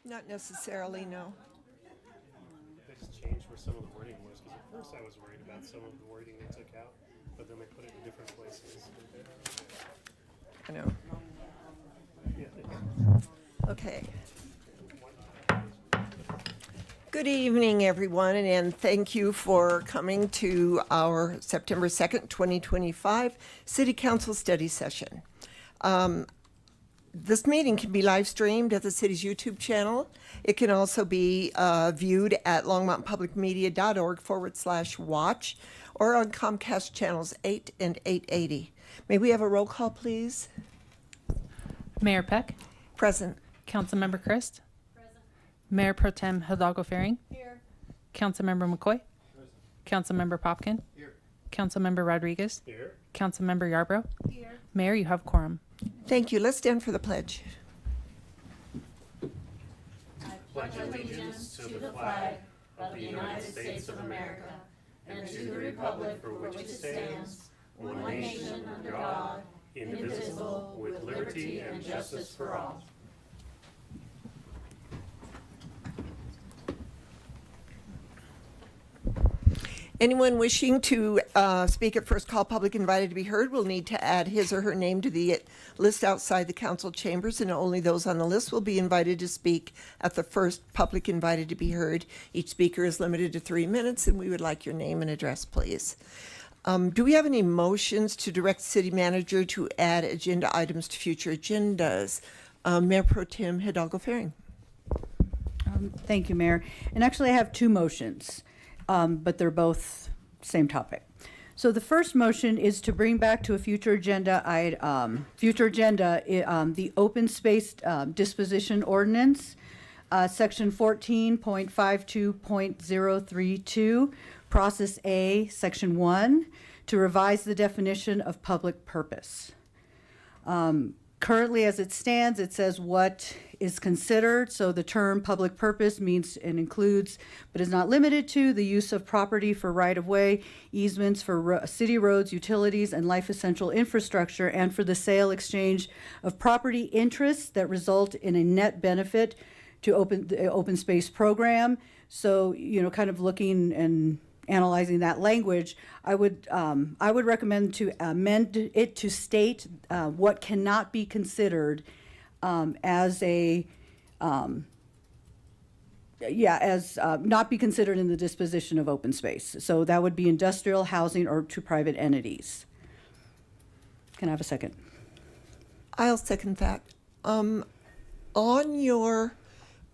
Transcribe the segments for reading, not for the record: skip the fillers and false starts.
Not necessarily, no. They just changed where some of the wording was, because at first I was worried about some of the wording they took out, but then they put it in different places. I know. Yeah. Okay. Good evening, everyone, and thank you for coming to our September 2nd, 2025 City Council Study Session. This meeting can be live streamed at the city's YouTube channel. It can also be viewed at longmontpublicmedia.org/watch or on Comcast channels 8 and 880. May we have a roll call, please? Mayor Peck, Present. Councilmember Christ, present. Mayor Pro Tem Hidalgo Fehring, here. Councilmember McCoy, present. Councilmember Popkin, here. Councilmember Rodriguez, Here. Councilmember Yarbrough, Here. Mayor, you have quorum. Thank you. Let's stand for the pledge. Pledge allegiance to the flag of the United States of America and to the republic for which it stands, one nation under God, indivisible, with liberty and justice for all. Anyone wishing to speak at first call public invited to be heard will need to add his or her name to the list outside the council chambers, and only those on the list will be invited to speak at the first public invited to be heard. Each speaker is limited to 3 minutes, and we would like your name and address, please. Do we have any motions to direct city manager to add agenda items to future agendas? Mayor Pro Tem Hidalgo Fehring. Thank you, Mayor. And actually, I have two motions, but they're both same topic. So the first motion is to bring back to a future agenda, the open space disposition ordinance, section 14.52.032, process A, section 1, to revise the definition of public purpose. Currently, as it stands, it says what is considered. So the term public purpose means and includes, but is not limited to, the use of property for right-of-way, easements for city roads, utilities, and life essential infrastructure, and for the sale, exchange of property interests that result in a net benefit to the open space program. So, kind of looking and analyzing that language, I would recommend to amend it to state what cannot be considered not be considered in the disposition of open space. So that would be industrial, housing, or to private entities. Can I have a second? I'll second that. On your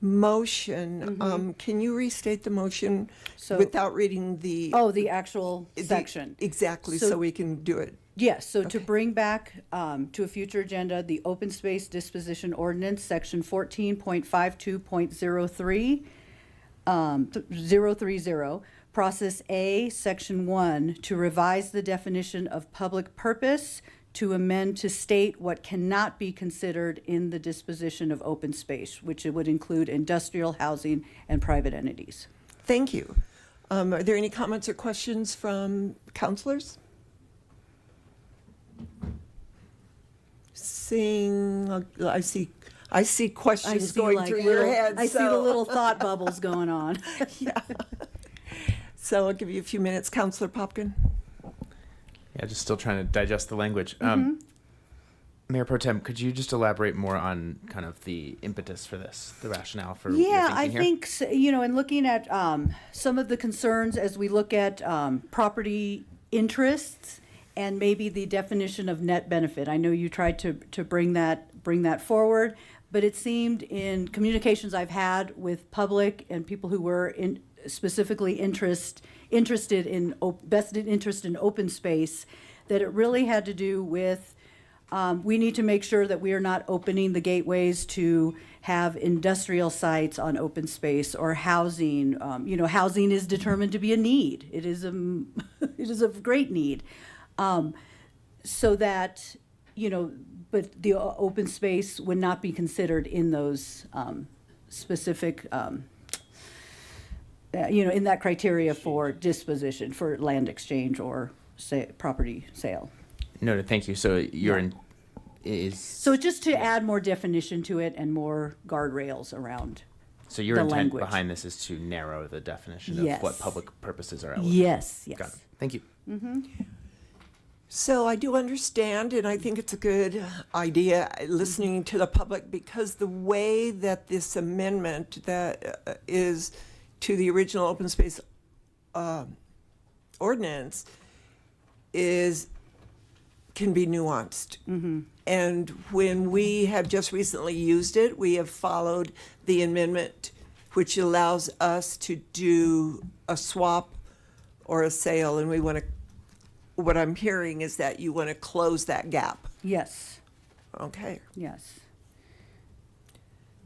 motion, can you restate the motion without reading the... the actual section. Exactly, so we can do it. Yes, so to bring back to a future agenda, the open space disposition ordinance, section 14.52.03, process A, section 1, to revise the definition of public purpose, to amend to state what cannot be considered in the disposition of open space, which it would include industrial, housing, and private entities. Thank you. Are there any comments or questions from councilors? I see questions going through your head. I see the little thought bubbles going on. Yeah. So I'll give you a few minutes. Councilor Popkin. Yeah, just still trying to digest the language. Mayor Pro Tem, could you just elaborate more on kind of the impetus for this, the rationale for your thinking I here? think, in looking at some of the concerns as we look at property interests and maybe the definition of net benefit. I know you tried to bring that forward, but it seemed in communications I've had with public and people who were specifically interested in vested interest in open space, that it really had to do with we need to make sure that we are not opening the gateways to have industrial sites on open space or housing. Housing is determined to be a need. It is a great need. So that, but the open space would not be considered in those specific, in that criteria for disposition, for land exchange or property sale. Noted, thank you. So So just to add more definition to it and more guardrails around So your the intent language. behind this is to narrow the definition of Yes. what public purposes are eligible. Yes, yes. Got it. Thank you. So I do understand, and I think it's a good idea listening to the public, because the way that this amendment that is to the original open space ordinance can be nuanced. And when we have just recently used it, we have followed the amendment, which allows us to do a swap or a sale, and we want to, what I'm hearing is that you want to close that gap. Yes, Okay. yes.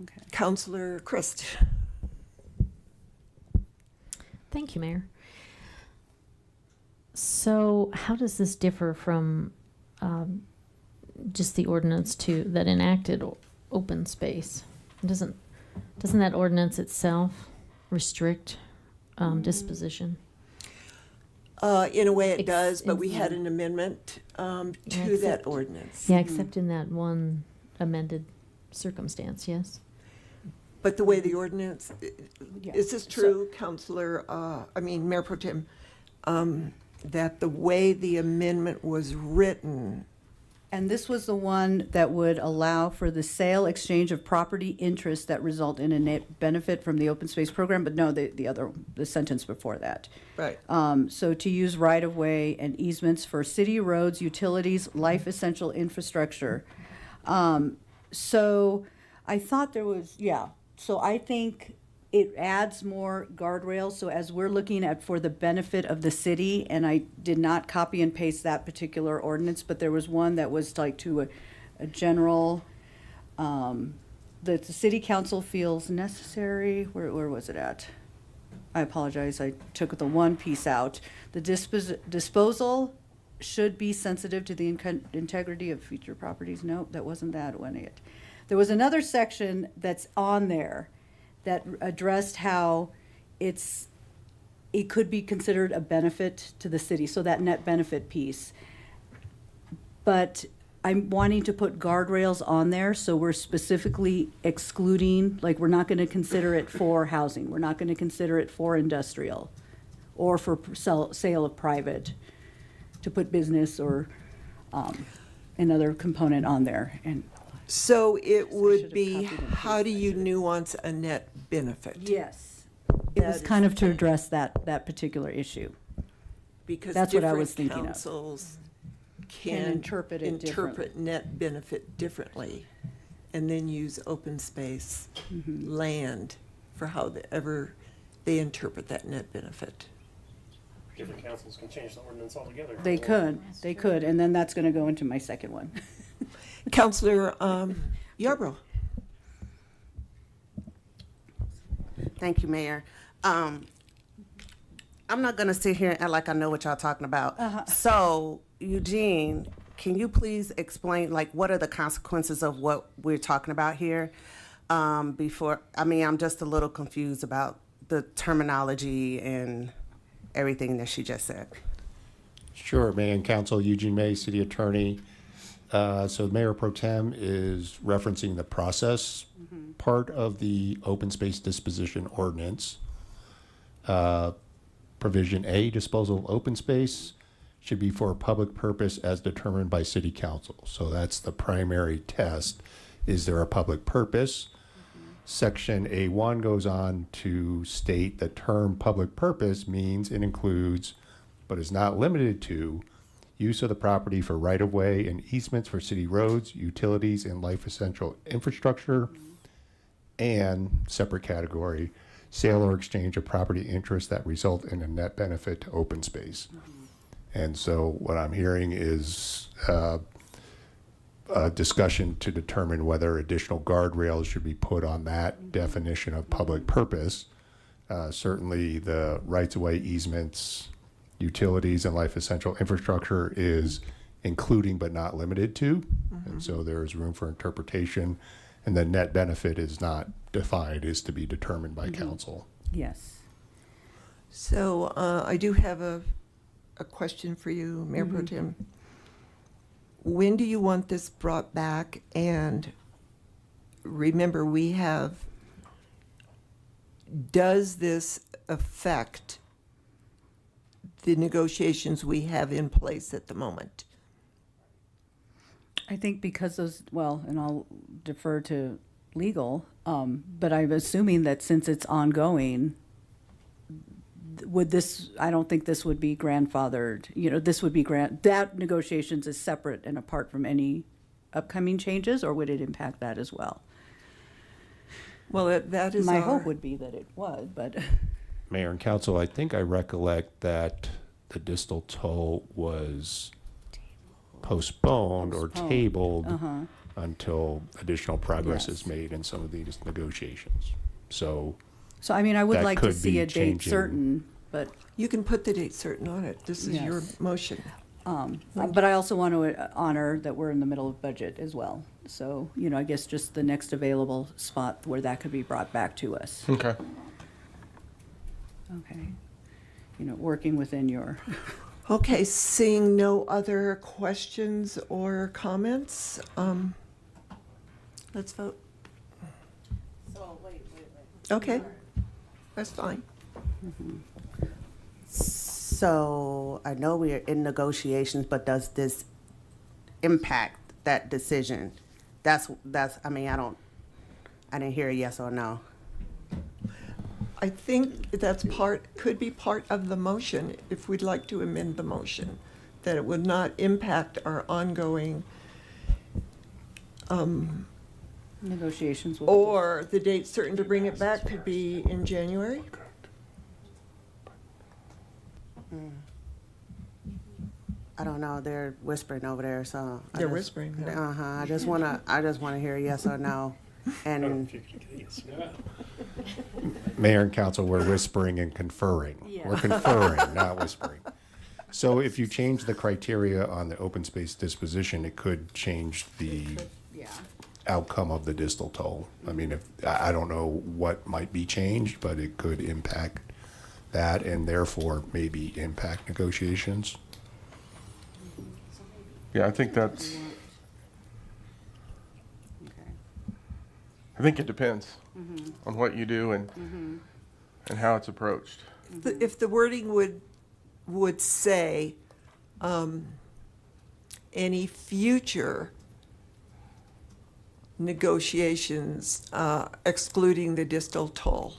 Okay. Counselor Christ. Thank you, Mayor. So how does this differ from just the ordinance that enacted open space? Doesn't that ordinance itself restrict disposition? In a way it Ex- does, but we in- had an amendment to that except- ordinance. Yeah, except in that one amended circumstance, yes? But the way the ordinance, Yeah. is this true, Counselor, Mayor Pro Tem, that the way the amendment was written, And this was the one that would allow for the sale, exchange of property interests that result in a net benefit from the open space program, but no, the sentence before that. right? So to use right-of-way and easements for city roads, utilities, life essential infrastructure. So I thought there was, so I think it adds more guardrails. So as we're looking at for the benefit of the city, and I did not copy and paste that particular ordinance, but there was one that was like to a general, that the city council feels necessary. Where was it at? I apologize, I took the one piece out. The disposal should be sensitive to the integrity of future properties. No, that wasn't that one yet. There was another section that's on there that addressed how it could be considered a benefit to the city, so that net benefit piece. But I'm wanting to put guardrails on there, so we're specifically excluding, like, we're not gonna consider it for housing, we're not gonna consider it for industrial, or for sale of private, to put business or, another component on there, and. So it would should've be, copied and how do pasted. you nuance a net benefit? Yes. It was That kind is of to address that particular issue. Because That's what I was different thinking of. councils Can can interpret it interpret net benefit differently, and then use open space Mm-hmm. land for however they interpret that net benefit. Different councils can change the ordinance altogether. They could, and then that's gonna go into my second one. Counselor Yarbrough. Thank you, Mayor. I'm not gonna sit here and act like I know what y'all talking about. So, Eugene, can you please explain, like, what are the consequences of what we're talking about here? I'm just a little confused about the terminology and everything that she just said. Sure, Mayor and Council, Eugene May, City Attorney. So Mayor Pro Tem is referencing the process part of the open space disposition ordinance. Provision A, disposal of open space should be for a public purpose as determined by City Council. So that's the primary test. Is there a public purpose? Section A1 goes on to state the term public purpose means it includes, but is not limited to, use of the property for right-of-way and easements for city roads, utilities, and life essential infrastructure, and, separate category, sale or exchange of property interests that result in a net benefit to open space. And so what I'm hearing is a discussion to determine whether additional guardrails should be put on that definition of public purpose. Certainly the rights-of-way easements, utilities, and life essential infrastructure is including but not limited to. And so there is room for interpretation. And the net benefit is not defined, is to be determined by council. Yes. So I do have a question for you, Mayor Pro Tem. When do you want this brought back? And remember, we have does this affect the negotiations we have in place at the moment? I think because those, well, and I'll defer to legal, but I'm assuming that since it's ongoing, would this, I don't think this would be grandfathered, you know, this would be that negotiations is separate and apart from any upcoming changes, or would it impact that as well? Well, that is My our, hope would be that it would, but Mayor and council, I think I recollect that the distal toll was postponed or Postponed. tabled until additional progress is Yes. made in some of these negotiations. So so I mean, I would That like to could see be a date changing. certain, but you can put the date certain on it. This is your Yes. motion. But I also want to honor that we're in the middle of budget as well. So, you know, I guess just the next available spot where that could be brought back to us. Okay. Okay. You know, working within your, Okay, seeing no other questions or comments, let's vote. So, wait. Okay, that's fine. So I know we are in negotiations, but does this impact that decision? That's, I mean, I didn't hear a yes or no. I think that's could be part of the motion, if we'd like to amend the motion, that it would not impact our ongoing, negotiations with. or the date certain to bring it back could be in January. I don't know, they're whispering over there, so. They're whispering, yeah. Uh-huh, I just wanna hear a yes or no. And If you could get a yes or no. Mayor and council, we're whispering and conferring. We're conferring, not whispering. So if you change the criteria on the open space disposition, it could change the Yeah. outcome of the distal toll. I mean, I don't know what might be changed, but it could impact that and therefore maybe impact negotiations. Yeah, I think that's, Okay. I think it depends on what you do and how it's approached. If the wording would say, any future negotiations excluding the distal toll,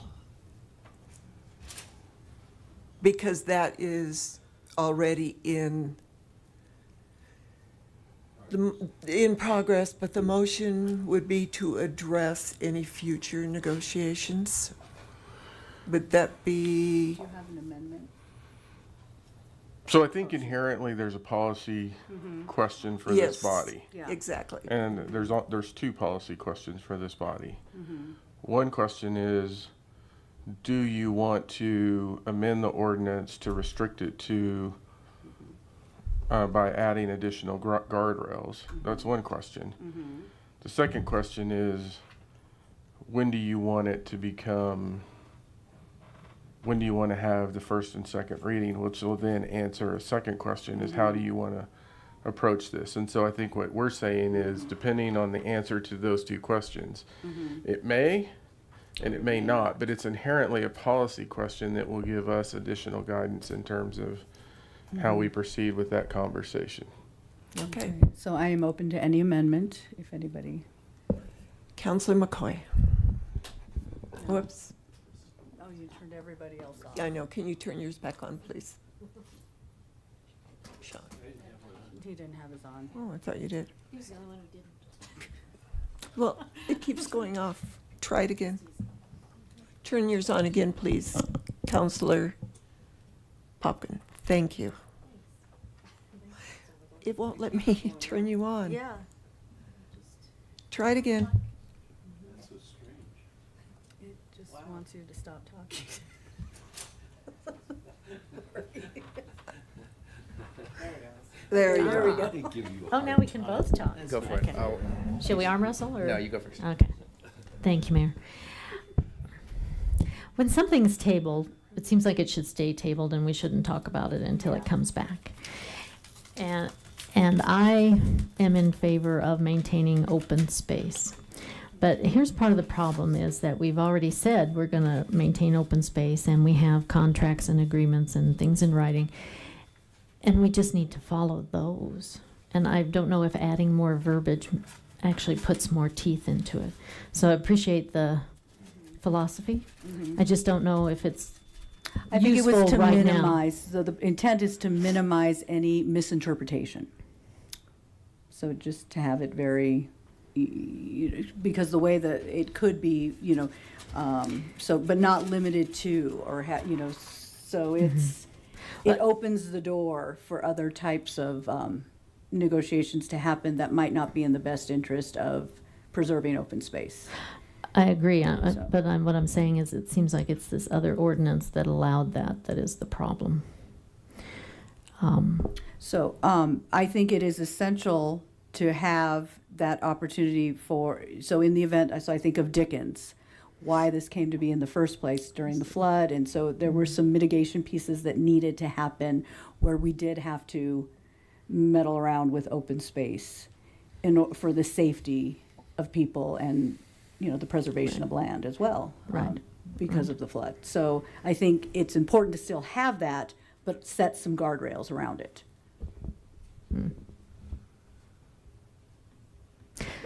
because that is already in progress, but the motion would be to address any future negotiations. Would that be? Do you have an amendment? So I think inherently there's a policy question for Yes. this body. Yeah. Exactly. And there's two policy questions for this body. One question is, do you want to amend the ordinance to restrict it to, by adding additional guardrails? That's one question. The second question is, when do you want it to become, when do you want to have the first and second reading, which will then answer a second question is, how do you want to approach this? And so I think what we're saying is, depending on the answer to those two questions, it may and it may not, but it's inherently a policy question that will give us additional guidance in terms of how we proceed with that conversation. Okay. So I am open to any amendment, if anybody. Councilor McCoy. Whoops. Oh, you turned everybody else off. Yeah, I know. Can you turn yours back on, please? Sean. He didn't have his on. Oh, I thought you did. Well, it keeps going off. Try it again. Turn yours on again, please, Councilor Popkin. Thank you. It won't let me turn you on. Yeah. Try it again. It just wants you to stop talking. There you There we go. go. Oh, now we can both talk. Go for it. Okay. Oh, Should we arm wrestle or? no, you go first. Okay. Thank you, Mayor. When something's tabled, it seems like it should stay tabled and we shouldn't talk about it until it comes back. And I am in favor of maintaining open space. But here's part of the problem is that we've already said we're going to maintain open space, and we have contracts and agreements and things in writing. And we just need to follow those. And I don't know if adding more verbiage actually puts more teeth into it. So I appreciate the philosophy. I just don't know if it's I think it was useful to right now. minimize, so the intent is to minimize any misinterpretation. So just to have it very, because the way that it could be, so, but not limited to, or, so it's, it opens the door for other types of negotiations to happen that might not be in the best interest of preserving open space. I agree, So- but what I'm saying is it seems like it's this other ordinance that allowed that is the problem. So I think it is essential to have that opportunity for, so in the event, so I think of Dickens, why this came to be in the first place during the flood. And so there were some mitigation pieces that needed to happen where we did have to meddle around with open space for the safety of people and, the preservation of land as well. Right. Because of the flood. So I think it's important to still have that, but set some guardrails around it. And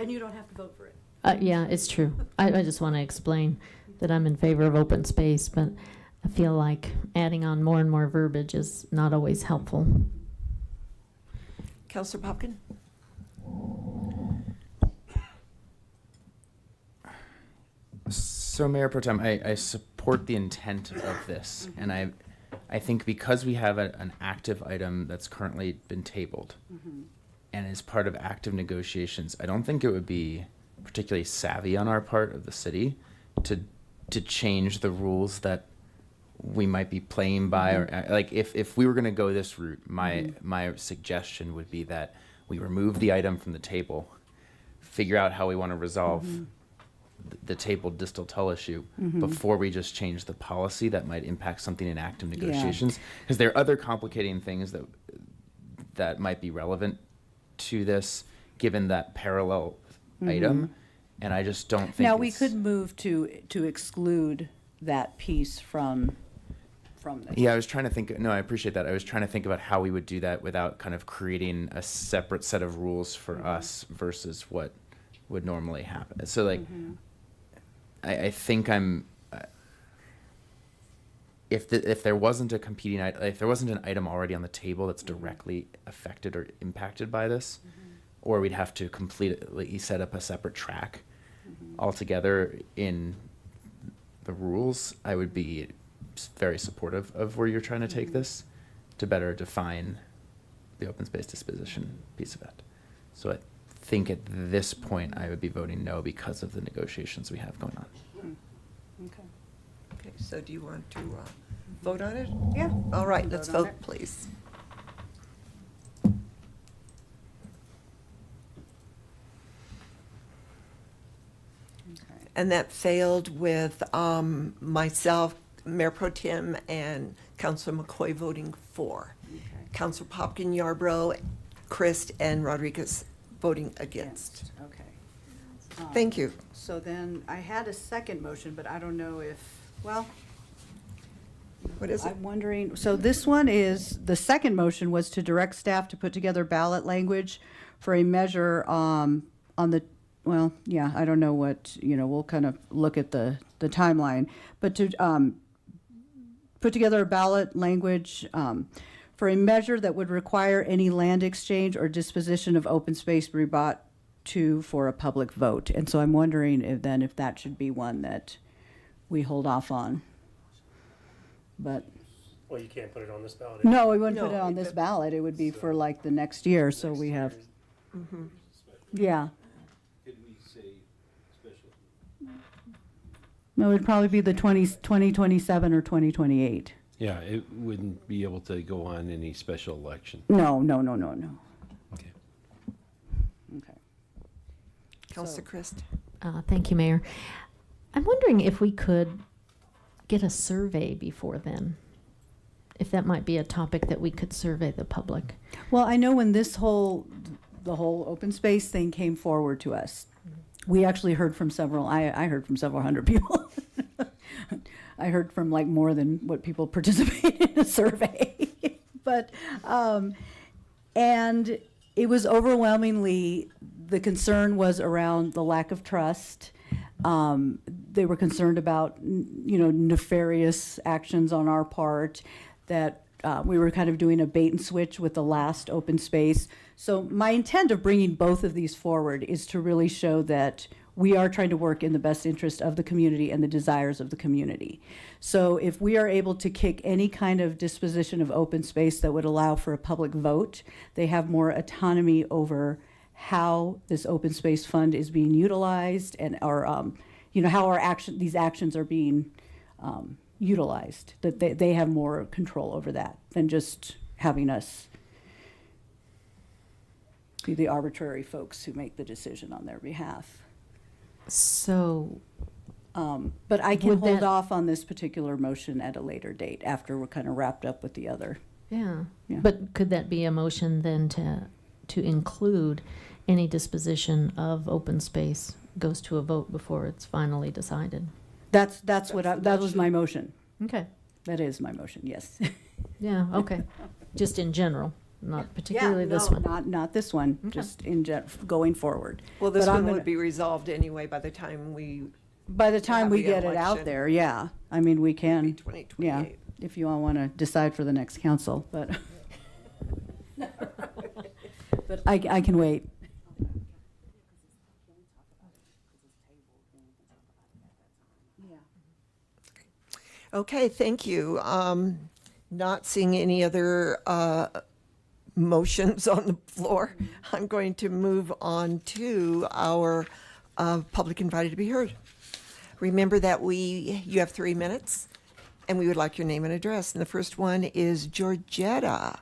you don't have to vote for it. Yeah, it's true. I just want to explain that I'm in favor of open space, but I feel like adding on more and more verbiage is not always helpful. Councillor Popkin? So, Mayor Pro Tem, I support the intent of this, and I think because we have an active item that's currently been tabled, and is part of active negotiations, I don't think it would be particularly savvy on our part of the city to change the rules that we might be playing by, or like if we were going to go this route, my suggestion would be that we remove the item from the table, figure out how we want to resolve the tabled distal tull issue before we just change the policy that might impact something in active negotiations, because there are other complicating things that might be relevant to this given that parallel item, and I just don't think Now, we could move to exclude that piece from this. Yeah, I was trying to think. No, I appreciate that. I was trying to think about how we would do that without kind of creating a separate set of rules for us versus what would normally happen. So, like, I think if there wasn't a competing, if there wasn't an item already on the table that's directly affected or impacted by this, or we'd have to completely set up a separate track altogether in the rules, I would be very supportive of where you're trying to take this to better define the open space disposition piece of it. So I think at this point I would be voting no because of the negotiations we have going on. Okay. Okay, so do you want to vote on it? Yeah. All right, Vote let's on vote, it. please. And that failed with myself, Mayor Pro Tem, and Councilor McCoy voting for. Councilor Popkin, Yarbrough, Christ, and Rodriguez voting against. Okay. Thank you. So then I had a second motion, but I don't know if, well, What is it? I'm wondering, so this one is, the second motion was to direct staff to put together ballot language for a measure on the, well, yeah, I don't know what, we'll kind of look at the timeline, but to put together a ballot language for a measure that would require any land exchange or disposition of open space be brought to for a public vote. And so I'm wondering if that should be one that we hold off on. But, Well, you can't put it on this ballot. no, we wouldn't put No, it on this ballot. It would be for like the next year, so we have, yeah. Could we say special? No, it'd probably be the 2027 or 2028. Yeah, it wouldn't be able to go on any special election. No. Okay. Okay. Councilor Christ? Thank you, Mayor. I'm wondering if we could get a survey before then, if that might be a topic that we could survey the public. Well, I know when the whole open space thing came forward to us, We actually heard from several, I heard from several hundred people. I heard from like more than what people participated in a survey. But, and it was overwhelmingly, the concern was around the lack of trust. They were concerned about, nefarious actions on our part, that we were kind of doing a bait and switch with the last open space. So my intent of bringing both of these forward is to really show that we are trying to work in the best interest of the community and the desires of the community. So if we are able to kick any kind of disposition of open space that would allow for a public vote, they have more autonomy over how this open space fund is being utilized and how these actions are being utilized, that they have more control over that than just having us be the arbitrary folks who make the decision on their behalf. So, But I can Would hold that- off on this particular motion at a later date after we're kind of wrapped up with the other. yeah. Yeah. But could that be a motion then to include any disposition of open space goes to a vote before it's finally decided? That was my motion. Okay. That is my motion, yes. Yeah, okay. Just in general, not particularly this one. Not this one, Okay. just going forward. Well, this But I'm one gonna- would be resolved anyway by the time we, By the time have we the get it out election. there, yeah. I mean, we be can, 2028. if you all want to decide for the next council, but. But I can wait. Okay, thank you. Not seeing any other motions on the floor, I'm going to move on to our public invited to be heard. Remember that you have 3 minutes, and we would like your name and address. And the first one is Georgetta.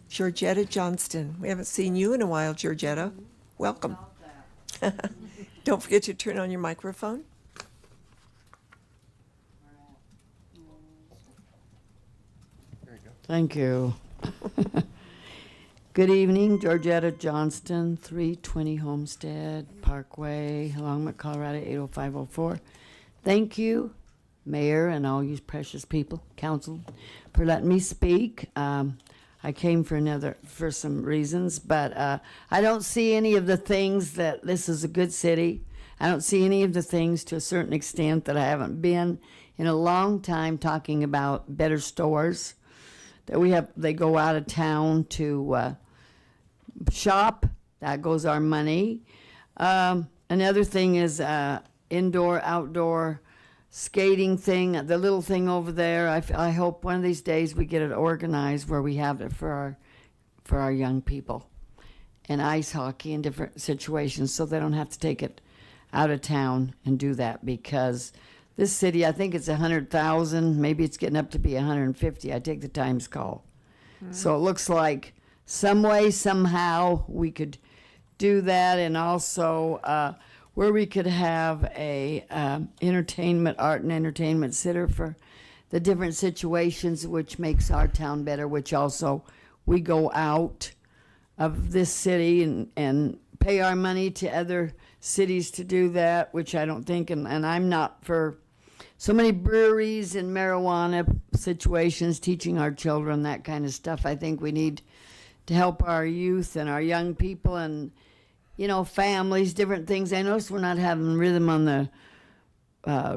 Georgetta Johnston. We haven't seen you in a while, Georgetta. Welcome. Don't forget to turn on your microphone. Thank you. Good evening, Georgetta Johnston, 320 Homestead Parkway, Longmont, Colorado, 80504. Thank you, Mayor, and all you precious people, council, for letting me speak. I came for some reasons, but I don't see any of the things that this is a good city. I don't see any of the things to a certain extent that I haven't been in a long time talking about better stores. That they go out of town to shop. That goes our money. Another thing is indoor, outdoor skating thing. The little thing over there. I hope one of these days we get it organized where we have it for our young people, and ice hockey in different situations, so they don't have to take it out of town and do that, because this city, I think it's 100,000, maybe it's getting up to be 150. I take the Times call. So it looks like some way, somehow, we could do that, and also where we could have a art and entertainment center for the different situations, which makes our town better, which also we go out of this city and pay our money to other cities to do that, which I don't think, and I'm not for so many breweries and marijuana situations, teaching our children that kind of stuff. I think we need to help our youth and our young people and, families, different things. I noticed we're not having rhythm on the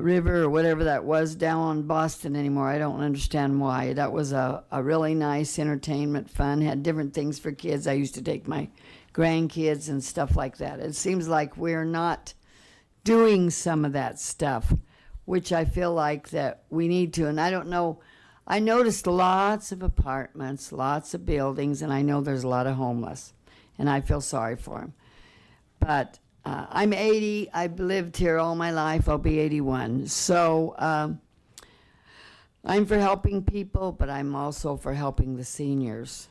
river or whatever that was down in Boston anymore. I don't understand why. That was a really nice entertainment, fun, had different things for kids. I used to take my grandkids and stuff like that. It seems like we're not doing some of that stuff, which I feel like that we need to. And I don't know, I noticed lots of apartments, lots of buildings, and I know there's a lot of homeless, and I feel sorry for them. But I'm 80. I've lived here all my life. I'll be 81. So I'm for helping people, but I'm also for helping the seniors,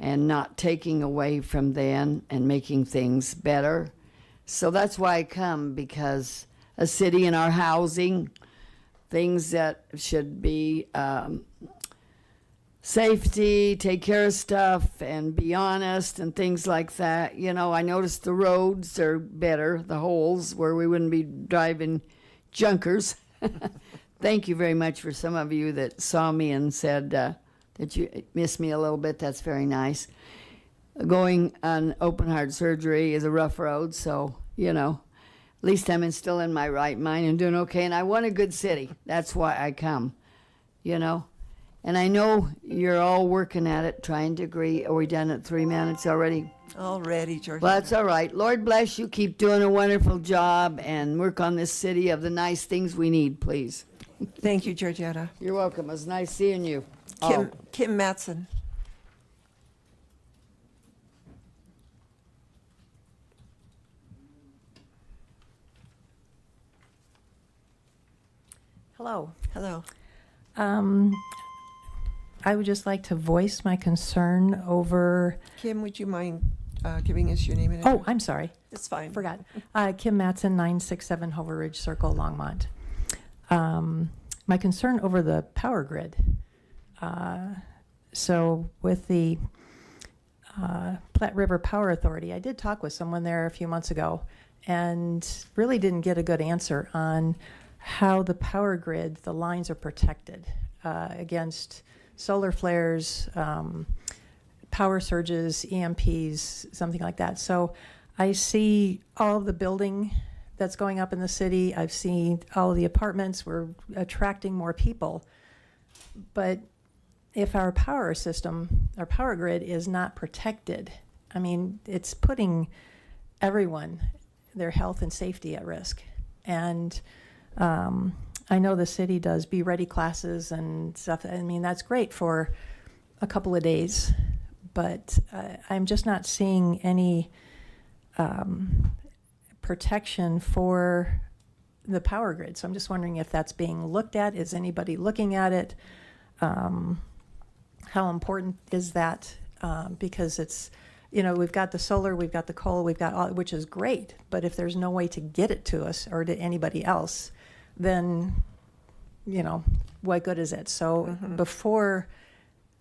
and not taking away from them and making things better. So that's why I come, because a city in our housing, things that should be safety, take care of stuff, and be honest and things like that. You know, I noticed the roads are better, the holes where we wouldn't be driving junkers. Thank you very much for some of you that saw me and said that you missed me a little bit. That's very nice. Going on open heart surgery is a rough road, so, you know, at least I'm still in my right mind and doing okay. And I want a good city. That's why I come, you know. And I know you're all working at it, trying to agree. Are we done at 3 minutes already? Already, Georgia. Well, that's all right. Lord bless you. Keep doing a wonderful job and work on this city of the nice things we need, please. Thank you, Georgiana. You're welcome. It was nice seeing you. Kim Matson. Hello. Hello. I would just like to voice my concern over. Kim, would you mind giving us your name and Oh, address? I'm sorry. It's fine. Forgot. Kim Matson, 967 Hover Ridge Circle, Longmont. My concern over the power grid. So with the Platte River Power Authority, I did talk with someone there a few months ago and really didn't get a good answer on how the power grid, the lines are protected against solar flares, power surges, EMPs, something like that. So I see all of the building that's going up in the city. I've seen all of the apartments. We're attracting more people. But if our power system, our power grid is not protected, I mean, it's putting everyone, their health and safety at risk. And I know the city does Be Ready classes and stuff. I mean, that's great for a couple of days, but I'm just not seeing any protection for the power grid. So I'm just wondering if that's being looked at. Is anybody looking at it? How important is that? Because it's, you know, we've got the solar, we've got the coal, we've got all, which is great. But if there's no way to get it to us or to anybody else, then, you know, what good is it? So before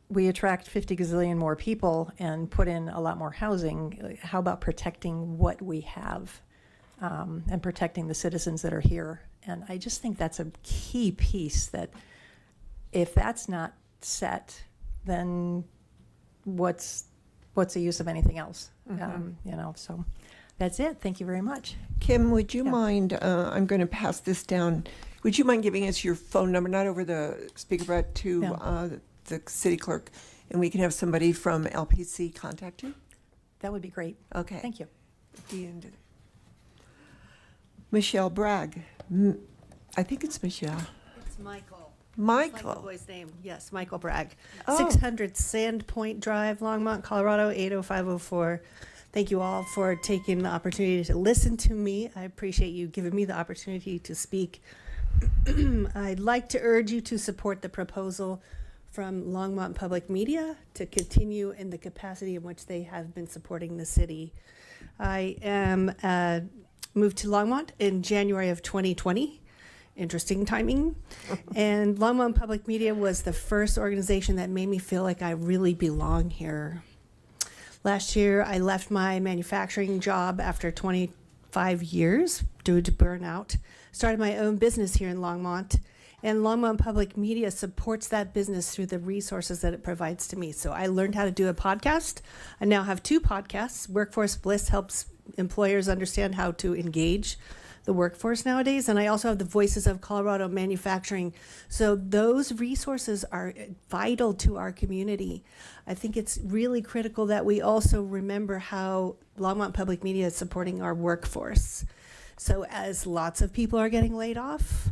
we attract 50 gazillion more people and put in a lot more housing, how about protecting what we have and protecting the citizens that are here? And I just think that's a key piece that if that's not set, then what's the use of anything else? You know, so that's it. Thank you very much. Kim, would you mind, I'm going to pass this down. Would you mind giving us your phone number, not over the speaker, but to the city clerk, and we can have somebody from LPC contact you? That would be great. Okay. Thank you. Michelle Bragg. I think it's Michelle. It's Michael. Michael. It's like the boy's name. Yes, Michael Bragg. Oh. 600 Sandpoint Drive, Longmont, Colorado, 80504. Thank you all for taking the opportunity to listen to me. I appreciate you giving me the opportunity to speak. I'd like to urge you to support the proposal from Longmont Public Media to continue in the capacity in which they have been supporting the city. I am moved to Longmont in January of 2020. Interesting timing. And Longmont Public Media was the first organization that made me feel like I really belong here. Last year, I left my manufacturing job after 25 years due to burnout, started my own business here in Longmont, and Longmont Public Media supports that business through the resources that it provides to me. So I learned how to do a podcast. I now have 2 podcasts. Workforce Bliss helps employers understand how to engage the workforce nowadays, and I also have the Voices of Colorado Manufacturing. So those resources are vital to our community. I think it's really critical that we also remember how Longmont Public Media is supporting our workforce. So as lots of people are getting laid off,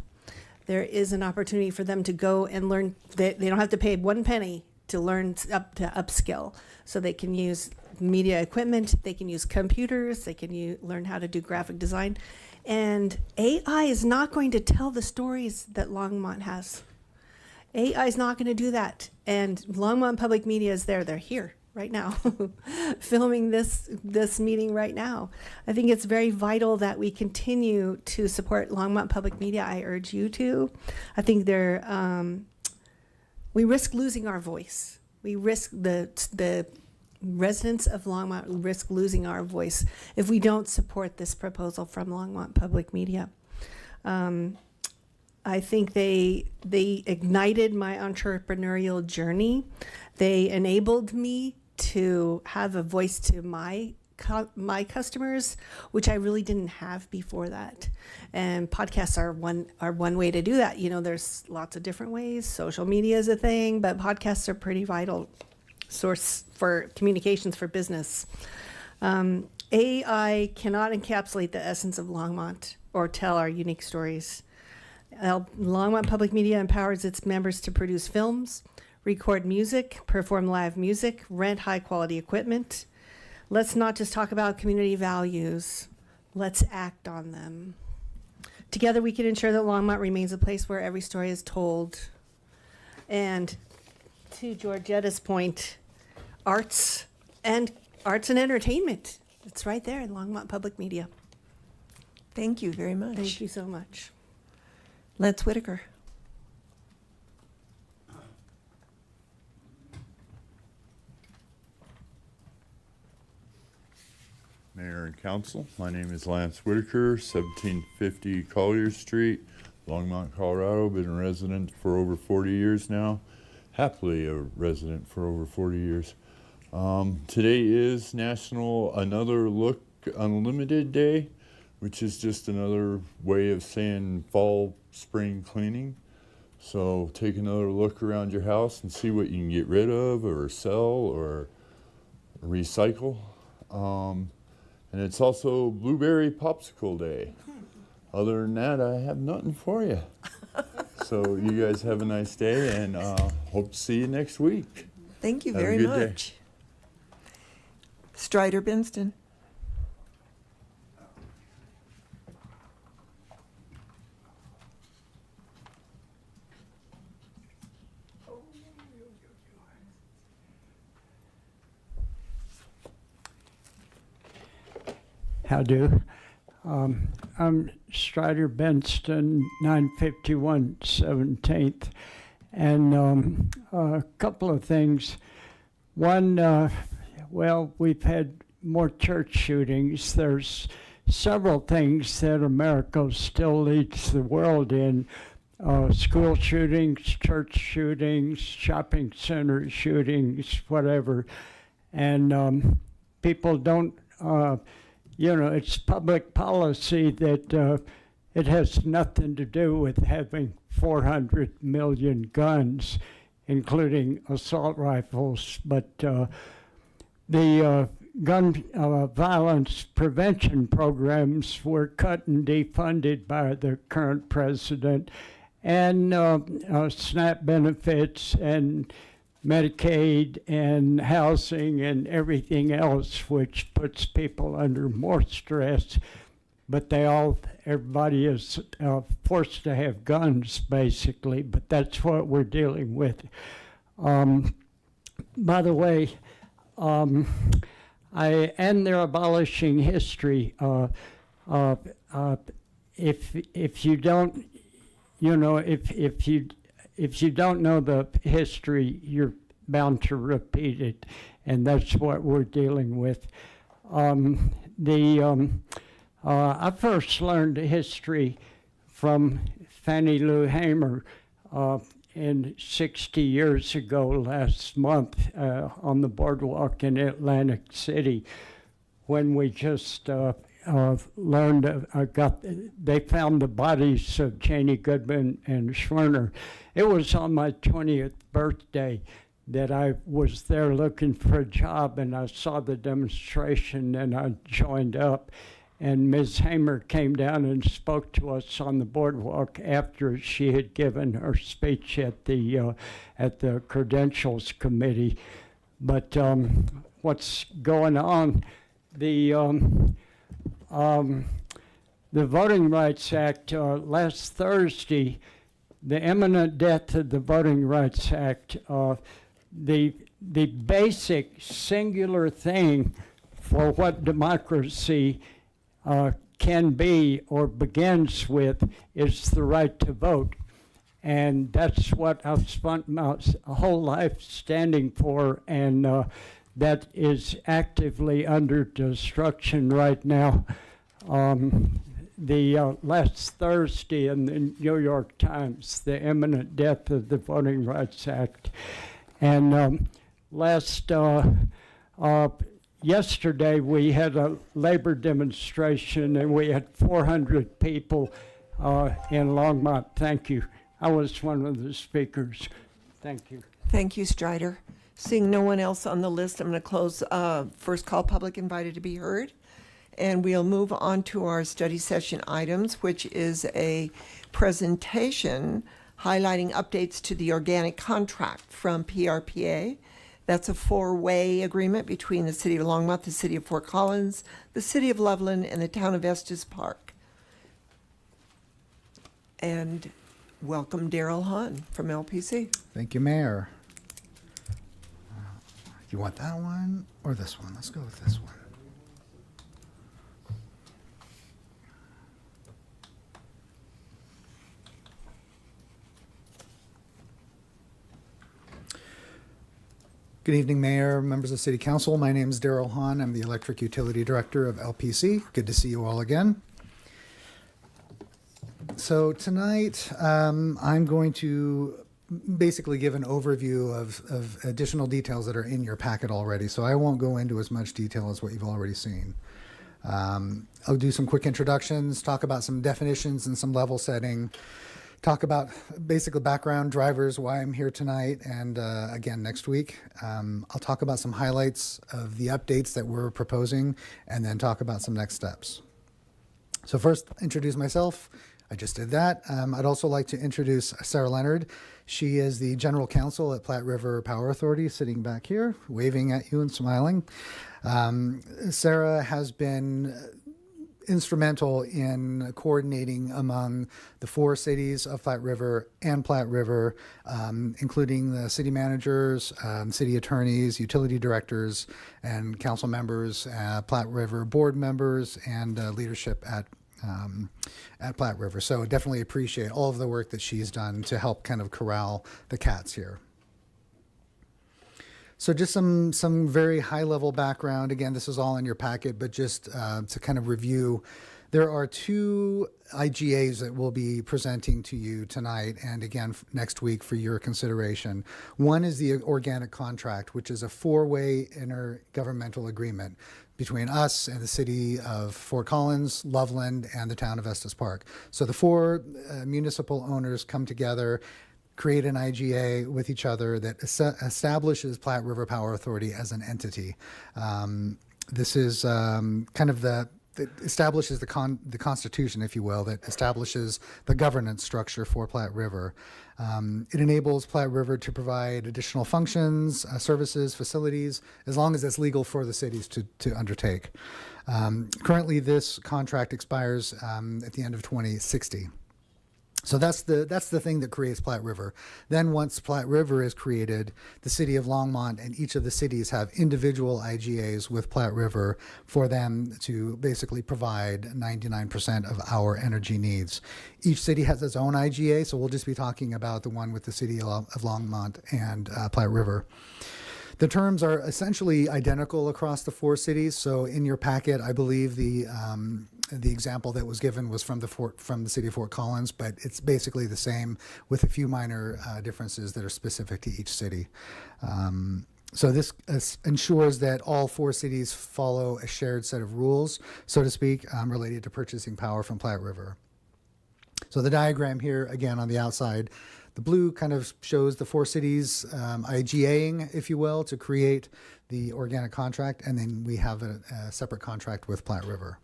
there is an opportunity for them to go and learn. They don't have to pay 1 penny to learn to upskill. So they can use media equipment, they can use computers, they can learn how to do graphic design. And AI is not going to tell the stories that Longmont has. AI is not going to do that. And Longmont Public Media is there. They're here right now, filming this meeting right now. I think it's very vital that we continue to support Longmont Public Media. I urge you to. I think we risk losing our voice We risk the residents of Longmont risk losing our voice if we don't support this proposal from Longmont Public Media. I think they ignited my entrepreneurial journey. They enabled me to have a voice to my customers, which I really didn't have before that. And podcasts are one way to do that. You know, there's lots of different ways. Social media is a thing, but podcasts are pretty vital source for communications for business. AI cannot encapsulate the essence of Longmont or tell our unique stories. Longmont Public Media empowers its members to produce films, record music, perform live music, rent high quality equipment. Let's not just talk about community values. Let's act on them. Together we can ensure that Longmont remains a place where every story is told. And to Georgetta's point, arts and entertainment. It's right there in Longmont Public Media. Thank you very much. Thank you so much. Lance Whitaker. Mayor and Council, my name is Lance Whitaker, 1750 Collier Street, Longmont, Colorado. Been a resident for over 40 years now, happily a resident for over 40 years. Today is National Another Look Unlimited Day, which is just another way of saying fall, spring cleaning. So take another look around your house and see what you can get rid of or sell or recycle. And it's also Blueberry Popsicle Day. Other than that, I have nothing for you. So you guys have a nice day, and hope to see you next week. Thank you Have a very good day. much. Strider Benston. How do? I'm Strider Benston, 951 17th. And a couple of things. One, well, we've had more church shootings. There's several things that America still leads the world in. School shootings, church shootings, shopping center shootings, whatever. And people don't, you know, it's public policy that it has nothing to do with having 400 million guns, including assault rifles. But the gun violence prevention programs were cut and defunded by the current president, and SNAP benefits and Medicaid and housing and everything else, which puts people under more stress. But everybody is forced to have guns, basically, but that's what we're dealing with. By the way, and they're abolishing history. If you don't, you know, if you don't know the history, you're bound to repeat it, and that's what we're dealing with. I first learned history from Fannie Lou Hamer in 60 years ago last month on the boardwalk in Atlantic City, when we just learned, they found the bodies of Janie Goodman and Schwerner. It was on my 20th birthday that I was there looking for a job, and I saw the demonstration, and I joined up. And Ms. Hamer came down and spoke to us on the boardwalk after she had given her speech at the Credentials Committee. But what's going on? The Voting Rights Act last Thursday, the imminent death of the Voting Rights Act, the basic singular thing for what democracy can be or begins with is the right to vote. And that's what I've spent my whole life standing for, and that is actively under destruction right now. The last Thursday in the New York Times, the imminent death of the Voting Rights Act. And yesterday we had a labor demonstration, and we had 400 people in Longmont. Thank you. I was one of the speakers. Thank you. Thank you, Strider. Seeing no one else on the list, I'm going to close first call public invited to be heard. And we'll move on to our study session items, which is a presentation highlighting updates to the organic contract from PRPA. That's a four-way agreement between the City of Longmont, the City of Fort Collins, the City of Loveland, and the Town of Estes Park. And welcome Daryl Hahn from LPC. Thank you, Mayor. You want that one or this one? Let's go with this one. Good evening, Mayor, members of City Council. My name is Daryl Hahn. I'm the Electric Utility Director of LPC. Good to see you all again. So tonight, I'm going to basically give an overview of additional details that are in your packet already. So I won't go into as much detail as what you've already seen. I'll do some quick introductions, talk about some definitions and some level setting, talk about basically background, drivers, why I'm here tonight, and again next week. I'll talk about some highlights of the updates that we're proposing, and then talk about some next steps. So first, introduce myself. I just did that. I'd also like to introduce Sarah Leonard. She is the General Counsel at Platte River Power Authority, sitting back here, waving at you and smiling. Sarah has been instrumental in coordinating among the four cities of Platte River and Platte River, including the city managers, city attorneys, utility directors, and council members, Platte River board members, and leadership at Platte River. So definitely appreciate all of the work that she's done to help kind of corral the cats here. So just some very high level background. Again, this is all in your packet, but just to kind of review, there are two IGAs that we'll be presenting to you tonight and again next week for your consideration. One is the organic contract, which is a four-way intergovernmental agreement between us and the city of Fort Collins, Loveland, and the town of Estes Park. So the four municipal owners come together, create an IGA with each other that establishes Platte River Power Authority as an entity. This is kind of that establishes the constitution, if you will, that establishes the governance structure for Platte River. It enables Platte River to provide additional functions, services, facilities, as long as it's legal for the cities to undertake. Currently, this contract expires at the end of 2060. So that's the thing that creates Platte River. Then once Platte River is created, the city of Longmont and each of the cities have individual IGAs with Platte River for them to basically provide 99% of our energy needs. Each city has its own IGA, so we'll just be talking about the one with the city of Longmont and Platte River. The terms are essentially identical across the four cities. So in your packet, I believe the example that was given was from the city of Fort Collins, but it's basically the same with a few minor differences that are specific to each city. So this ensures that all four cities follow a shared set of rules, so to speak, related to purchasing power from Platte River. So the diagram here, again, on the outside, the blue kind of shows the four cities IGAing, if you will, to create the organic contract, and then we have a separate contract with Platte River.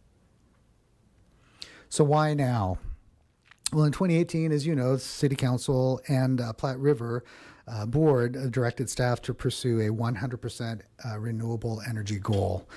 So why now? Well, in 2018, as you know, City Council and Platte River Board directed staff to pursue a 100% renewable energy goal.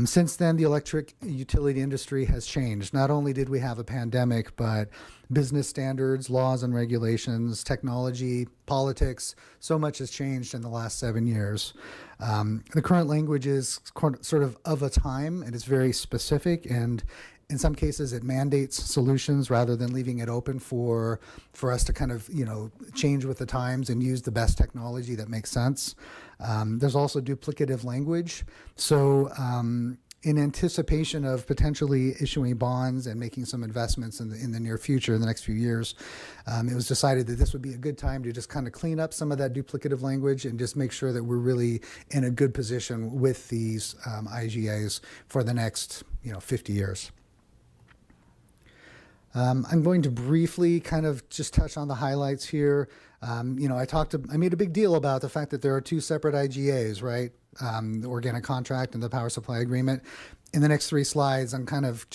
Since then, the electric utility industry has changed. Not only did we have a pandemic, but business standards, laws and regulations, technology, politics, so much has changed in the last 7 years. The current language is sort of a time, and it's very specific, and In some cases, it mandates solutions rather than leaving it open for us to kind of, change with the times and use the best technology that makes sense. There's also duplicative language. So in anticipation of potentially issuing bonds and making some investments in the near future, in the next few years, it was decided that this would be a good time to just kind of clean up some of that duplicative language and just make sure that we're really in a good position with these IGAs for the next 50 years. I'm going to briefly kind of just touch on the highlights here. I made a big deal about the fact that there are two separate IGAs, right? The organic contract and the power supply agreement. In the next 3 slides, I'm kind of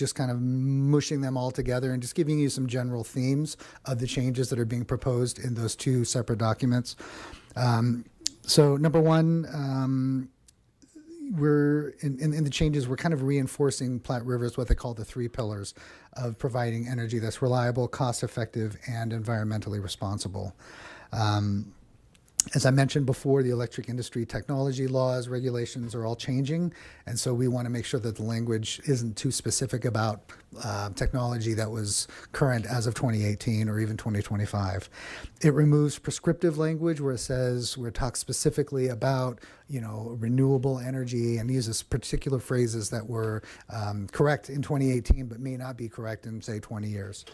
mushing them all together and just giving you some general themes of the changes that are being proposed in those 2 separate documents. So number one, we're in the changes, we're kind of reinforcing Platte River's what they call the 3 pillars of providing energy that's reliable, cost effective, and environmentally responsible. As I mentioned before, the electric industry technology laws, regulations are all changing, and so we want to make sure that the language isn't too specific about technology that was current as of 2018 or even 2025. It removes prescriptive language where it talks specifically about renewable energy and uses particular phrases that were correct in 2018 but may not be correct in, say, 20 years.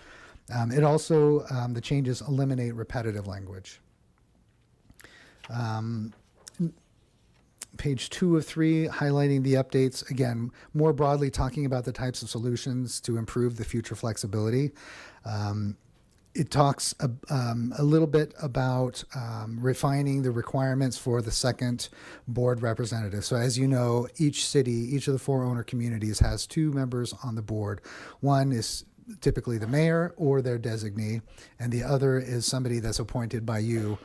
It also, the changes eliminate repetitive language. Page 2 of 3, highlighting the updates, again, more broadly talking about the types of solutions to improve the future flexibility. It talks a little bit about refining the requirements for the second board representative. So as you know, each of the 4 owner communities has 2 members on the board. One is typically the mayor or their designee, and the other is somebody that's appointed by you.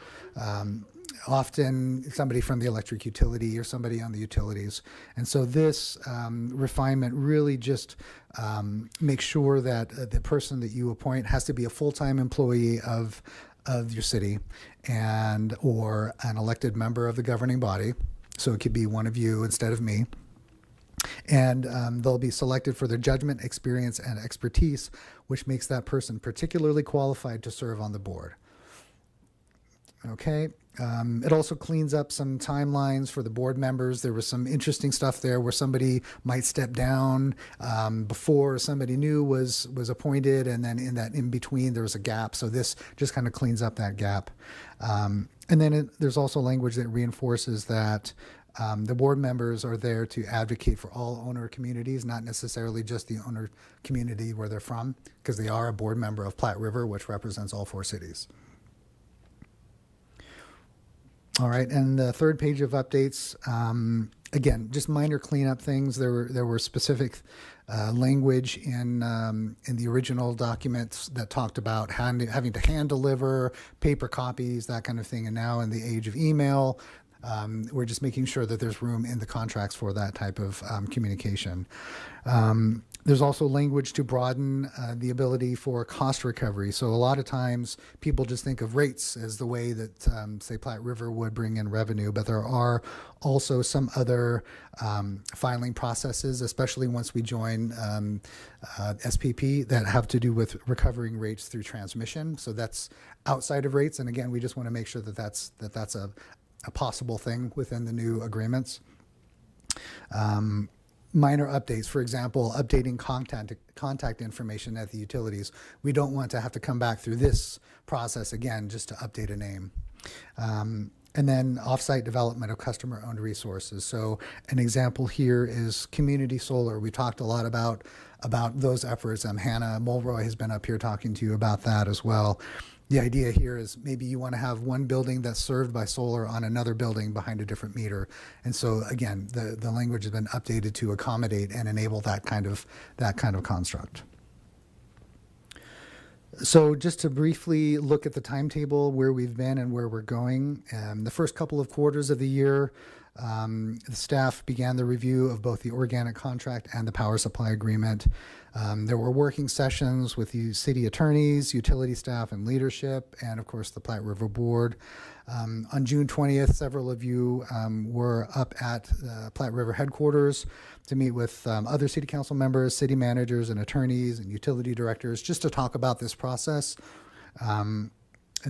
Often somebody from the electric utility or somebody on the utilities. And so this refinement really just makes sure that the person that you appoint has to be a full-time employee of your city or an elected member of the governing body. So it could be one of you instead of me. And they'll be selected for their judgment, experience, and expertise, which makes that person particularly qualified to serve on the board. Okay. It also cleans up some timelines for the board members. There was some interesting stuff there where somebody might step down before somebody new was appointed, and then in between there was a gap. So this just kind of cleans up that gap. And then there's also language that reinforces that the board members are there to advocate for all owner communities, not necessarily just the owner community where they're from, because they are a board member of Platte River, which represents all 4 cities. All right, and the 3rd page of updates, again, just minor cleanup things. There were specific language in the original documents that talked about having to hand deliver paper copies, that kind of thing. And now in the age of email, we're just making sure that there's room in the contracts for that type of communication. There's also language to broaden the ability for cost recovery. So a lot of times people just think of rates as the way that, say, Platte River would bring in revenue, but there are also some other filing processes, especially once we join SPP, that have to do with recovering rates through transmission. So that's outside of rates. And again, we just want to make sure that that's a possible thing within the new agreements. Minor updates, for example, updating contact information at the utilities. We don't want to have to come back through this process again just to update a name. And then offsite development of customer-owned resources. So an example here is community solar. We talked a lot about those efforts. Hannah Mulroy has been up here talking to you about that as well. The idea here is maybe you want to have one building that's served by solar on another building behind a different meter. And so again, the language has been updated to accommodate and enable that kind of construct. So just to briefly look at the timetable, where we've been and where we're going. The first couple of quarters of the year, the staff began the review of both the organic contract and the power supply agreement. There were working sessions with the city attorneys, utility staff, and leadership, and of course the Platte River Board. On June 20th, several of you were up at Platte River headquarters to meet with other city council members, city managers, and attorneys and utility directors just to talk about this process. And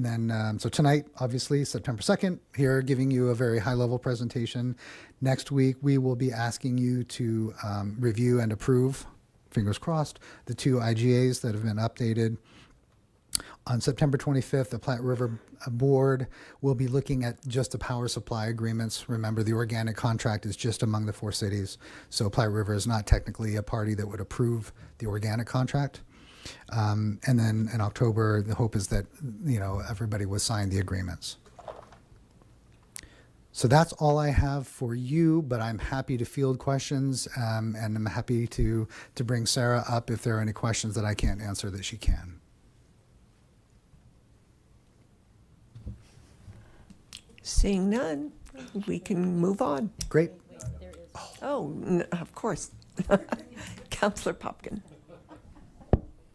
then, so tonight, obviously, September 2nd, here giving you a very high-level presentation. Next week, we will be asking you to review and approve, fingers crossed, the 2 IGAs that have been updated. On September 25th, the Platte River Board will be looking at just the power supply agreements. Remember, the organic contract is just among the 4 cities, so Platte River is not technically a party that would approve the organic contract. And then in October, the hope is that, everybody will sign the agreements. So that's all I have for you, but I'm happy to field questions, and I'm happy to bring Sarah up if there are any questions that I can't answer that she can. Seeing none, we can move on. Great. Of course. Councillor Popkin.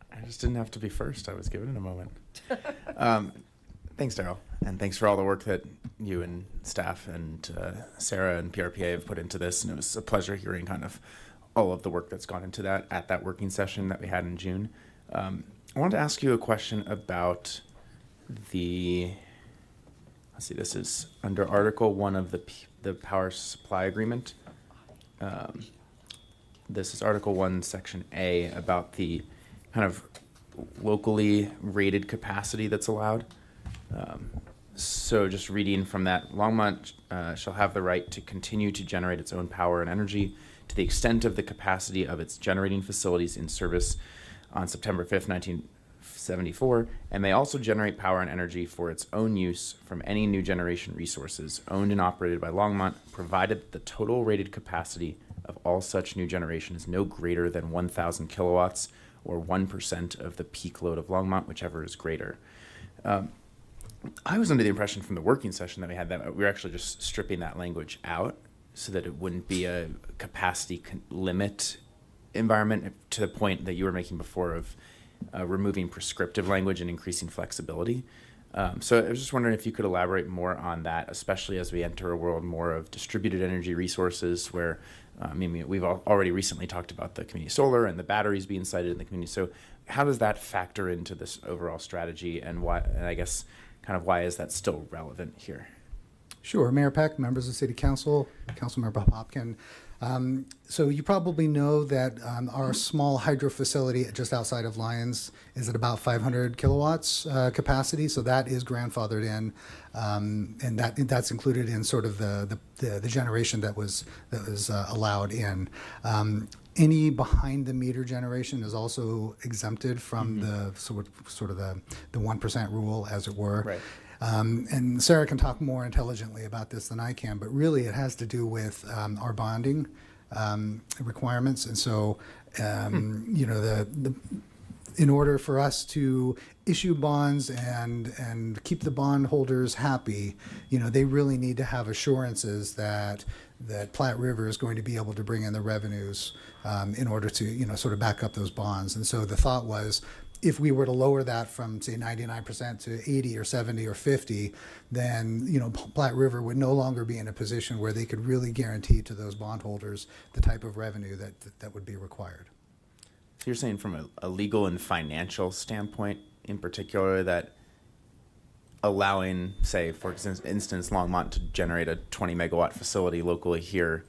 I just didn't have to be first. I was given it a moment. Thanks, Daryl, and thanks for all the work that you and staff and Sarah and PRPA have put into this. And it was a pleasure hearing kind of all of the work that's gone into that at that working session that we had in June. I wanted to ask you a question about the. Let's see. This is under Article 1 of the Power Supply Agreement. This is Article 1, Section A, about the kind of locally rated capacity that's allowed. So just reading from that, Longmont shall have the right to continue to generate its own power and energy to the extent of the capacity of its generating facilities in service on September 5th, 1974, and may also generate power and energy for its own use from any new generation resources owned and operated by Longmont, provided that the total rated capacity of all such new generation is no greater than 1,000 kilowatts or 1% of the peak load of Longmont, whichever is greater. I was under the impression from the working session that we had that we were actually just stripping that language out so that it wouldn't be a capacity limit environment, to the point that you were making before of removing prescriptive language and increasing flexibility. So I was just wondering if you could elaborate more on that, especially as we enter a world more of distributed energy resources where, we've already recently talked about the community solar and the batteries being sited in the community. So how does that factor into this overall strategy, and why, and I guess kind of why is that still relevant here? Sure. Mayor Peck, members of City Council, Councilmember Hopkin. So you probably know that our small hydro facility just outside of Lyons is at about 500 kilowatts capacity. So that is grandfathered in, and that's included in sort of the generation that was allowed in. Any behind the meter generation is also exempted from the sort of the 1% rule, as it were. Right. And Sarah can talk more intelligently about this than I can, but really it has to do with our bonding requirements. And so, in order for us to issue bonds and keep the bondholders happy, they really need to have assurances that Platte River is going to be able to bring in the revenues in order to, sort of back up those bonds. And so the thought was, if we were to lower that from, say, 99% to 80 or 70 or 50, then, Platte River would no longer be in a position where they could really guarantee to those bondholders the type of revenue that would be required. So you're saying from a legal and financial standpoint in particular that allowing, say, for instance, Longmont to generate a 20 megawatt facility locally here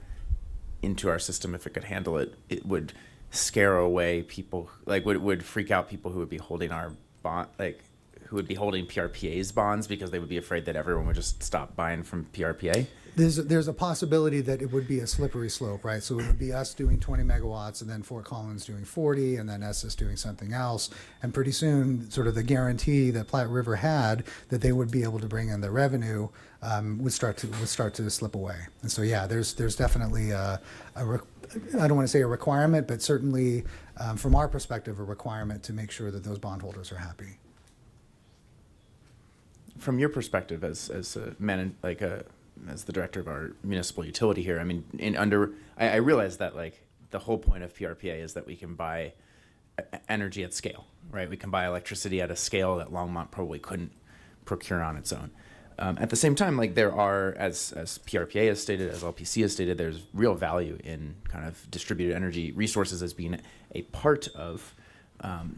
into our system, if it could handle it, it would scare away people, like would freak out people who would be holding our bond, like who would be holding PRPA's bonds, because they would be afraid that everyone would just stop buying from PRPA? There's a possibility that it would be a slippery slope, right? So it would be us doing 20 megawatts and then Fort Collins doing 40 and then Estes doing something else. And pretty soon, sort of the guarantee that Platte River had that they would be able to bring in the revenue would start to slip away. And so, yeah, there's definitely I don't want to say a requirement, but certainly from our perspective, a requirement to make sure that those bondholders are happy. From your perspective as the director of our municipal utility here, I realize that the whole point of PRPA is that we can buy energy at scale, right? We can buy electricity at a scale that Longmont probably couldn't procure on its own. At the same time, like there are, as PRPA has stated, as LPC has stated, there's real value in kind of distributed energy resources as being a part of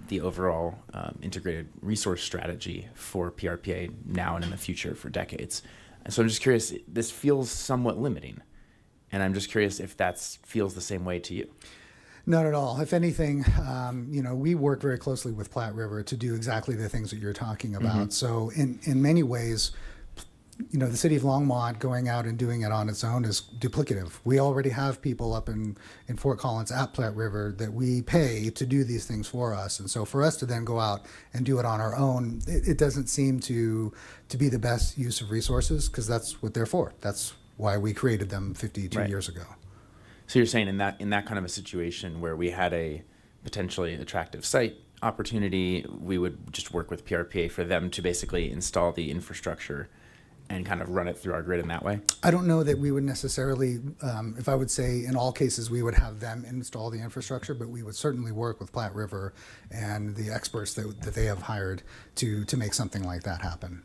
the overall integrated resource strategy for PRPA now and in the future for decades. And so I'm just curious, this feels somewhat limiting. And I'm just curious if that feels the same way to you. Not at all. If anything, we work very closely with Platte River to do exactly the things that you're talking about. So in many ways, the city of Longmont going out and doing it on its own is duplicative. We already have people up in Fort Collins at Platte River that we pay to do these things for us. And so for us to then go out and do it on our own, it doesn't seem to be the best use of resources, because that's what they're for. That's why we created them 52 years ago. So you're saying in that kind of a situation where we had a potentially attractive site opportunity, we would just work with PRPA for them to basically install the infrastructure and kind of run it through our grid in that way? I don't know that we would necessarily, if I would say in all cases, we would have them install the infrastructure, but we would certainly work with Platte River and the experts that they have hired to make something like that happen.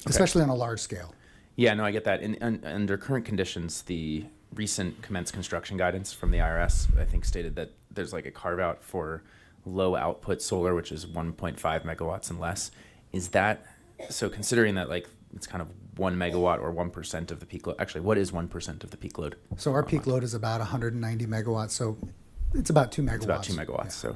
Okay. Especially on a large scale. Yeah, no, I get that. Under current conditions, the recent commenced construction guidance from the IRS, I think, stated that there's like a carve out for low output solar, which is 1.5 megawatts and less. Is that, so considering that like it's kind of 1 megawatt or 1% of the peak load, actually what is 1% of the peak load? So our peak load is about 190 megawatts, so it's about 2 megawatts. It's about 2 megawatts, yeah.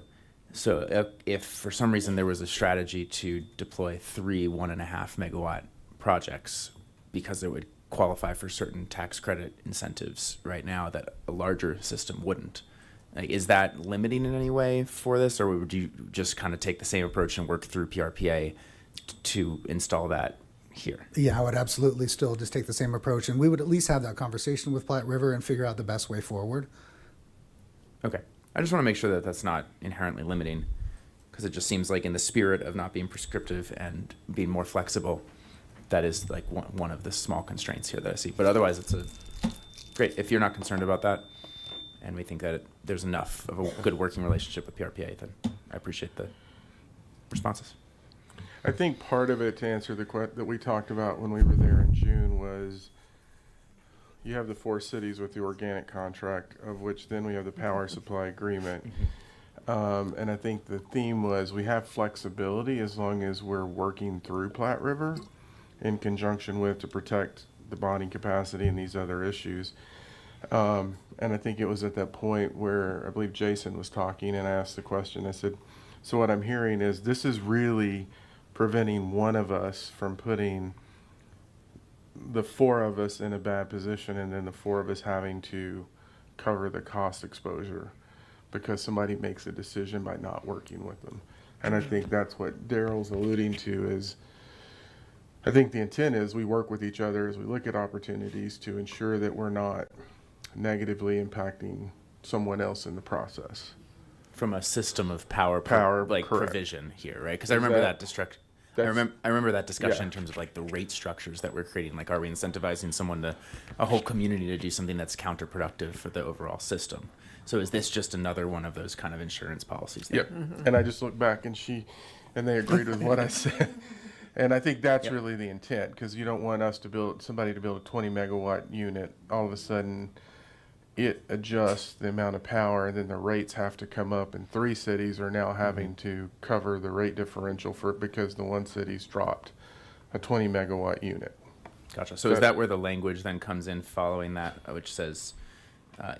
So if for some reason there was a strategy to deploy 3 1.5 megawatt projects, because it would qualify for certain tax credit incentives right now that a larger system wouldn't. Like, is that limiting in any way for this, or would you just kind of take the same approach and work through PRPA to install that here? Yeah, I would absolutely still just take the same approach, and we would at least have that conversation with Platte River and figure out the best way forward. Okay. I just want to make sure that that's not inherently limiting, because it just seems like in the spirit of not being prescriptive and being more flexible, that is like one of the small constraints here that I see. But otherwise, it's great. If you're not concerned about that, and we think that there's enough of a good working relationship with PRPA, then I appreciate the responses. I think part of it, to answer the question that we talked about when we were there in June, was you have the 4 cities with the organic contract, of which then we have the power supply agreement. And I think the theme was we have flexibility as long as we're working through Platte River in conjunction with to protect the bonding capacity and these other issues. And I think it was at that point where I believe Jason was talking and I asked the question. I said, so what I'm hearing is this is really preventing one of us from putting the 4 of us in a bad position, and then the 4 of us having to cover the cost exposure because somebody makes a decision by not working with them. And I think that's what Daryl's alluding to is, I think the intent is we work with each other as we look at opportunities to ensure that we're not negatively impacting someone else in the process. From a system of power like correct. Provision here, right? Because I remember I remember that discussion in terms of like the rate structures that we're creating. Like, are we incentivizing a whole community to do something that's counterproductive for the overall system? So is this just another one of those kind of insurance policies? Yep. And I just looked back and they agreed with what I said. And I think that's really the intent, because you don't want us to somebody to build a 20 megawatt unit. All of a sudden, it adjusts the amount of power, and then the rates have to come up, and 3 cities are now having to cover the rate differential for it because the one city's dropped a 20 megawatt unit. Gotcha. So is that where the language then comes in following that, which says,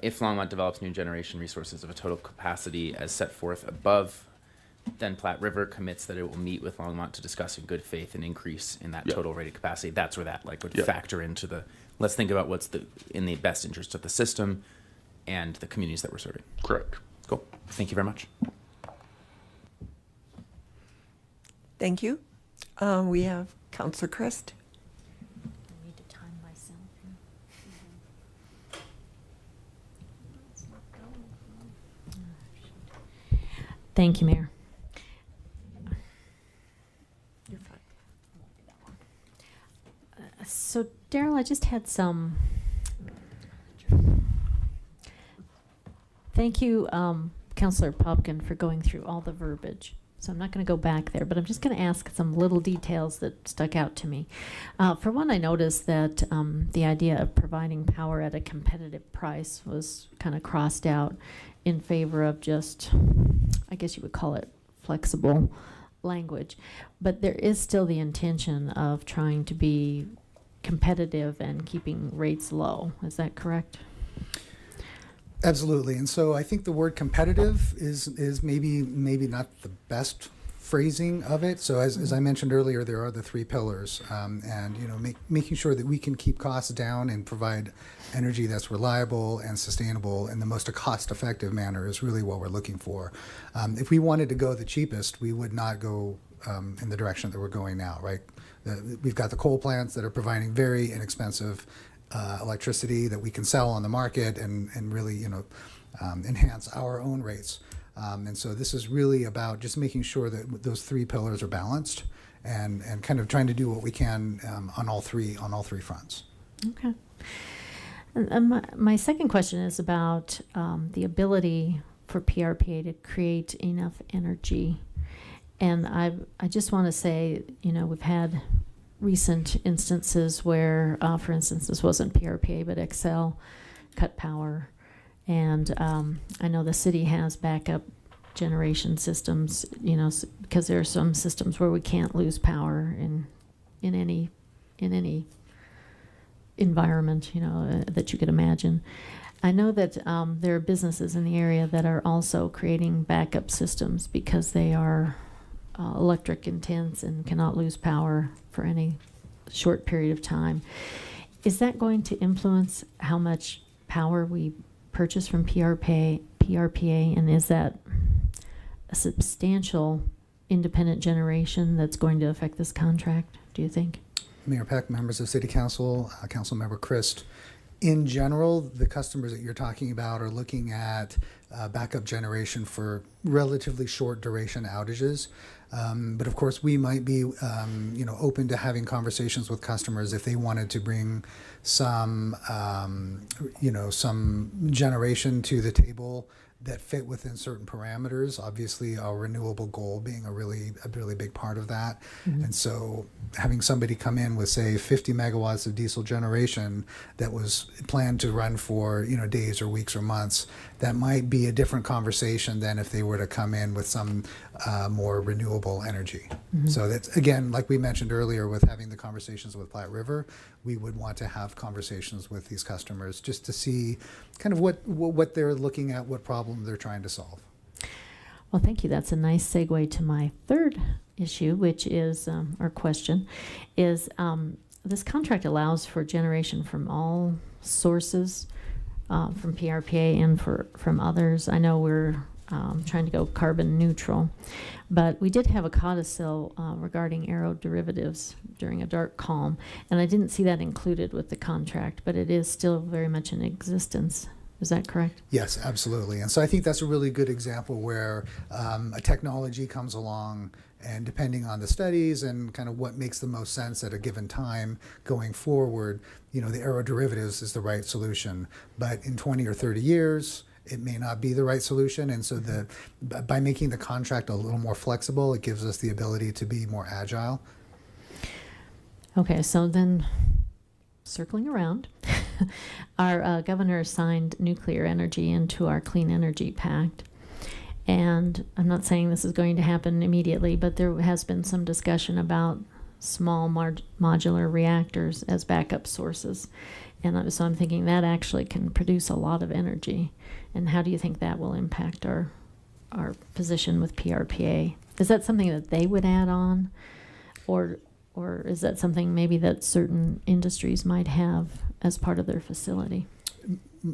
if Longmont develops new generation resources of a total capacity as set forth above, then Platte River commits that it will meet with Longmont to discuss in good faith an increase in that total rated capacity. That's where that would factor into the, let's think about what's in the best interest of the system and the communities that we're serving. Correct. Cool. Thank you very much. Thank you. We have Councilor Christ. I need to time myself. Thank you, Mayor. You're fine. So, Daryl, I just had some. Thank you, Councilor Popkin, for going through all the verbiage So I'm not going to go back there, but I'm just going to ask some little details that stuck out to me. For one, I noticed that the idea of providing power at a competitive price was kind of crossed out in favor of just, I guess you would call it flexible language. But there is still the intention of trying to be competitive and keeping rates low. Is that correct? Absolutely. And so I think the word competitive is maybe not the best phrasing of it. So as I mentioned earlier, there are the three pillars, and making sure that we can keep costs down and provide energy that's reliable and sustainable in the most cost-effective manner is really what we're looking for. If we wanted to go the cheapest, we would not go in the direction that we're going now, right? We've got the coal plants that are providing very inexpensive electricity that we can sell on the market and really enhance our own rates. And so this is really about just making sure that those three pillars are balanced and kind of trying to do what we can on all three fronts. Okay. And my second question is about the ability for PRPA to create enough energy. And I just want to say, we've had recent instances where, for instance, this wasn't PRPA, but Excel cut power. And I know the city has backup generation systems, because there are some systems where we can't lose power in any environment, that you could imagine. I know that there are businesses in the area that are also creating backup systems because they are electric intense and cannot lose power for any short period of time. Is that going to influence how much power we purchase from PRPA, and is that a substantial independent generation that's going to affect this contract, do you think? Mayor Peck, members of City Council, Councilmember Christ, in general, the customers that you're talking about are looking at backup generation for relatively short duration outages. But of course, we might be, open to having conversations with customers if they wanted to bring some, some generation to the table that fit within certain parameters. Obviously, our renewable goal being a really big part of that. Mm-hmm. And so having somebody come in with, say, 50 megawatts of diesel generation that was planned to run for, days or weeks or months, that might be a different conversation than if they were to come in with some more renewable energy. Mm-hmm. So that's, again, like we mentioned earlier with having the conversations with Platte River, we would want to have conversations with these customers just to see kind of what they're looking at, what problem they're trying to solve. Well, thank you. That's a nice segue to my third issue, which is, or question, is this contract allows for generation from all sources, from PRPA and from others. I know we're trying to go carbon neutral, but we did have a codicil regarding aeroderivatives during a dark calm, and I didn't see that included with the contract, but it is still very much in existence. Is that correct? Yes, absolutely. And so I think that's a really good example where a technology comes along, and depending on the studies and kind of what makes the most sense at a given time going forward, the aeroderivatives is the right solution. But in 20 or 30 years, it may not be the right solution. And so by making the contract a little more flexible, it gives us the ability to be more agile. Okay, so then circling around, our governor signed nuclear energy into our Clean Energy Pact. And I'm not saying this is going to happen immediately, but there has been some discussion about small modular reactors as backup sources. And so I'm thinking that actually can produce a lot of energy. And how do you think that will impact our position with PRPA? Is that something that they would add on? Or is that something maybe that certain industries might have as part of their facility?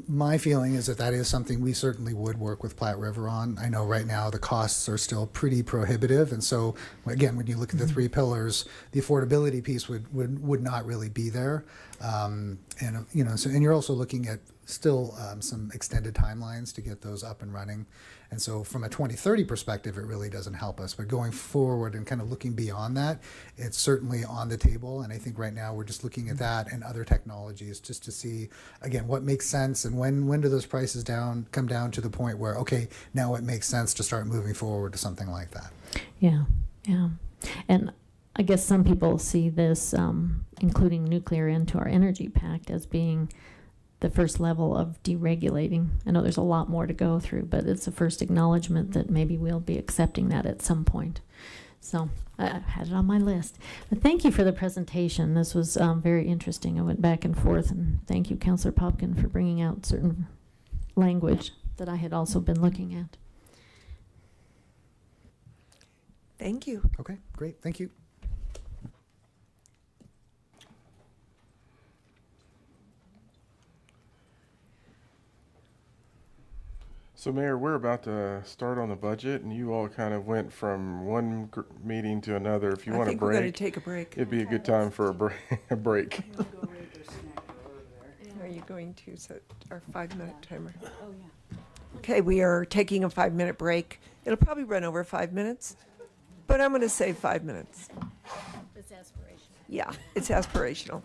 My feeling is that is something we certainly would work with Platte River on. I know right now the costs are still pretty prohibitive, and so again, when you look at the three pillars, the affordability piece would not really be there. And you're also looking at still some extended timelines to get those up and running. And so from a 2030 perspective, it really doesn't help us. But going forward and kind of looking beyond that, it's certainly on the table. And I think right now we're just looking at that and other technologies just to see, again, what makes sense and when do those prices come down to the point where, okay, now it makes sense to start moving forward to something like that. Yeah, yeah. And I guess some people see this, including nuclear into our energy pact, as being the first level of deregulating. I know there's a lot more to go through, but it's the first acknowledgement that maybe we'll be accepting that at some point. So I had it on my list. But thank you for the presentation. This was very interesting. I went back and forth, and thank you, Councillor Popkin, for bringing out certain language that I had also been looking at. Thank you. Okay, great. Thank you. So Mayor, we're about to start on the budget, and you all kind of went from one meeting to another. If you want a think we're going to break, take a break. it'd be a good time for a break. Are you going to set our 5-minute timer? Oh, yeah. Okay, we are taking a 5-minute break. It'll probably run over 5 minutes, but I'm going to say 5 minutes. It's aspirational. Yeah, it's aspirational.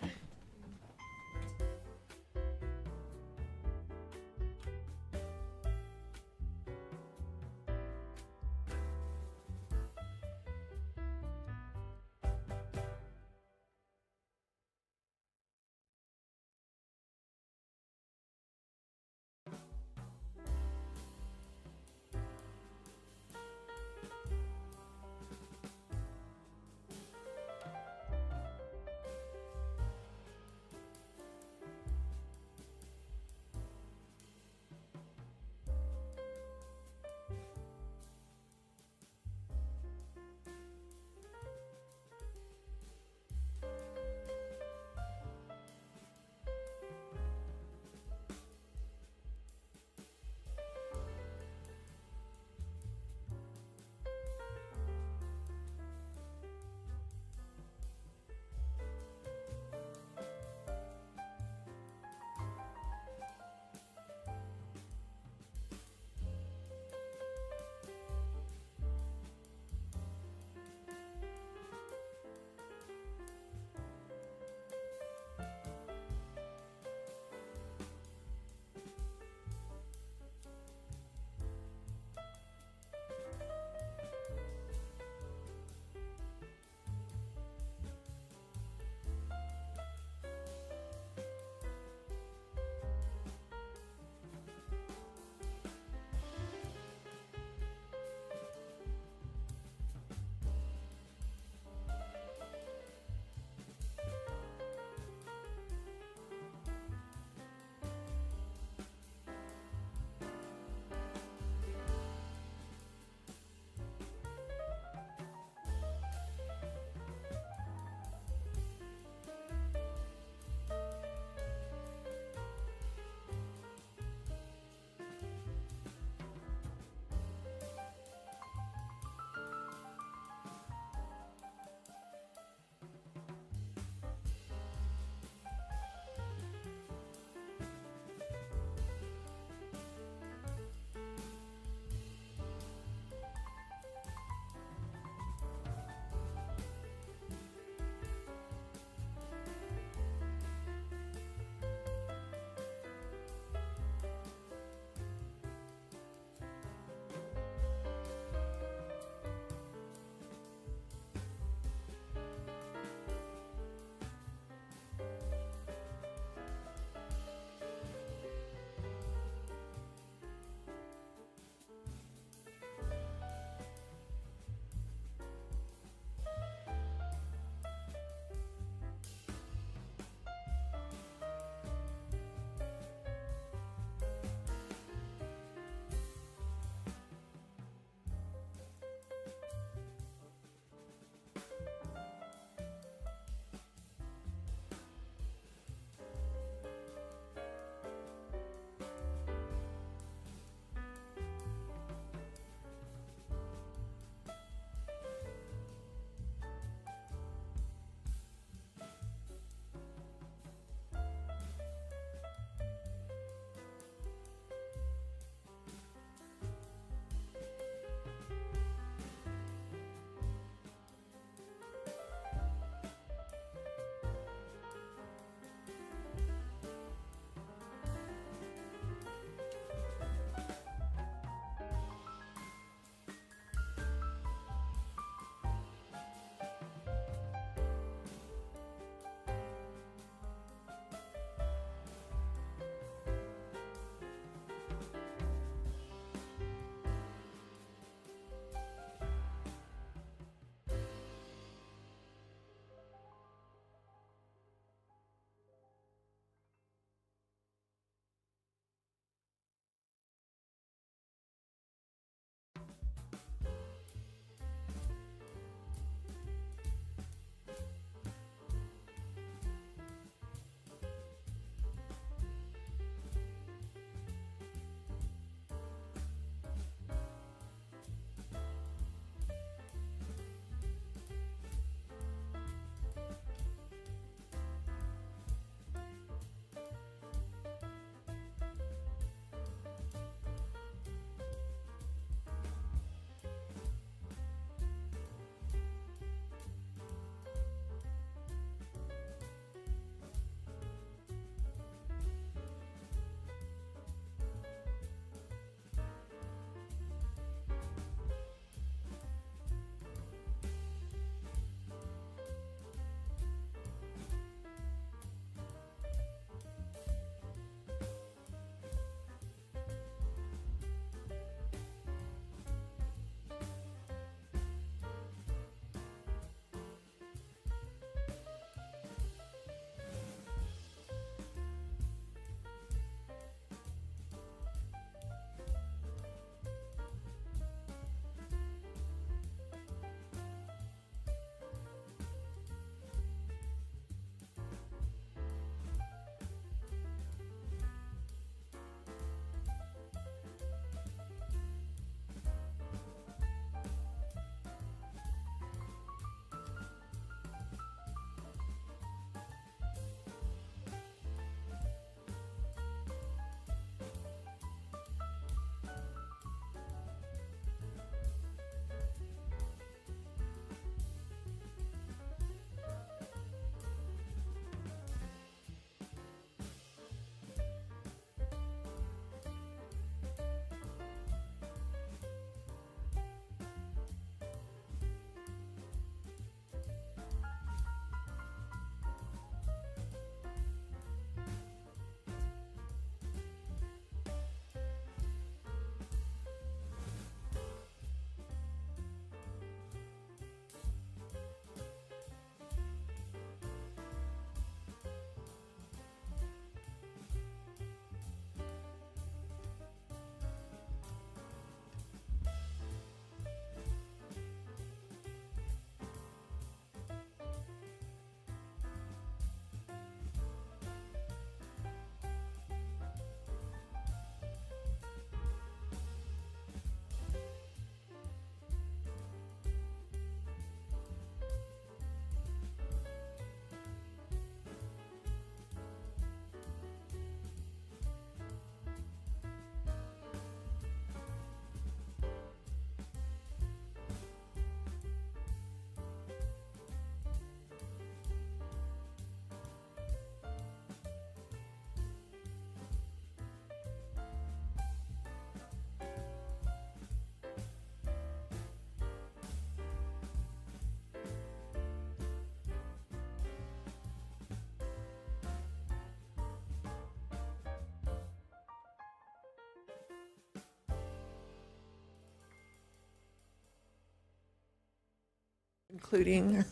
including.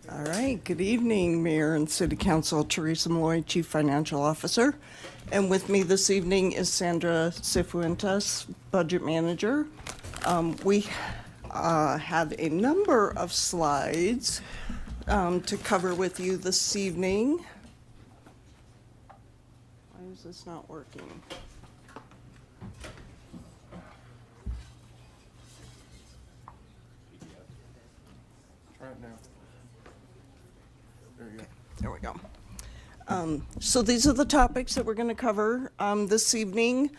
All right, good evening, Mayor and City Council. Teresa Malloy, Chief Financial Officer. And with me this evening is Sandra Cifuentes, Budget Manager. We have a number of slides to cover with you this evening. Why is this not working? Try it now. There you go. There we go. So these are the topics that we're going to cover this evening.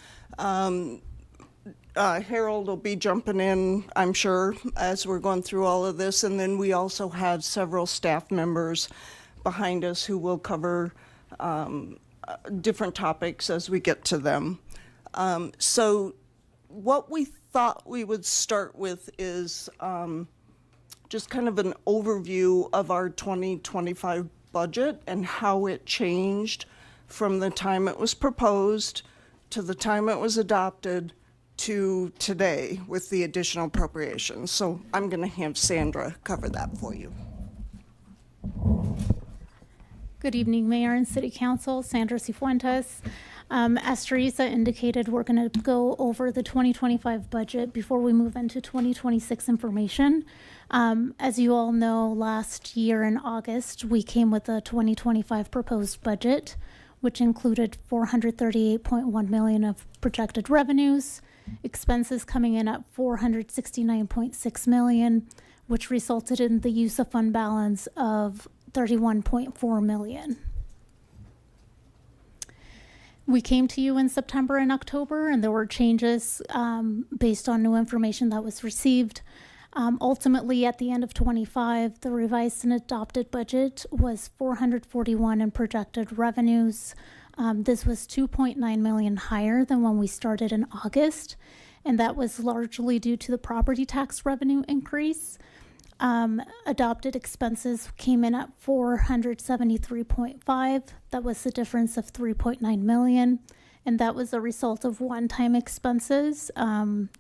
Harold will be jumping in, I'm sure, as we're going through all of this. And then we also have several staff members behind us who will cover different topics as we get to them. So what we thought we would start with is just kind of an overview of our 2025 budget and how it changed from the time it was proposed to the time it was adopted to today with the additional appropriations. So I'm going to have Sandra cover that for you. Good evening, Mayor and City Council. Sandra Cifuentes. As Teresa indicated, we're going to go over the 2025 budget before we move into 2026 information. As you all know, last year in August, we came with a 2025 proposed budget, which included $438.1 million of projected revenues, expenses coming in at $469.6 million, which resulted in the use of fund balance of $31.4 million. We came to you in September and October, and there were changes based on new information that was received. Ultimately, at the end of 25, the revised and adopted budget was $441 in projected revenues. This was $2.9 million higher than when we started in August, and that was largely due to the property tax revenue increase. Adopted expenses came in at $473.5. That was the difference of $3.9 million. And that was a result of one-time expenses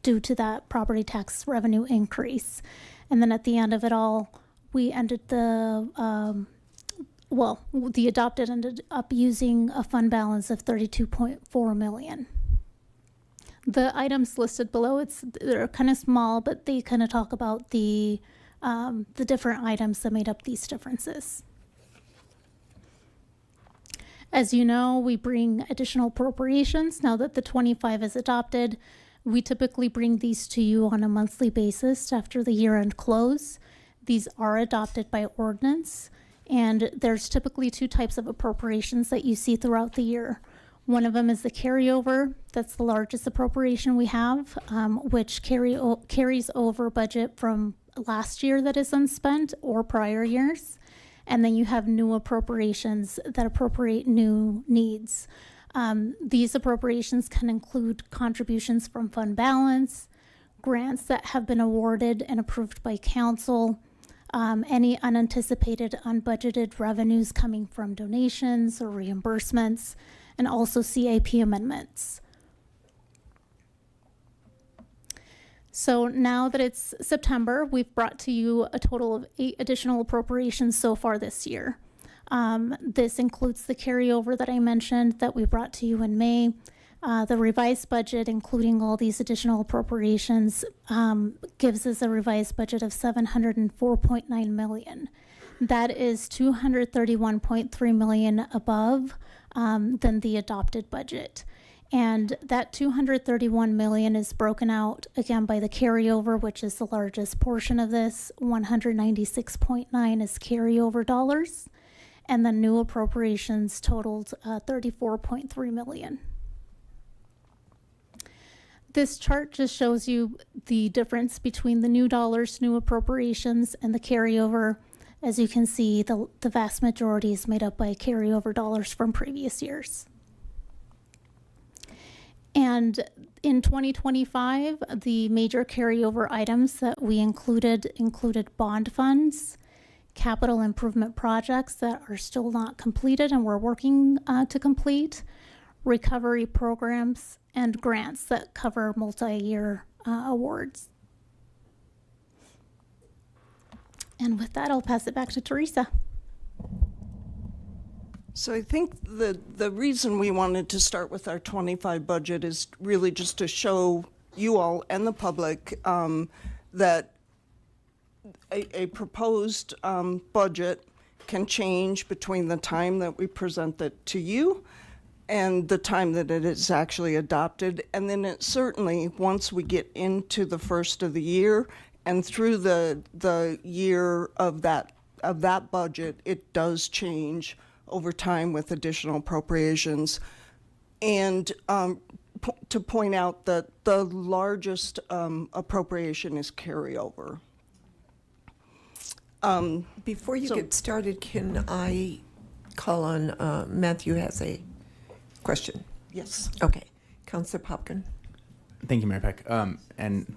due to that property tax revenue increase. And then at the end of it all, we ended the adopted ended up using a fund balance of $32.4 million. The items listed below, they're kind of small, but they kind of talk about the different items that made up these differences. As you know, we bring additional appropriations. Now that the 25 is adopted, we typically bring these to you on a monthly basis after the year-end close. These are adopted by ordinance, and there's typically two types of appropriations that you see throughout the year. One of them is the carryover. That's the largest appropriation we have, which carries over budget from last year that is unspent or prior years. And then you have new appropriations that appropriate new needs. These appropriations can include contributions from fund balance, grants that have been awarded and approved by council, any unanticipated unbudgeted revenues coming from donations or reimbursements, and also CIP amendments. So now that it's September, we've brought to you a total of 8 additional appropriations so far this year. This includes the carryover that I mentioned that we brought to you in May. The revised budget, including all these additional appropriations, gives us a revised budget of $704.9 million. That is $231.3 million above than the adopted budget. And that $231 million is broken out again by the carryover, which is the largest portion of this. $196.9 is carryover dollars, and the new appropriations totaled $34.3 million. This chart just shows you the difference between the new dollars, new appropriations, and the carryover. As you can see, the vast majority is made up by carryover dollars from previous years. And in 2025, the major carryover items that we included bond funds, capital improvement projects that are still not completed and we're working to complete, recovery programs, and grants that cover multi-year awards. And with that, I'll pass it back to Teresa. So I think the reason we wanted to start with our 25 budget is really just to show you all and the public that a proposed budget can change between the time that we present it to you and the time that it is actually adopted. And then it certainly, once we get into the first of the year and through the year of that budget, it does change over time with additional appropriations. And to point out that the largest appropriation is carryover. Before you get started, can I call on Matthew has a question? Yes. Okay. Councillor Popkin. Thank you, Mayor Peck. And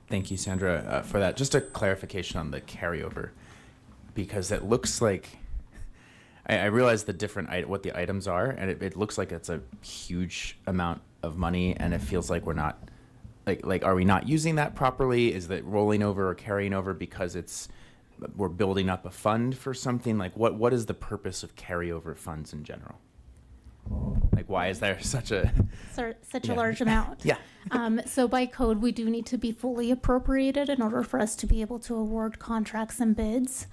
thank you, Sandra, for that. Just a clarification on the carryover, because it looks like, I realize the different, what the items are, and it looks like it's a huge amount of money, and it feels like we're not, like, are we not using that properly? Is that rolling over or carrying over because we're building up a fund for something? Like, what is the purpose of carryover funds in general? Like, why is there such a large amount? Yeah. So by code, we do need to be fully appropriated in order for us to be able to award contracts and bids.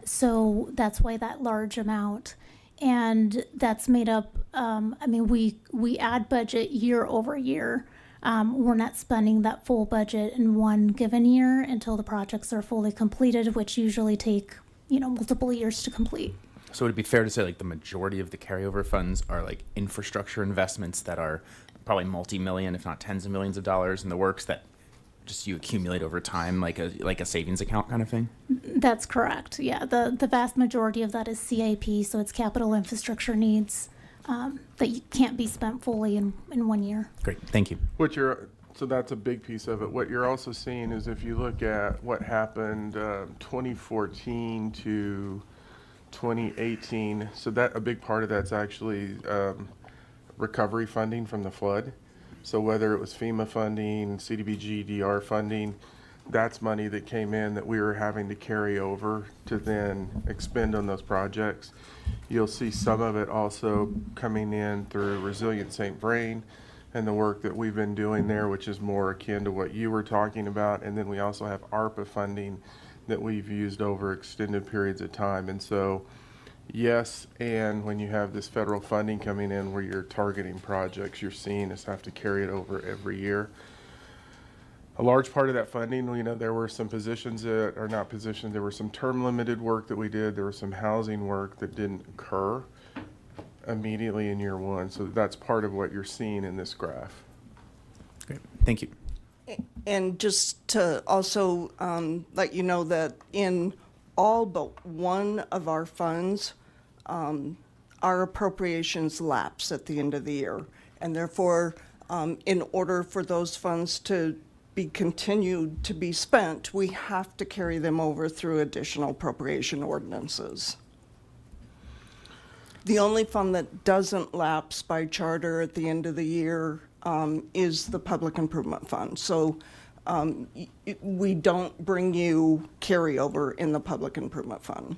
So that's why that large amount. And that's made up, we add budget year over year. We're not spending that full budget in one given year until the projects are fully completed, which usually take, multiple years to complete. So would it be fair to say like the majority of the carryover funds are like infrastructure investments that are probably multi-million, if not tens of millions of dollars in the works that just you accumulate over time, like a savings account kind of thing? That's correct. Yeah, the vast majority of that is CIP, so it's capital infrastructure needs that you can't be spent fully in 1 year. Great, thank you. So that's a big piece of it. What you're also seeing is if you look at what happened 2014 to 2018, so that a big part of that's actually recovery funding from the flood. So whether it was FEMA funding, CDBG, DR funding, that's money that came in that we were having to carry over to then expend on those projects. You'll see some of it also coming in through Resilient St. Vrain and the work that we've been doing there, which is more akin to what you were talking about. And then we also have ARPA funding that we've used over extended periods of time. And so, yes, and when you have this federal funding coming in where you're targeting projects, you're seeing us have to carry it over every year. A large part of that funding, there were some positions that are not positions. There were some term limited work that we did. There was some housing work that didn't occur immediately in year one. So that's part of what you're seeing in this graph. Great, thank you. And just to also let you know that in all but one of our funds, our appropriations lapse at the end of the year. And therefore, in order for those funds to be continued to be spent, we have to carry them over through additional appropriation ordinances. The only fund that doesn't lapse by charter at the end of the year is the Public Improvement Fund. So we don't bring you carryover in the Public Improvement Fund.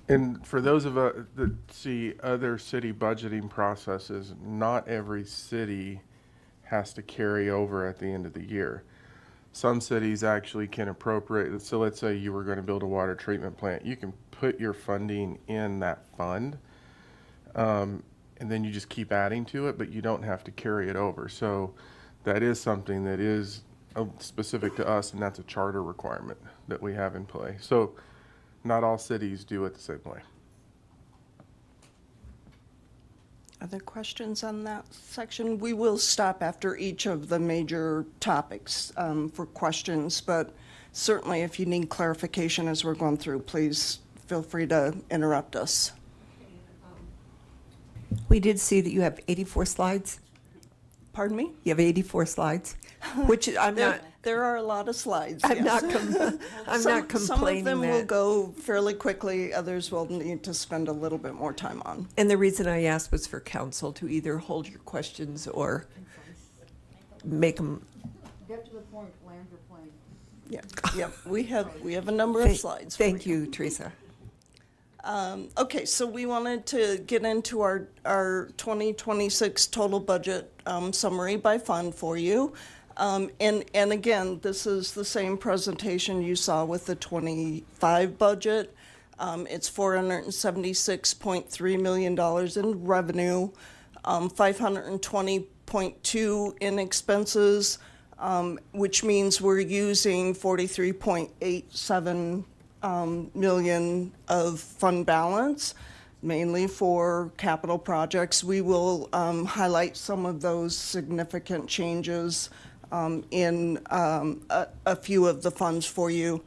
And for those of us that see other city budgeting processes, not every city has to carry over at the end of the year. Some cities actually can appropriate. So let's say you were going to build a water treatment plant. You can put your funding in that fund, and then you just keep adding to it, but you don't have to carry it over. So that is something that is specific to us, and that's a charter requirement that we have in play. So not all cities do it the same way. Other questions on that section? We will stop after each of the major topics for questions, but certainly if you need clarification as we're going through, please feel free to interrupt us. We did see that you have 84 slides. Pardon me? You have 84 slides, which I'm not. There are a lot of slides. I'm yes. I'm not complaining. Some of them will that. go fairly quickly. Others will need to spend a little bit more time on. And the reason I asked was for council to either hold your questions or make them. Get to the point, lands are playing. Yep, we have a number of slides. for Thank you, Teresa. Okay, so we wanted to get into our 2026 total budget summary by fund for you. And again, this is the same presentation you saw with the 25 budget. It's $476.3 million in revenue, 520.2 in expenses, which means we're using 43.87 million of fund balance, mainly for capital projects. We will highlight some of those significant changes in a few of the funds for you.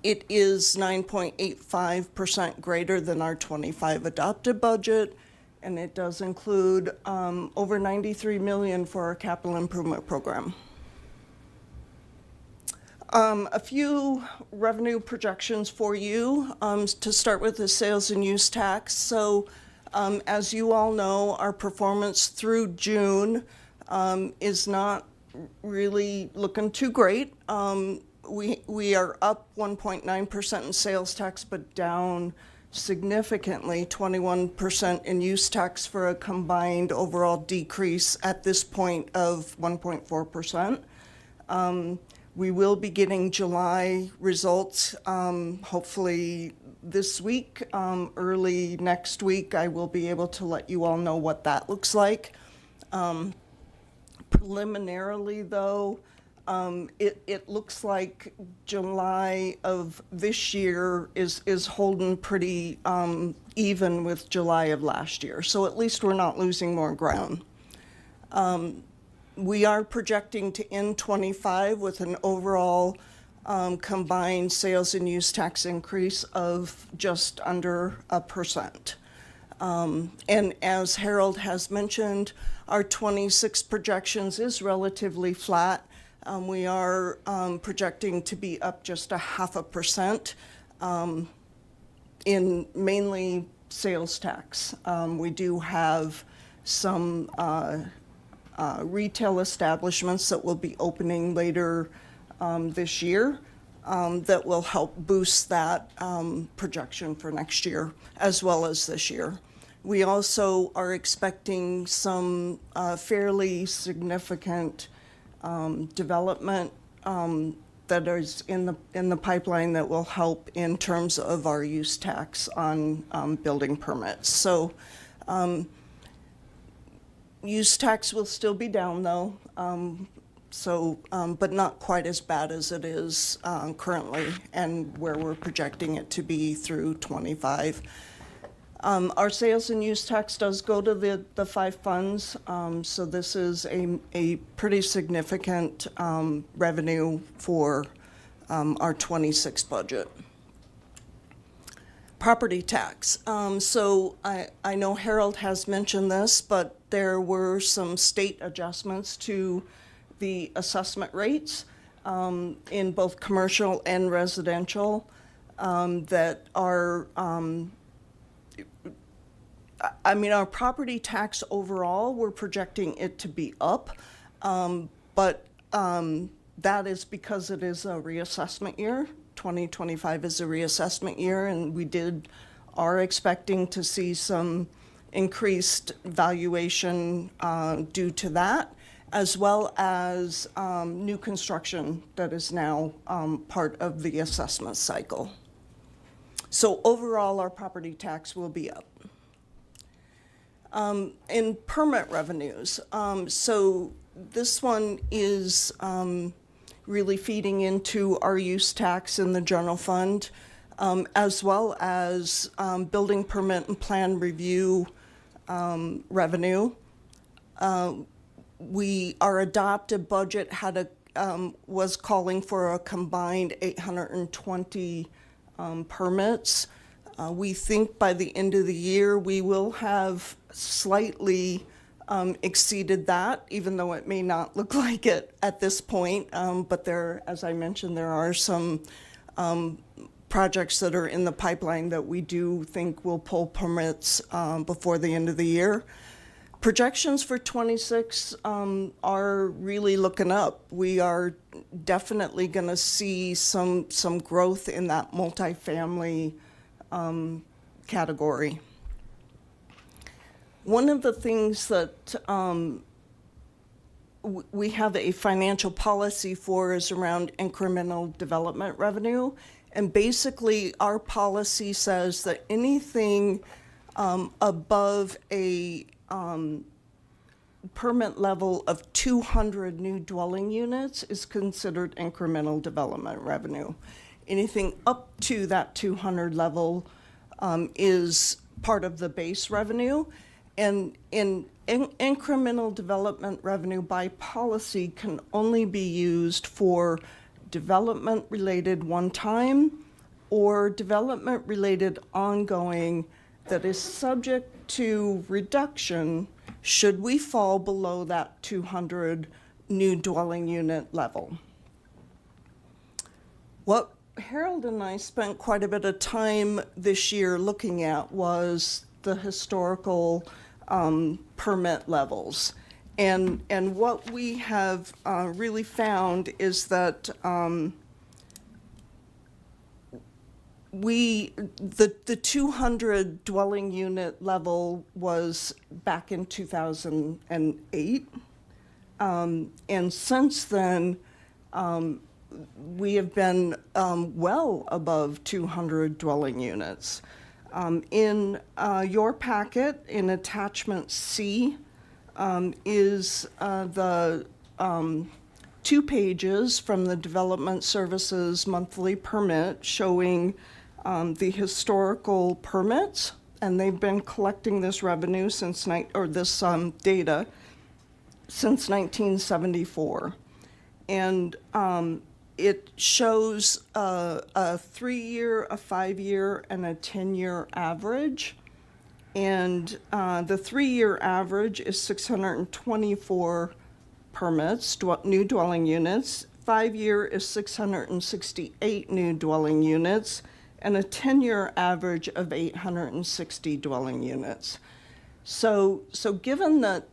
It is 9.85% greater than our 25 adopted budget, and it does include over 93 million for our capital improvement program. A few revenue projections for you. To start with the sales and use tax. So as you all know, our performance through June is not really looking too great. We are up 1.9% in sales tax, but down significantly, 21% in use tax, for a combined overall decrease at this point of 1.4%. We will be getting July results, hopefully this week, early next week. I will be able to let you all know what that looks like. Preliminarily, though, it looks like July of this year is holding pretty even with July of last year. So at least we're not losing more ground. We are projecting to end 25 with an overall combined sales and use tax increase of just under 1%. And as Harold has mentioned, our 26 projections is relatively flat. We are projecting to be up just 0.5% in mainly sales tax. We do have some retail establishments that will be opening later this year that will help boost that projection for next year as well as this year. We also are expecting some fairly significant development that is in the pipeline that will help in terms of our use tax on building permits. So use tax will still be down, though, but not quite as bad as it is currently, and where we're projecting it to be through 25. Our sales and use tax does go to the 5 funds, so this is a pretty significant revenue for our 26 budget. Property tax. So I know Harold has mentioned this, but there were some state adjustments to the assessment rates in both commercial and residential that are, our property tax overall, we're projecting it to be up, but that is because it is a reassessment year. 2025 is a reassessment year, and we are expecting to see some increased valuation due to that, as well as new construction that is now part of the assessment cycle. So overall, our property tax will be up. In permit revenues, so this one is really feeding into our use tax in the general fund, as well as building permit and plan review revenue. Our adopted budget was calling for a combined 820 permits. We think by the end of the year we will have slightly exceeded that, even though it may not look like it at this point. But as I mentioned, there are some projects that are in the pipeline that we do think will pull permits before the end of the year. Projections for 26 are really looking up. We are definitely going to see some growth in that multifamily category. One of the things that we have a financial policy for is around incremental development revenue. And basically, our policy says that anything above a permit level of 200 new dwelling units is considered incremental development revenue. Anything up to that 200 level is part of the base revenue. And incremental development revenue by policy can only be used for development-related one-time or development-related ongoing that is subject to reduction should we fall below that 200 new dwelling unit level. What Harold and I spent quite a bit of time this year looking at was the historical permit levels. And what we have really found is that the 200 dwelling unit level was back in 2008. And since then, we have been well above 200 dwelling units. In your packet, in attachment C, is the 2 pages from the Development Services monthly permit showing the historical permits, and they've been collecting this revenue since this data since 1974, and it shows a 3-year, a 5-year, and a 10-year average. And the 3-year average is 624 permits, new dwelling units. 5-year is 668 new dwelling units, and a 10-year average of 860 dwelling units. So given that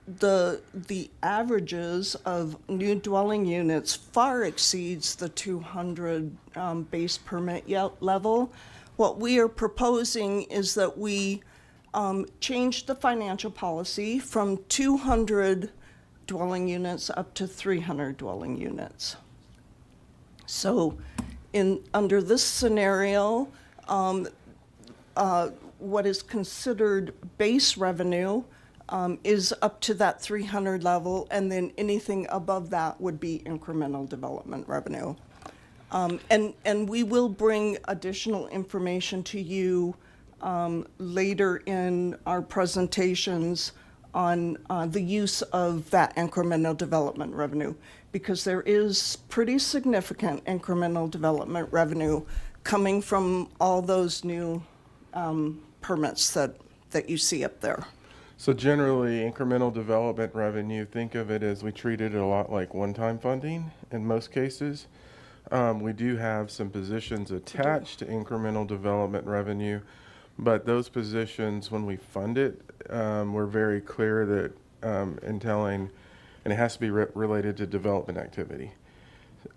the averages of new dwelling units far exceeds the 200 base permit level, what we are proposing is that we change the financial policy from 200 dwelling units up to 300 dwelling units. So under this scenario, what is considered base revenue is up to that 300 level, and then anything above that would be incremental development revenue. And we will bring additional information to you later in our presentations on the use of that incremental development revenue, because there is pretty significant incremental development revenue coming from all those new permits that you see up there. So generally, incremental development revenue, think of it as we treat it a lot like one-time funding in most cases. We do have some positions attached to incremental development revenue, but those positions, when we fund it, we're very clear that in telling, and it has to be related to development activity.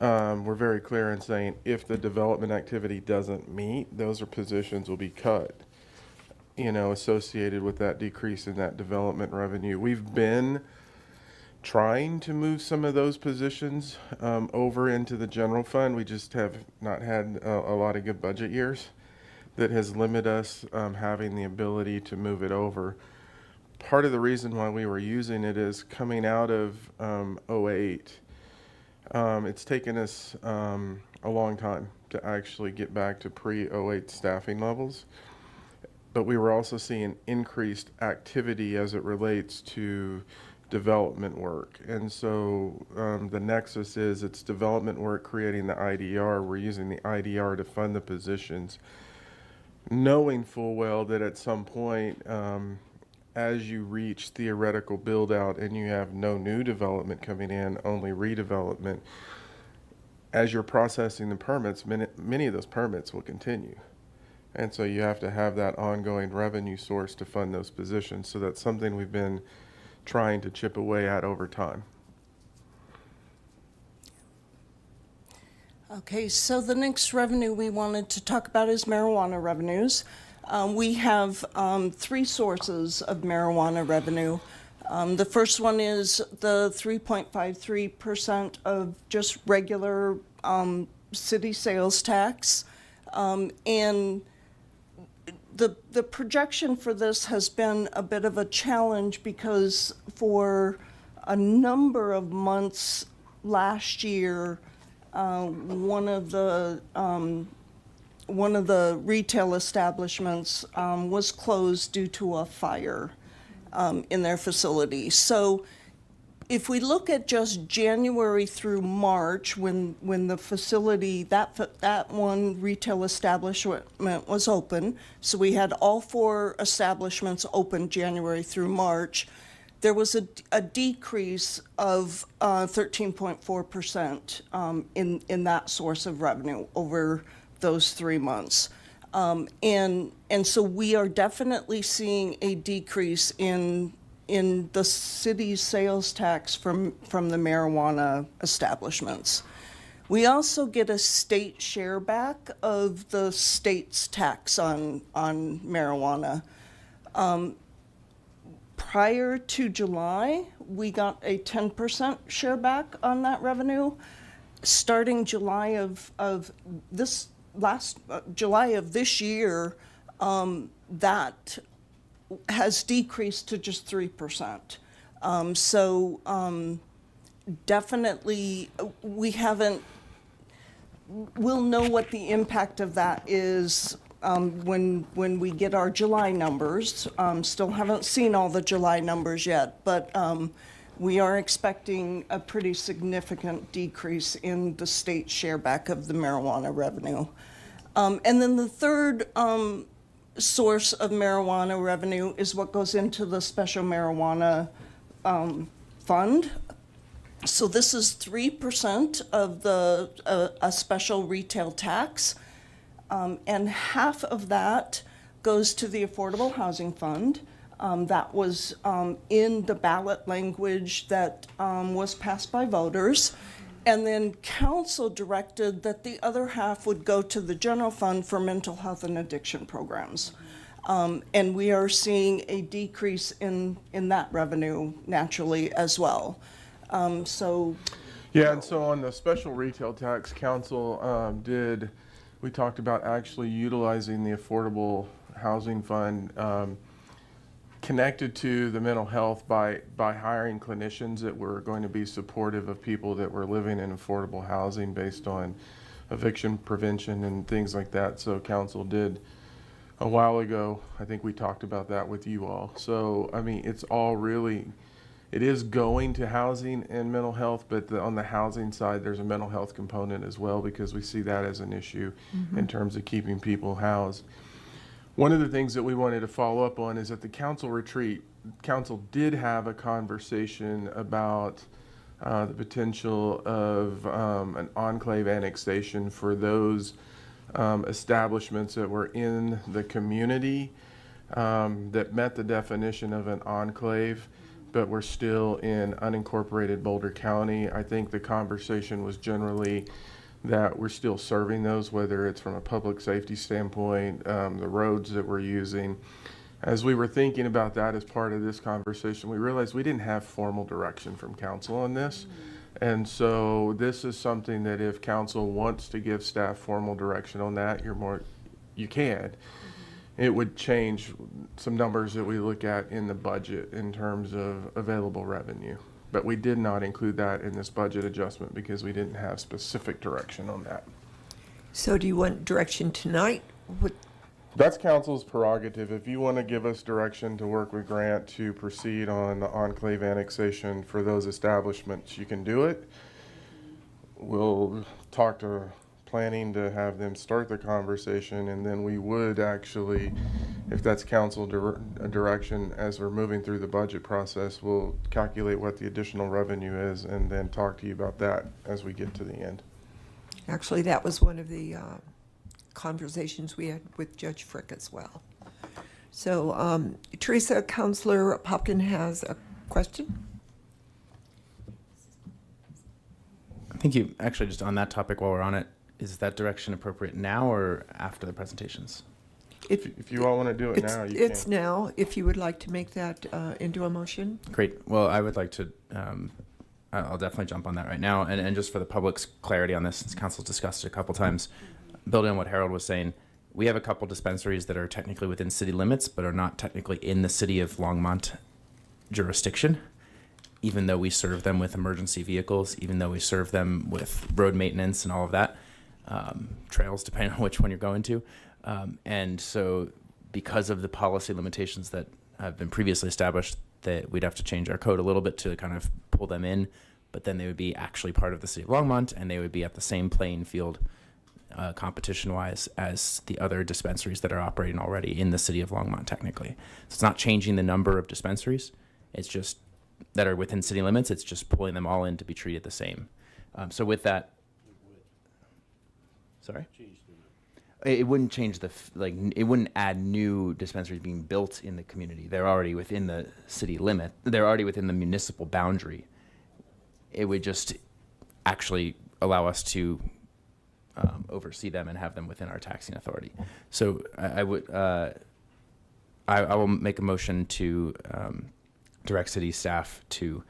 We're very clear in saying if the development activity doesn't meet, those positions will be cut, associated with that decrease in that development revenue. We've been trying to move some of those positions over into the general fund. We just have not had a lot of good budget years that has limited us having the ability to move it over. Part of the reason why we were using it is coming out of 08. It's taken us a long time to actually get back to pre-08 staffing levels. But we were also seeing increased activity as it relates to development work. And so the nexus is it's development work creating the IDR. We're using the IDR to fund the positions, knowing full well that at some point, as you reach theoretical build out and you have no new development coming in, only redevelopment, as you're processing the permits, many of those permits will continue. And so you have to have that ongoing revenue source to fund those positions. So that's something we've been trying to chip away at over time. Okay, so the next revenue we wanted to talk about is marijuana revenues. We have 3 sources of marijuana revenue. The first one is the 3.53% of just regular city sales tax. And the projection for this has been a bit of a challenge because for a number of months last year, one of the retail establishments was closed due to a fire in their facility. So if we look at just January through March, when the facility, that one retail establishment was open, so we had all 4 establishments open January through March, there was a decrease of 13.4% in that source of revenue over those 3 months. And so we are definitely seeing a decrease in the city's sales tax from the marijuana establishments. We also get a state share back of the state's tax on marijuana. Prior to July, we got a 10% share back on that revenue. Starting July of this year, that has decreased to just 3%. Definitely, we'll know what the impact of that is when we get our July numbers. Still haven't seen all the July numbers yet, but we are expecting a pretty significant decrease in the state share back of the marijuana revenue. And then the third source of marijuana revenue is what goes into the special marijuana fund. So this is 3% of a special retail tax, and half of that goes to the Affordable Housing Fund. That was in the ballot language that was passed by voters. And then council directed that the other half would go to the general fund for mental health and addiction programs. And we are seeing a decrease in that revenue naturally as well. Yeah, and so on the special retail tax, council we talked about actually utilizing the Affordable Housing Fund connected to the mental health by hiring clinicians that were going to be supportive of people that were living in affordable housing based on eviction prevention and things like that. So council did a while ago, I think we talked about that with you all. So, I mean, it's all really, it is going to housing and mental health, but on the housing side, there's a mental health component as well, because we see that as an issue in terms of keeping people housed. One of the things that we wanted to follow up on is at the council retreat, council did have a conversation about the potential of an enclave annexation for those establishments that were in the community that met the definition of an enclave, but were still in unincorporated Boulder County. I think the conversation was generally that we're still serving those, whether it's from a public safety standpoint, the roads that we're using. As we were thinking about that as part of this conversation, we realized we didn't have formal direction from council on this. And so this is something that if council wants to give staff formal direction on that, you can. It would change some numbers that we look at in the budget in terms of available revenue. But we did not include that in this budget adjustment because we didn't have specific direction on that. So do you want direction tonight? That's council's prerogative. If you want to give us direction to work with Grant to proceed on the enclave annexation for those establishments, you can do it. We'll talk to planning to have them start the conversation, and then we would actually, if that's council direction, as we're moving through the budget process, we'll calculate what the additional revenue is and then talk to you about that as we get to the end. Actually, that was one of the conversations we had with Judge Frick as well. So, Teresa, Counselor Popkin has a question. Thank you. Actually, just on that topic, while we're on it, is that direction appropriate now or after the presentations? If you all want to do it now, you It's can. now, if you would like to make that into a motion. Great. Well, I would like to, I'll definitely jump on that right now. And just for the public's clarity on this, since council's discussed it a couple times, building on what Harold was saying, we have a couple dispensaries that are technically within city limits, but are not technically in the city of Longmont jurisdiction, even though we serve them with emergency vehicles, even though we serve them with road maintenance and all of that, trails, depending on which one you're going to. And so because of the policy limitations that have been previously established, that we'd have to change our code a little bit to kind of pull them in, but then they would be actually part of the city of Longmont, and they would be at the same playing field competition-wise as the other dispensaries that are operating already in the city of Longmont, technically. So it's not changing the number of dispensaries. It's just that are within city limits. It's just pulling them all in to be treated the same. So with that, sorry? It wouldn't change it wouldn't add new dispensaries being built in the community. They're already within the city limit. They're already within the municipal boundary. It would just actually allow us to oversee them and have them within our taxing authority. So I will make a motion to direct city staff to,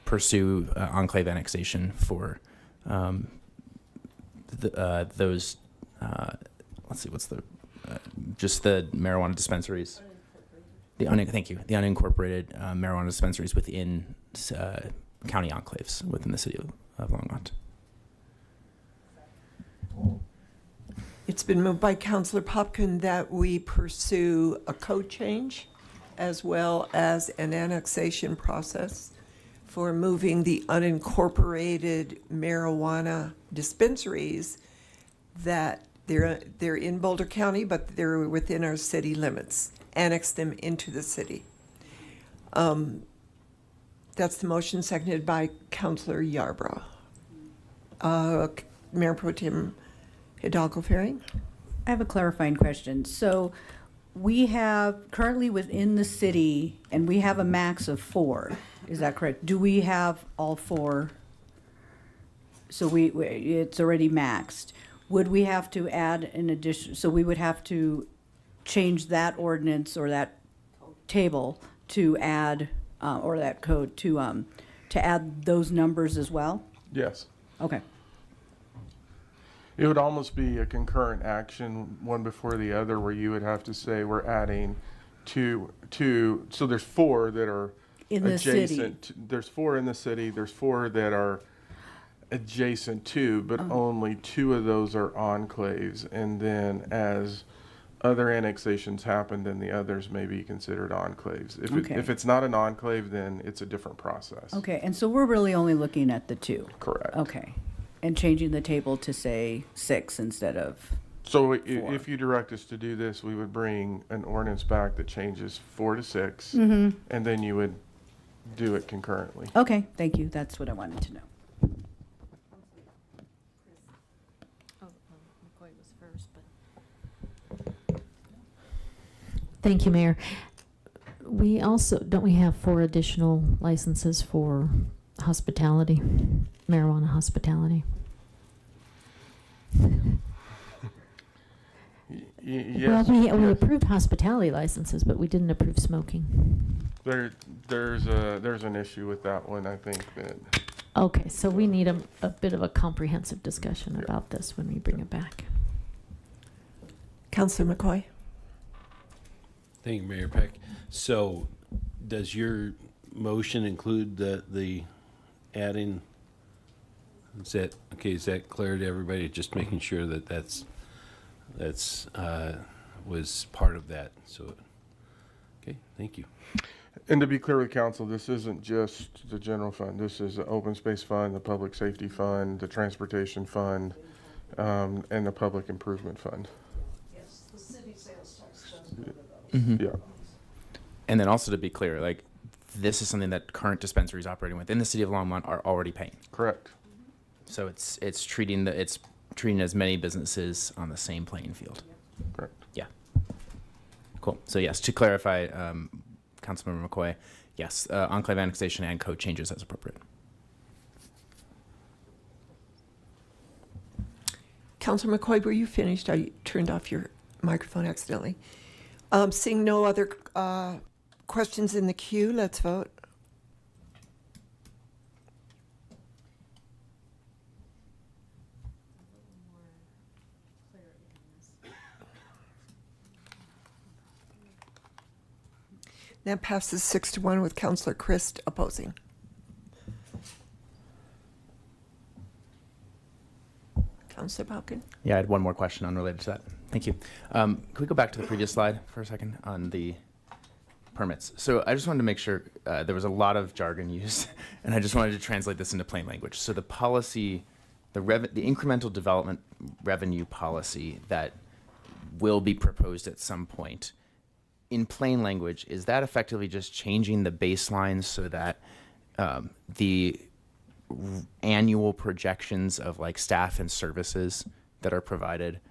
pursue enclave annexation for those. Let's see, what's the just the marijuana dispensaries. Thank you. The unincorporated marijuana dispensaries within county enclaves within the city of Longmont. It's been moved by Councillor Popkin that we pursue a code change as well as an annexation process for moving the unincorporated marijuana dispensaries that they're in Boulder County, but they're within our city limits. Annex them into the city. That's the motion, seconded by Councillor Yarbrough. Mayor Pro Tem Hidalgo Ferring. I have a clarifying question. So we have currently within the city, and we have a max of 4. Is that correct? Do we have all 4? So it's already maxed. Would we have to add an addition? So we would have to change that ordinance or that table to add, or that code to add those numbers as well? Yes. Okay. It would almost be a concurrent action, one before the other, where you would have to say we're adding two. So there's 4 that are in the adjacent. city. There's 4 in the city. There's 4 that are adjacent to, but only 2 of those are enclaves. And then as other annexations happen, then the others may be considered enclaves. If it's not an enclave, then it's a different process. Okay, and so we're really only looking at the 2. Correct. Okay, and changing the table to say 6 instead of. So if you direct us to do this, we would bring an ordinance back that changes 4 to 6, and then you would do it concurrently. Okay, thank you. That's what I wanted to know. Thank you, Mayor. We also, don't we have 4 additional licenses for hospitality, marijuana hospitality? Yes. Well, we approved hospitality licenses, but we didn't approve smoking. There's an issue with that one, I think, that. Okay, so we need a bit of a comprehensive discussion about this when we bring it back. Councillor McCoy. Thank you, Mayor Peck. So does your motion include the adding? Is that clear to everybody? Just making sure that that's was part of that. So, okay, thank you. And to be clear with council, this isn't just the general fund. This is the open space fund, the public safety fund, the transportation fund, and the public improvement fund. Yes, the city sales tax does. Yeah. And then also to be clear, this is something that current dispensaries operating within the city of Longmont are already paying. Correct. So it's treating as many businesses on the same playing field. Correct. Yeah. Cool. So yes, to clarify, Councilmember McCoy, yes, enclave annexation and code changes as appropriate. Councilor McCoy, were you finished? I turned off your microphone accidentally. Seeing no other questions in the queue, let's vote. That passes 6-1 with Councilor Christ opposing. Councilor Popkin? Yeah, I had one more question unrelated to that. Thank you. Can we go back to the previous slide for a second on the permits? So I just wanted to make sure there was a lot of jargon used, and I just wanted to translate this into plain language. So the policy, the incremental development revenue policy that will be proposed at some point, in plain language, is that effectively just changing the baseline so that the annual projections of like staff and services that are provided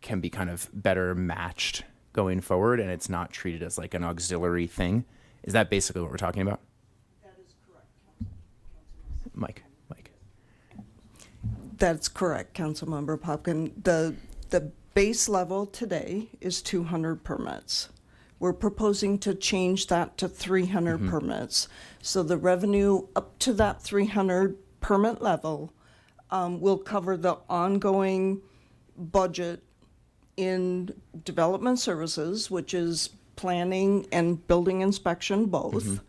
can be kind of better matched going forward, and it's not treated as like an auxiliary thing? Is that basically what we're talking about? That is correct, Mike. That's correct, Councilmember Popkin. The base level today is 200 permits. We're proposing to change that to 300 permits. So the revenue up to that 300 permit level will cover the ongoing budget in development services, which is planning and building inspection both.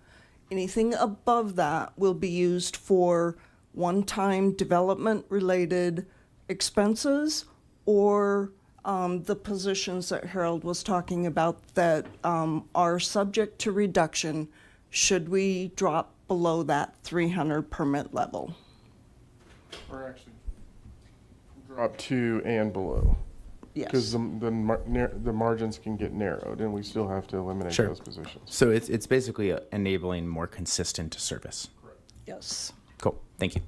Anything above that will be used for one-time development-related expenses or the positions that Harold was talking about that are subject to reduction should we drop below that 300 permit level. Or actually drop to and below. Yes. Because the margins can get narrowed, and we still have to eliminate those positions. So it's basically enabling more consistent service. Correct. Yes. Cool. Thank you.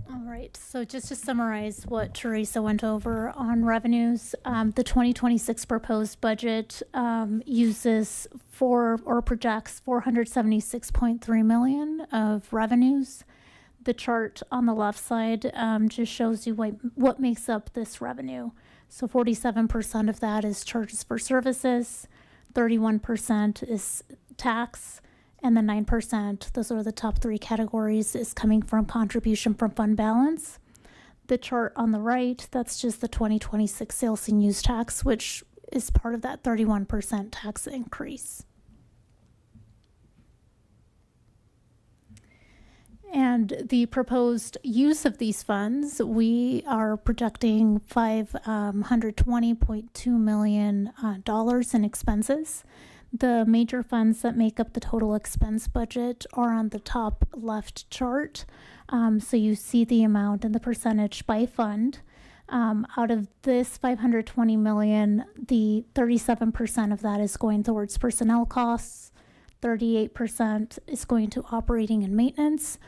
All right, so just to summarize what Teresa went over on revenues, the 2026 proposed budget uses projects 476.3 million of revenues. The chart on the left side just shows you what makes up this revenue. So 47% of that is charges for services, 31% is tax, and then 9%, those are the top three categories, is coming from contribution from fund balance. The chart on the right, that's just the 2026 sales and use tax, which is part of that 31% tax increase. And the proposed use of these funds, we are projecting $520.2 million in expenses. The major funds that make up the total expense budget are on the top left chart. So you see the amount and the percentage by fund. Out of this $520 million, the 37% of that is going towards personnel costs. 38% is going to operating and maintenance.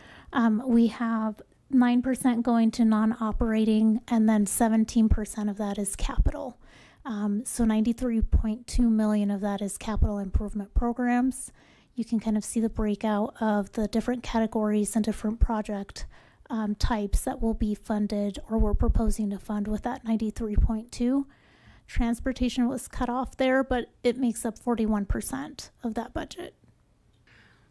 We have 9% going to non-operating, and then 17% of that is capital. So 93.2 million of that is capital improvement programs. You can kind of see the breakout of the different categories and different project types that will be funded or we're proposing to fund with that 93.2. Transportation was cut off there, but it makes up 41% of that budget.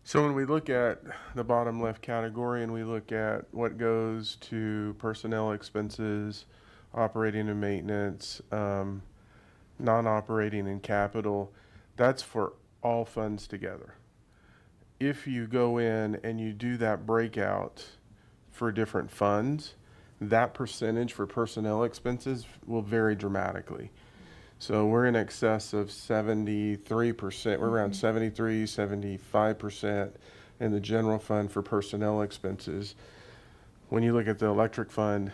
So when we look at the bottom left category and we look at what goes to personnel expenses, operating and maintenance, non-operating and capital, that's for all funds together. If you go in and you do that breakout for different funds, that percentage for personnel expenses will vary dramatically. So we're in excess of 73%, we're around 73, 75% in the general fund for personnel expenses. When you look at the electric fund,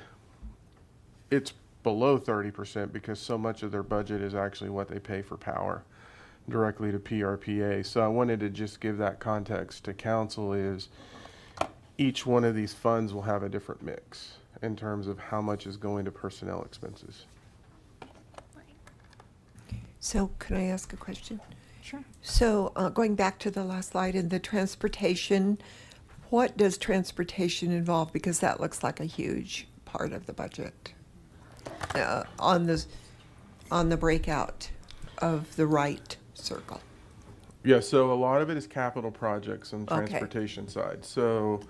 it's below 30% because so much of their budget is actually what they pay for power directly to PRPA. So I wanted to just give that context to council is each one of these funds will have a different mix in terms of how much is going to personnel expenses. So can I ask a question? Sure. So going back to the last slide in the transportation, what does transportation involve? Because that looks like a huge part of the budget on the breakout of the right circle. Yeah, so a lot of it is capital projects on the Okay. transportation side. So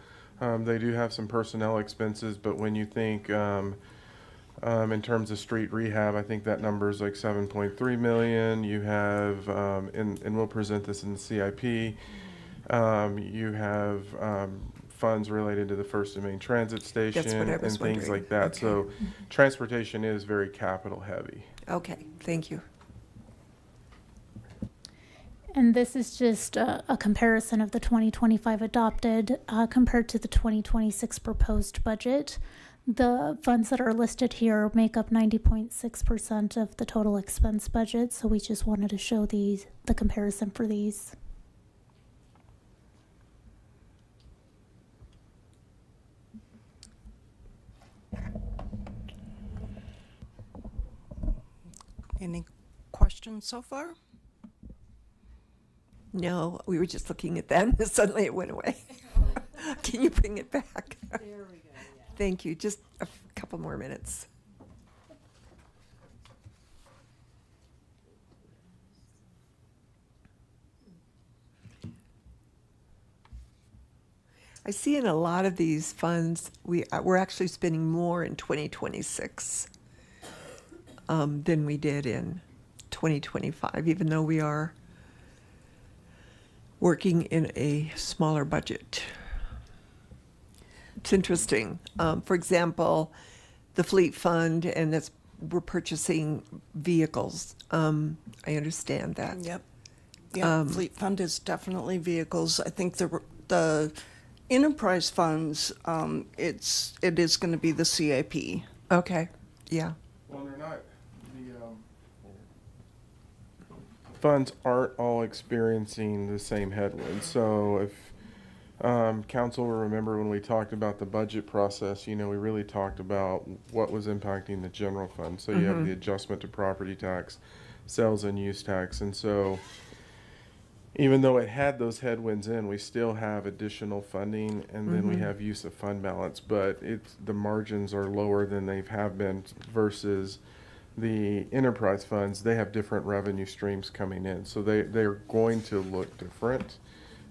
they do have some personnel expenses, but when you think in terms of street rehab, I think that number is like 7.3 million. You have, and we'll present this in the CIP, you have funds related to the First and Main Transit Station That's what I and was things wondering. like that. Okay. So transportation is very capital heavy. Okay, thank you. And this is just a comparison of the 2025 adopted compared to the 2026 proposed budget. The funds that are listed here make up 90.6% of the total expense budget, so we just wanted to show the comparison for these. Any questions so far? No, we were just looking at that and suddenly it went away. Can you bring it back? There we go. Yeah. Thank you. Just a couple more minutes. I see in a lot of these funds, we're actually spending more in 2026 than we did in 2025, even though we are working in a smaller budget. It's interesting. For example, the fleet fund, and that's we're purchasing vehicles. I understand that. Yep. Yeah, fleet fund is definitely vehicles. I think the enterprise funds, it is going to be the CIP. Okay. Yeah. Well, they're not, the funds aren't all experiencing the same headwinds. So if council will remember when we talked about the budget process, we really talked about what was impacting the general fund. So you have the adjustment to property tax, sales and use tax. And so even though it had those headwinds in, we still have additional funding, and then we have use of fund balance, but the margins are lower than they have been versus the enterprise funds. They have different revenue streams coming in, so they're going to look different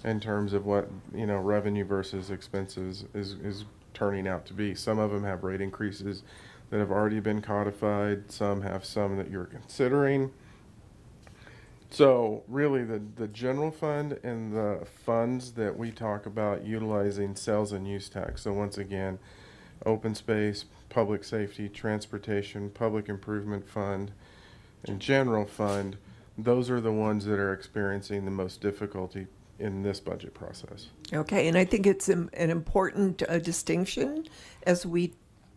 in terms of what revenue versus expenses is turning out to be. Some of them have rate increases that have already been codified. Some have some that you're considering. So really the general fund and the funds that we talk about utilizing sales and use tax. So once again, open space, public safety, transportation, public improvement fund, and general fund, those are the ones that are experiencing the most difficulty in this budget process. Okay, and I think it's an important distinction as we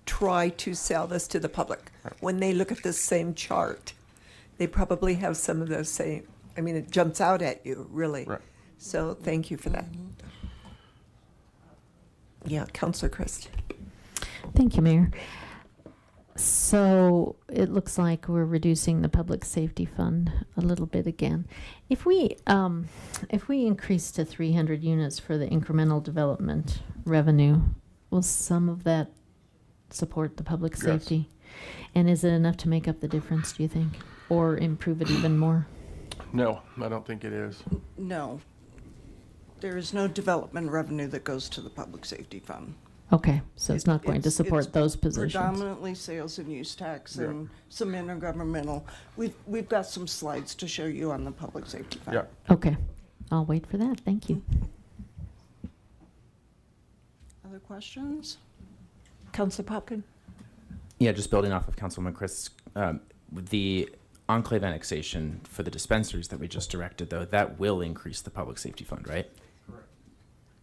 try to sell this to the public. When they look at this same chart, they probably have some of those same, it jumps out at you, really. Right. So thank you for that. Yeah, Councilor Christ. Thank you, Mayor. So it looks like we're reducing the public safety fund a little bit again. If we increase to 300 units for the incremental development revenue, will some of that support the public Yes. safety? And is it enough to make up the difference, do you think? Or improve it even more? No, I don't think it is. No. There is no development revenue that goes to the public safety fund. Okay, so it's not going to It's support those positions. Predominantly sales and use tax Yeah. and some intergovernmental. We've got some slides to show you on the public safety fund. Yeah. Okay, I'll wait for that. Thank you. Other questions? Councilor Popkin? Yeah, just building off of Councilwoman Chris, the enclave annexation for the dispensaries that we just directed, though, that will increase the public safety fund, right?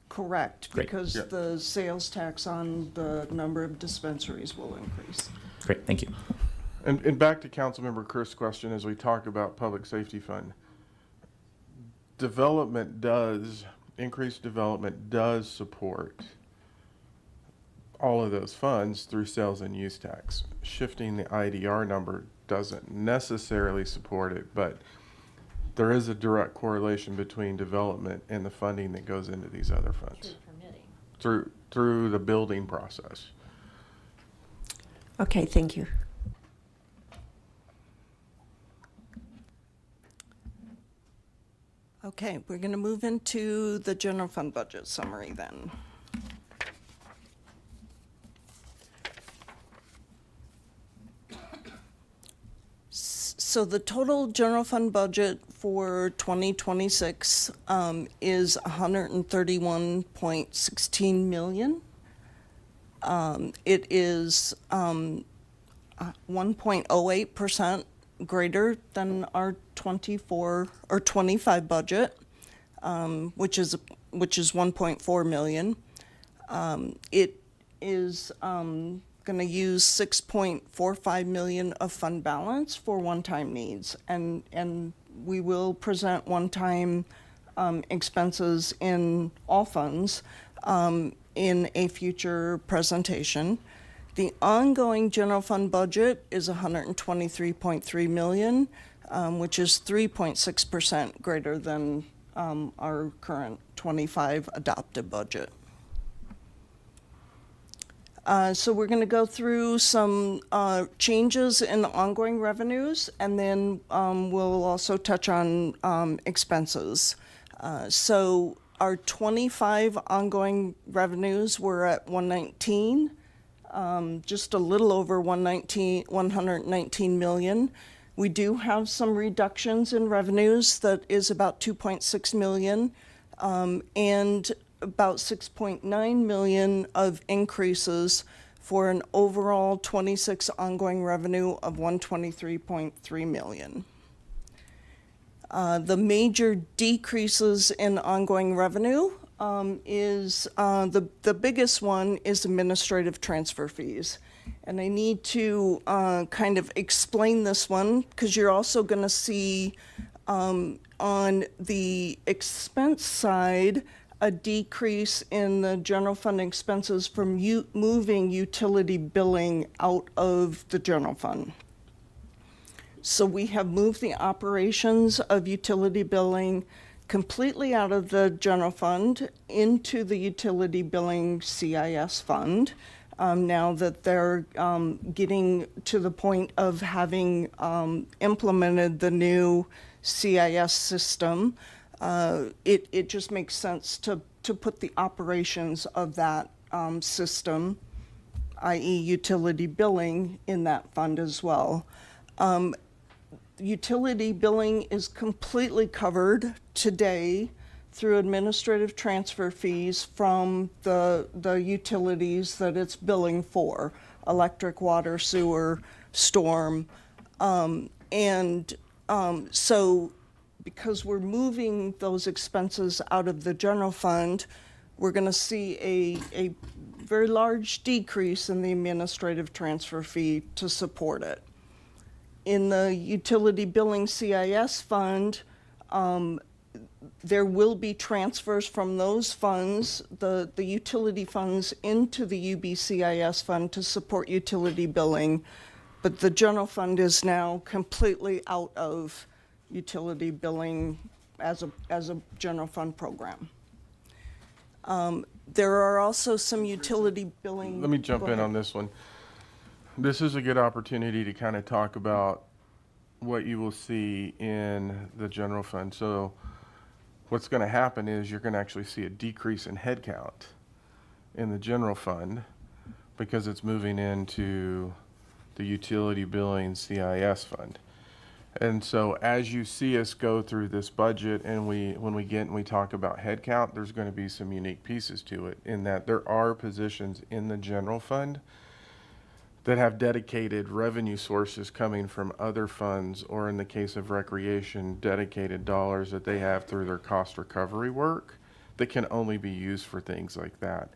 Correct, Great. because Yep. the sales tax on the number of dispensaries will increase. Great, thank you. And back to Councilmember Chris' question as we talk about public safety fund. Increased development does support all of those funds through sales and use tax. Shifting the IDR number doesn't necessarily support it, but there is a direct correlation between development and the funding that goes into these other funds. Through the building process. Okay, thank you. Okay, we're going to move into the general fund budget summary then. So the total general fund budget for 2026 is 131.16 million. It is 1.08% greater than our 24 or 25 budget, which is 1.4 million. It is going to use 6.45 million of fund balance for one-time needs, and we will present one-time expenses in all funds in a future presentation. The ongoing general fund budget is 123.3 million, which is 3.6% greater than our current 25 adopted budget. So we're going to go through some changes in the ongoing revenues, and then we'll also touch on expenses. So our 25 ongoing revenues were at 119, just a little over 119 million. We do have some reductions in revenues that is about 2.6 million, and about 6.9 million of increases for an overall 26 ongoing revenue of 123.3 million. The major decreases in ongoing revenue is the biggest one is administrative transfer fees. And I need to kind of explain this one because you're also going to see on the expense side a decrease in the general fund expenses from moving utility billing out of the general fund. So we have moved the operations of utility billing completely out of the general fund into the utility billing CIS fund. Now that they're getting to the point of having implemented the new CIS system, it just makes sense to put the operations of that system, i.e. utility billing, in that fund as well. Utility billing is completely covered today through administrative transfer fees from the utilities that it's billing for: electric, water, sewer, storm. So because we're moving those expenses out of the general fund, we're going to see a very large decrease in the administrative transfer fee to support it. In the utility billing CIS fund, there will be transfers from those funds, the utility funds, into the UBCIS fund to support utility billing, but the general fund is now completely out of utility billing as a general fund program. There are also some utility billing. Let me jump in on this one. This is a good opportunity to kind of talk about what you will see in the general fund. So what's going to happen is you're going to actually see a decrease in headcount in the general fund because it's moving into the utility billing CIS fund. And so as you see us go through this budget and when we talk about headcount, there's going to be some unique pieces to it in that there are positions in the general fund that have dedicated revenue sources coming from other funds, or in the case of recreation, dedicated dollars that they have through their cost recovery work that can only be used for things like that.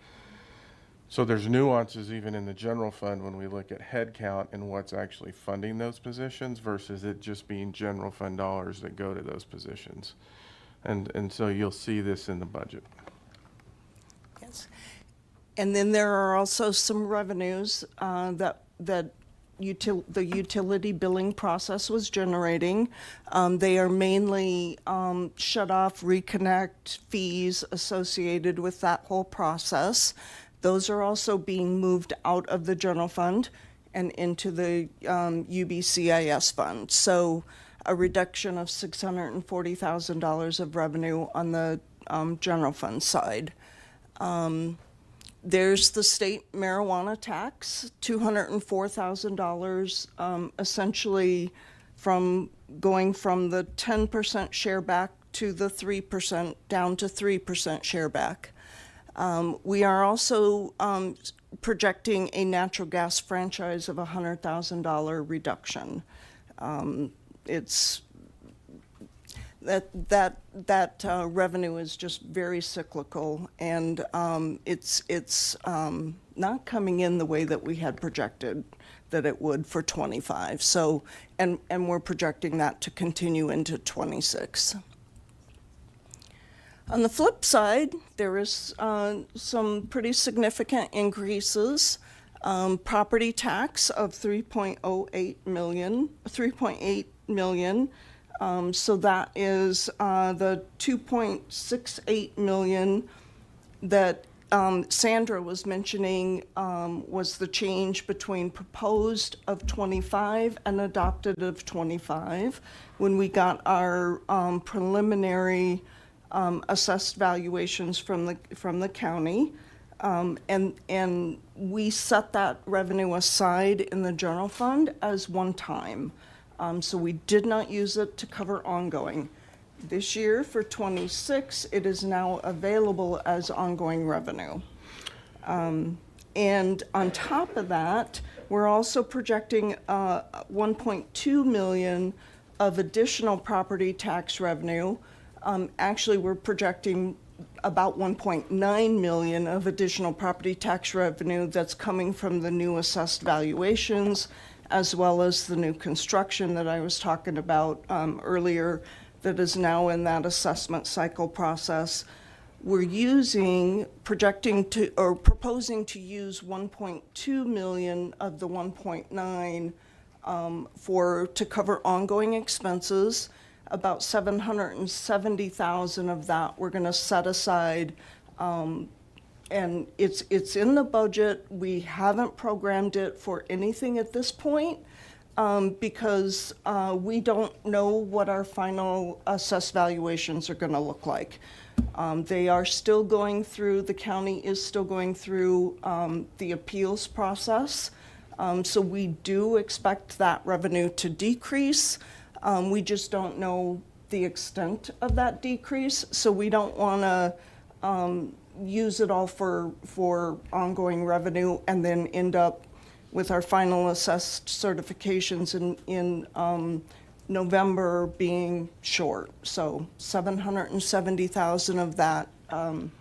So there's nuances even in the general fund when we look at head count and what's actually funding those positions versus it just being general fund dollars that go to those positions. And so you'll see this in the budget. Yes. And then there are also some revenues that the utility billing process was generating. They are mainly shut off, reconnect fees associated with that whole process. Those are also being moved out of the general fund and into the UBCIS fund. So a reduction of $640,000 of revenue on the general fund side. There's the state marijuana tax, $204,000, essentially from going from the 10% share back to the 3%, down to 3% share back. We are also projecting a natural gas franchise of $100,000 reduction. It's that revenue is just very cyclical, and it's not coming in the way that we had projected that it would for 25. So, and we're projecting that to continue into 26. On the flip side, there is some pretty significant increases. Property tax of 3.8 million. So that is the 2.68 million that Sandra was mentioning was the change between proposed of 25 and adopted of 25 when we got our preliminary assessed valuations from the county, and we set that revenue aside in the general fund as one time. So we did not use it to cover ongoing. This year for 26, it is now available as ongoing revenue. And on top of that, we're also projecting 1.2 million of additional property tax revenue. Actually, we're projecting about 1.9 million of additional property tax revenue that's coming from the new assessed valuations, as well as the new construction that I was talking about earlier that is now in that assessment cycle process. We're proposing to use 1.2 million of the 1.9 to cover ongoing expenses. About 770,000 of that we're going to set aside, and it's in the budget. We haven't programmed it for anything at this point because we don't know what our final assessed valuations are going to look like. They are still going through, the county is still going through the appeals process. So we do expect that revenue to decrease. We just don't know the extent of that decrease, so we don't want to use it all for ongoing revenue and then end up with our final assessed certifications in November being short. So 770,000 of that, of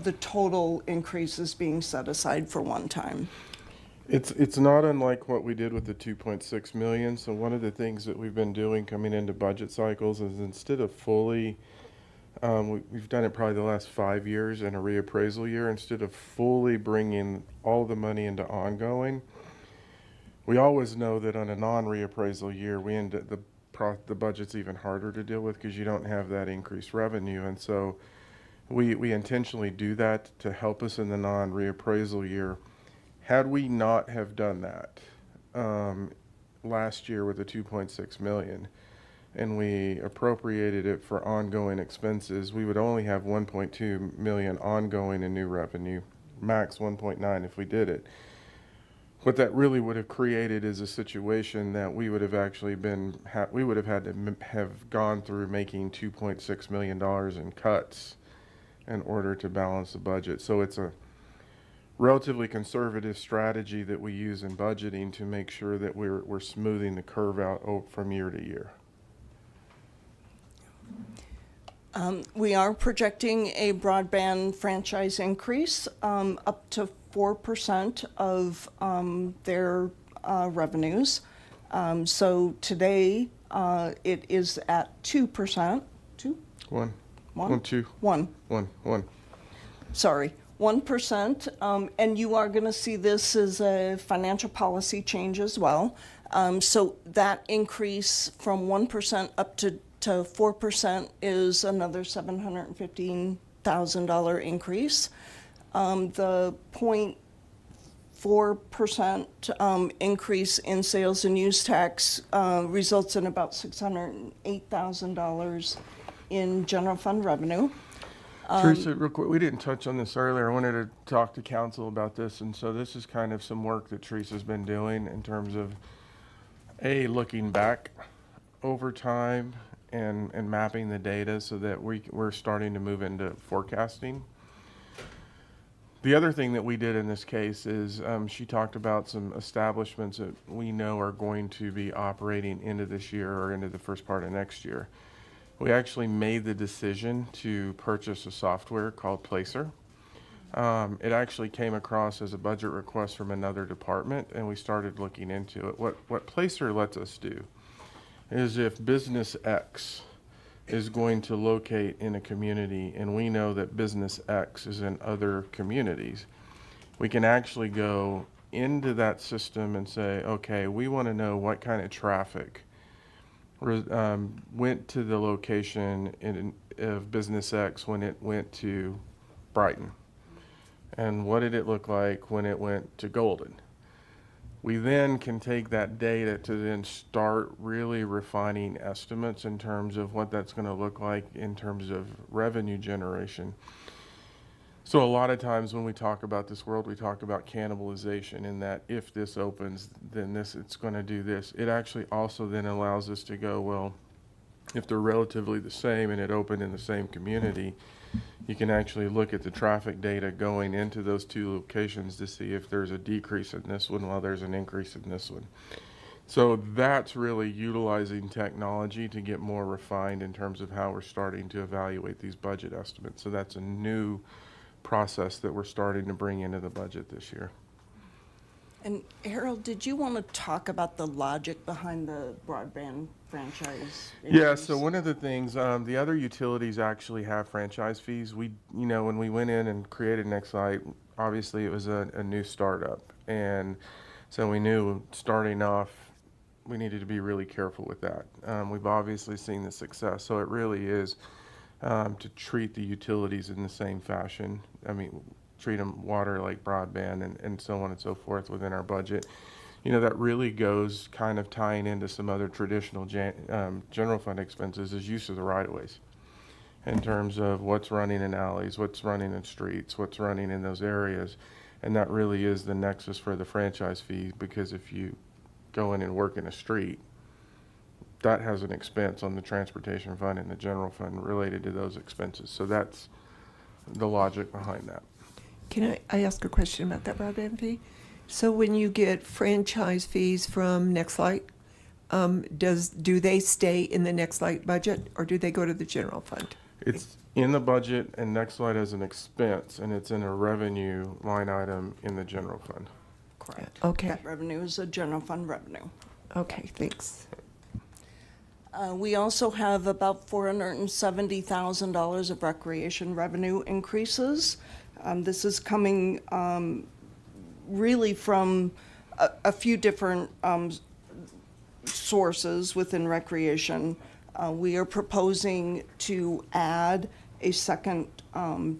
the total increase is being set aside for one time. It's not unlike what we did with the 2.6 million. So one of the things that we've been doing coming into budget cycles is instead of fully, we've done it probably the last 5 years in a reappraisal year, instead of fully bringing all the money into ongoing, we always know that on a non-reappraisal year, we end up, the budget's even harder to deal with because you don't have that increased revenue. And so we intentionally do that to help us in the non-reappraisal year. Had we not have done that last year with the 2.6 million and we appropriated it for ongoing expenses, we would only have 1.2 million ongoing in new revenue, max 1.9 if we did it. What that really would have created is a situation that we would have actually we would have had to have gone through making $2.6 million in cuts in order to balance the budget. So it's a relatively conservative strategy that we use in budgeting to make sure that we're smoothing the curve out from year to year. We are projecting a broadband franchise increase up to 4% of their revenues. So today it is at 2%. Two? One. One? One, two. One. One. Sorry, 1%. And you are going to see this as a financial policy change as well. So that increase from 1% up to 4% is another $715,000 increase. The 0.4% increase in sales and use tax results in about $608,000 in general fund revenue. Teresa, real quick, we didn't touch on this earlier. I wanted to talk to council about this, and so this is kind of some work that Teresa's been doing in terms of looking back over time and mapping the data so that we're starting to move into forecasting. The other thing that we did in this case is she talked about some establishments that we know are going to be operating into this year or into the first part of next year. We actually made the decision to purchase a software called Placer. It actually came across as a budget request from another department, and we started looking into it. What Placer lets us do is if business X is going to locate in a community and we know that business X is in other communities, we can actually go into that system and say, okay, we want to know what kind of traffic went to the location of business X when it went to Brighton, and what did it look like when it went to Golden. We then can take that data to then start really refining estimates in terms of what that's going to look like in terms of revenue generation. So a lot of times when we talk about this world, we talk about cannibalization, in that if this opens, then it's going to do this. It actually also then allows us to go, well, if they're relatively the same and it opened in the same community, you can actually look at the traffic data going into those two locations to see if there's a decrease in this one while there's an increase in this one. So that's really utilizing technology to get more refined in terms of how we're starting to evaluate these budget estimates. So that's a new process that we're starting to bring into the budget this year. And Harold, did you want to talk about the logic behind the broadband franchise increase? Yeah, so one of the things, the other utilities actually have franchise fees. When we went in and created Nextlight, obviously it was a new startup. And so we knew starting off, we needed to be really careful with that. We've obviously seen the success. So it really is to treat the utilities in the same fashion. I mean, treat them water like broadband and so on and so forth within our budget. That really goes kind of tying into some other traditional general fund expenses is use of the right-of-ways in terms of what's running in alleys, what's running in streets, what's running in those areas. And that really is the nexus for the franchise fee, because if you go in and work in a street, that has an expense on the transportation fund and the general fund related to those expenses. So that's the logic behind that. Can I ask a question about that broadband fee? So when you get franchise fees from Nextlight, do they stay in the Nextlight budget, or do they go to the general fund? It's in the budget, and Nextlight as an expense, and it's in a revenue line item in the general fund. Correct. Okay. That revenue is a general fund revenue. Okay, thanks. We also have about $470,000 of recreation revenue increases. This is coming really from a few different sources within recreation. We are proposing to add a second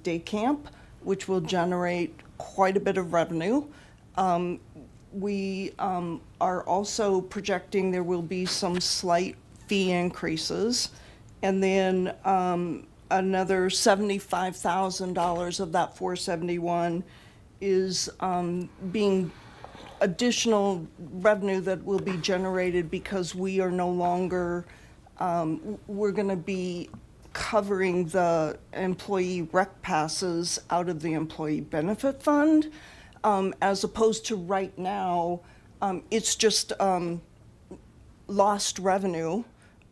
day camp, which will generate quite a bit of revenue. We are also projecting there will be some slight fee increases, and then another $75,000 of that 471 is being additional revenue that will be generated because we are no longer, we're going to be covering the employee rec passes out of the employee benefit fund, as opposed to right now, it's just lost revenue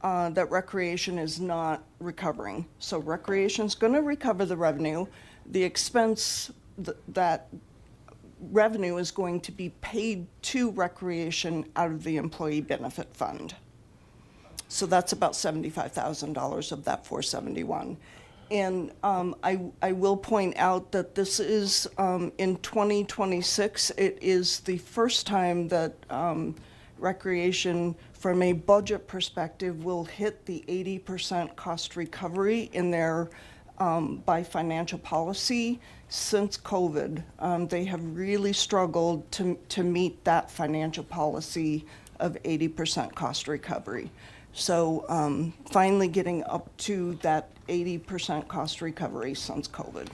that recreation is not recovering. So recreation's going to recover the revenue. The expense that revenue is going to be paid to recreation out of the employee benefit fund. So that's about $75,000 of that 471. And I will point out that this is in 2026. It is the first time that recreation, from a budget perspective, will hit the 80% cost recovery in their by financial policy since COVID. They have really struggled to meet that financial policy of 80% cost recovery. So finally getting up to that 80% cost recovery since COVID.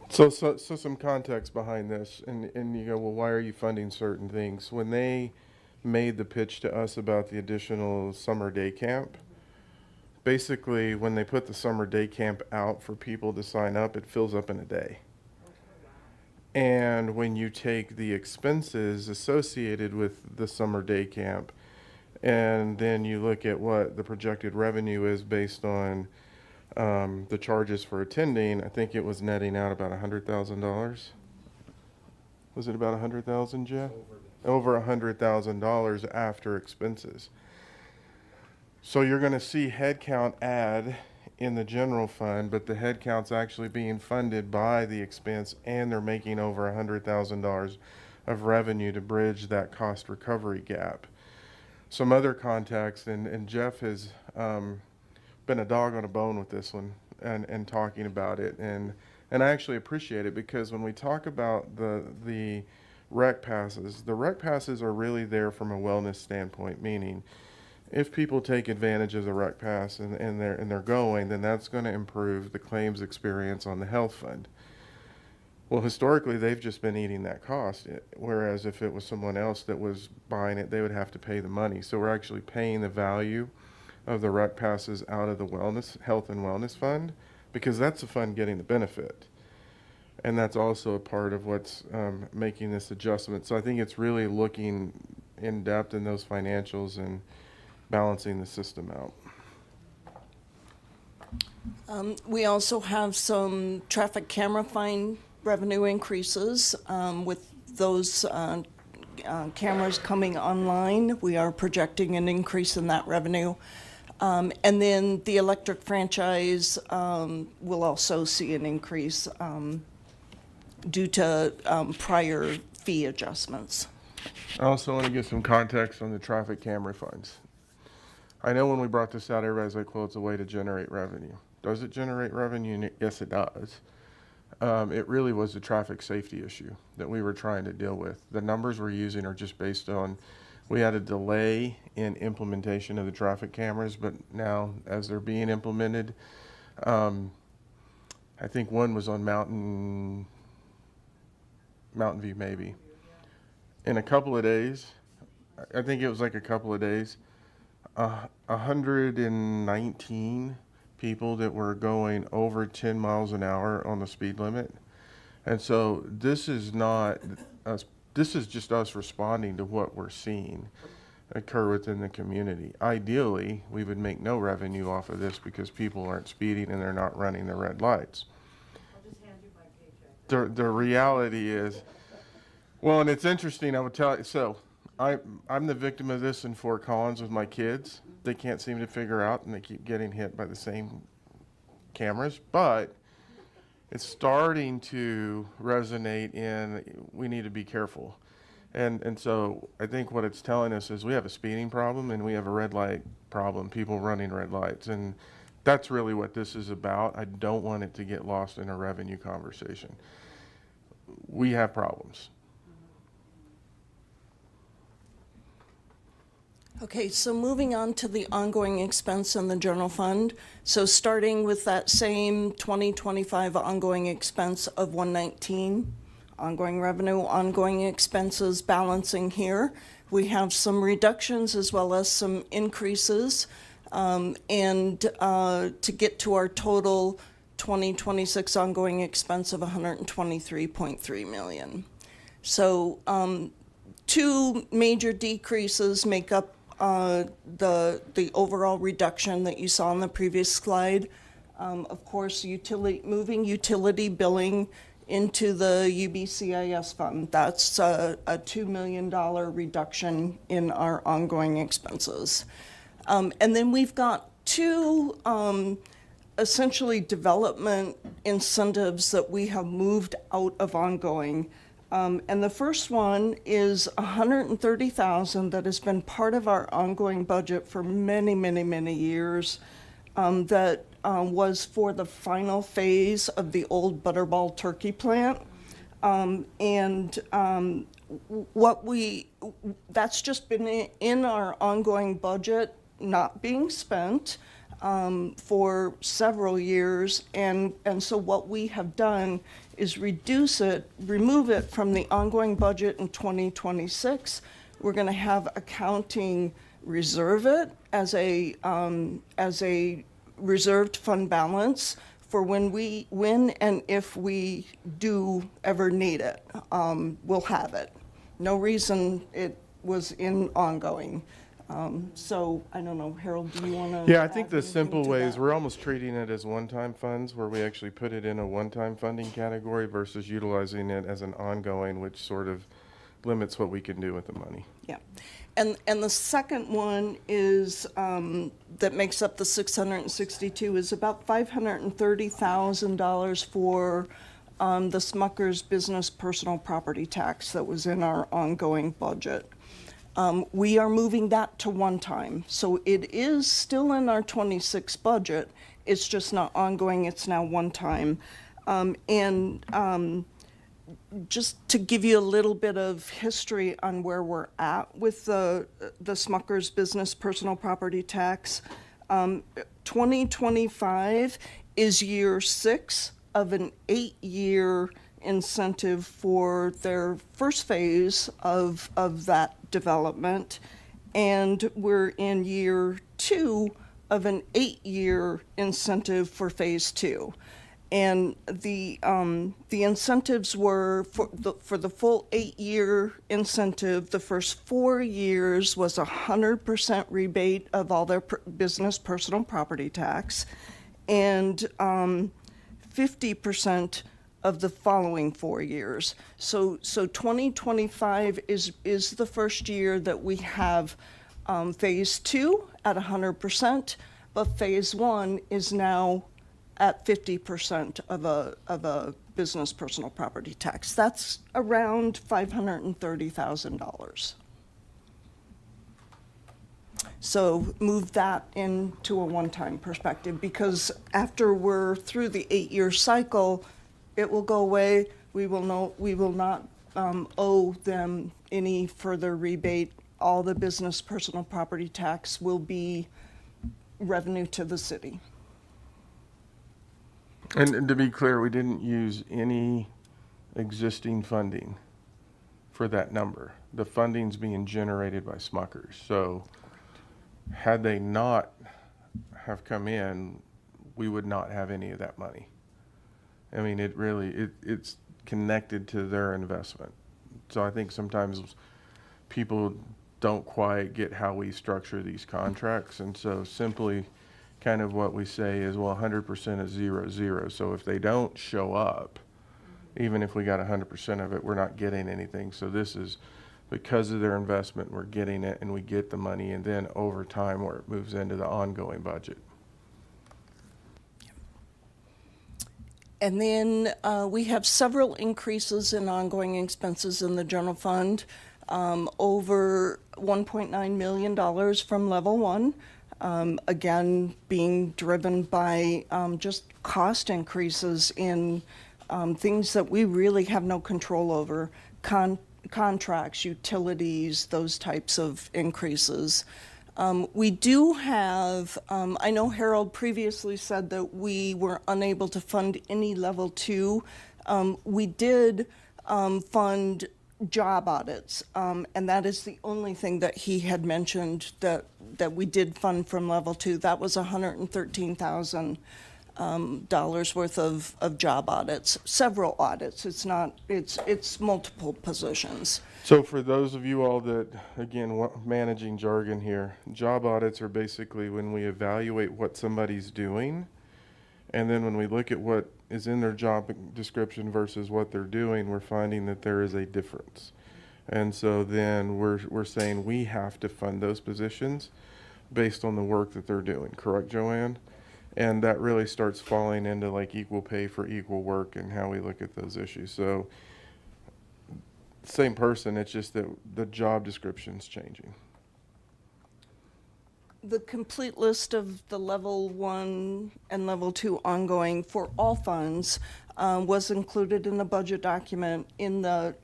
So some context behind this, and you go, well, why are you funding certain things? When they made the pitch to us about the additional summer day camp, basically when they put the summer day camp out for people to sign up, it fills up in a day. And when you take the expenses associated with the summer day camp, and then you look at what the projected revenue is based on the charges for attending, I think it was netting out about $100,000. Was it about $100,000, Jeff? Over $100,000 after expenses. So you're going to see headcount add in the general fund, but the headcount's actually being funded by the expense, and they're making over $100,000 of revenue to bridge that cost recovery gap. Some other context, and Jeff has been a dog on a bone with this one and talking about it, and I actually appreciate it, because when we talk about the rec passes, the rec passes are really there from a wellness standpoint, meaning if people take advantage of the rec pass and they're going, then that's going to improve the claims experience on the health fund. Well, historically, they've just been eating that cost, whereas if it was someone else that was buying it, they would have to pay the money. So we're actually paying the value of the rec passes out of the health and wellness fund, because that's the fund getting the benefit. And that's also a part of what's making this adjustment. So I think it's really looking in depth in those financials and balancing the system out. We also have some traffic camera fine revenue increases with those cameras coming online. We are projecting an increase in that revenue. And then the electric franchise will also see an increase due to prior fee adjustments. I also want to give some context on the traffic camera fines. I know when we brought this out, everybody's like, well, it's a way to generate revenue. Does it generate revenue? Yes, it does. It really was a traffic safety issue that we were trying to deal with. The numbers we're using are just based on, we had a delay in implementation of the traffic cameras, but now as they're being implemented, I think one was on Mountain View maybe. In a couple of days, I think it was like a couple of days, 119 people that were going over 10 miles an hour on the speed limit. And so this is not us, this is just us responding to what we're seeing occur within the community. Ideally, we would make no revenue off of this because people aren't speeding and they're not running the red lights. I'll just hand you my paycheck. The reality is, well, and it's interesting, I would tell you, so I'm the victim of this in Fort Collins with my kids. They can't seem to figure out, and they keep getting hit by the same cameras, but it's starting to resonate in, we need to be careful. And so I think what it's telling us is we have a speeding problem and we have a red light problem, people running red lights. And that's really what this is about. I don't want it to get lost in a revenue conversation. We have problems. Okay, so moving on to the ongoing expense in the general fund. So starting with that same 2025 ongoing expense of 119, ongoing revenue, ongoing expenses balancing here. We have some reductions as well as some increases. And to get to our total 2026 ongoing expense of $123.3 million. So two major decreases make up the overall reduction that you saw on the previous slide. Of course, moving utility billing into the UBCIS fund, that's a $2 million reduction in our ongoing expenses. And then we've got two essentially development incentives that we have moved out of ongoing. And the first one is $130,000 that has been part of our ongoing budget for many, many, many years. That was for the final phase of the old Butterball turkey plant. That's just been in our ongoing budget, not being spent for several years. And so what we have done is remove it from the ongoing budget in 2026. We're going to have accounting reserve it as a reserved fund balance for when and if we do ever need it. We'll have it. No reason it was in ongoing. So I don't know, Harold, do you want to? Yeah, I think the simple way is we're almost treating it as one-time funds where we actually put it in a one-time funding category versus utilizing it as an ongoing, which sort of limits what we can do with the money. Yeah. And the second one is, that makes up the 662, is about $530,000 for the Smucker's business personal property tax that was in our ongoing budget. We are moving that to one time. So it is still in our 26 budget. It's just not ongoing. It's now one time. Just to give you a little bit of history on where we're at with the Smucker's business personal property tax, 2025 is year 6 of an 8-year incentive for their first phase of that development, and we're in year 2 of an 8-year incentive for phase 2. And the incentives were for the full 8-year incentive. The first 4 years was 100% rebate of all their business personal property tax, and 50% of the following 4 years. So 2025 is the first year that we have phase 2 at 100%, but phase 1 is now at 50% of a business personal property tax. That's around $530,000. So move that into a one-time perspective, because after we're through the 8-year cycle, it will go away. We will not owe them any further rebate. All the business personal property tax will be revenue to the city. And to be clear, we didn't use any existing funding for that number. The funding's being generated by Smucker's. So had they not have come in, we would not have any of that money. I mean, it's connected to their investment. So I think sometimes people don't quite get how we structure these contracts. And so simply kind of what we say is, well, 100% is 0-0. So if they don't show up, even if we got 100% of it, we're not getting anything. So this is because of their investment, we're getting it and we get the money, and then over time where it moves into the ongoing budget. And then we have several increases in ongoing expenses in the general fund, over $1.9 million from level 1. Again, being driven by just cost increases in things that we really have no control over, contracts, utilities, those types of increases. We do have, I know Harold previously said that we were unable to fund any level 2. We did fund job audits, and that is the only thing that he had mentioned that we did fund from level 2. That was $113,000. dollars worth of job audits, several audits. It's multiple positions. So for those of you all that, again, managing jargon here, job audits are basically when we evaluate what somebody's doing, and then when we look at what is in their job description versus what they're doing, we're finding that there is a difference. And so then we're saying we have to fund those positions based on the work that they're doing. Correct, Joanne? And that really starts falling into like equal pay for equal work and how we look at those issues. So same person, it's just that the job description's changing. The complete list of the level 1 and level 2 ongoing for all funds was included in the budget document in the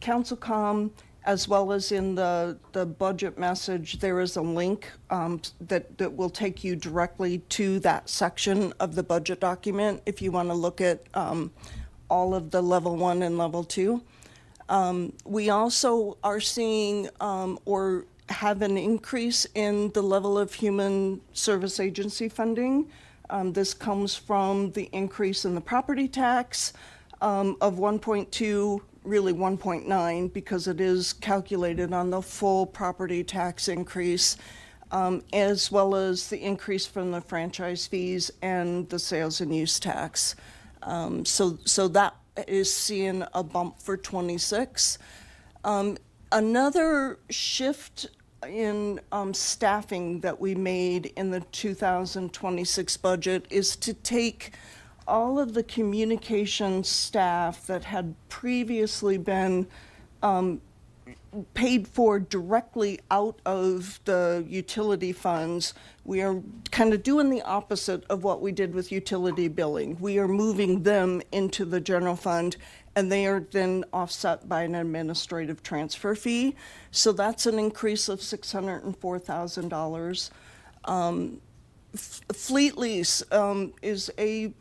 council comm, as well as in the budget message. There is a link that will take you directly to that section of the budget document if you want to look at all of the level 1 and level 2. We also are seeing or have an increase in the level of human service agency funding. This comes from the increase in the property tax of 1.2, really 1.9, because it is calculated on the full property tax increase, as well as the increase from the franchise fees and the sales and use tax. So that is seeing a bump for 26. Another shift in staffing that we made in the 2026 budget is to take all of the communication staff that had previously been paid for directly out of the utility funds. We are kind of doing the opposite of what we did with utility billing. We are moving them into the general fund, and they are then offset by an administrative transfer fee. So that's an increase of $604,000. Fleet lease is a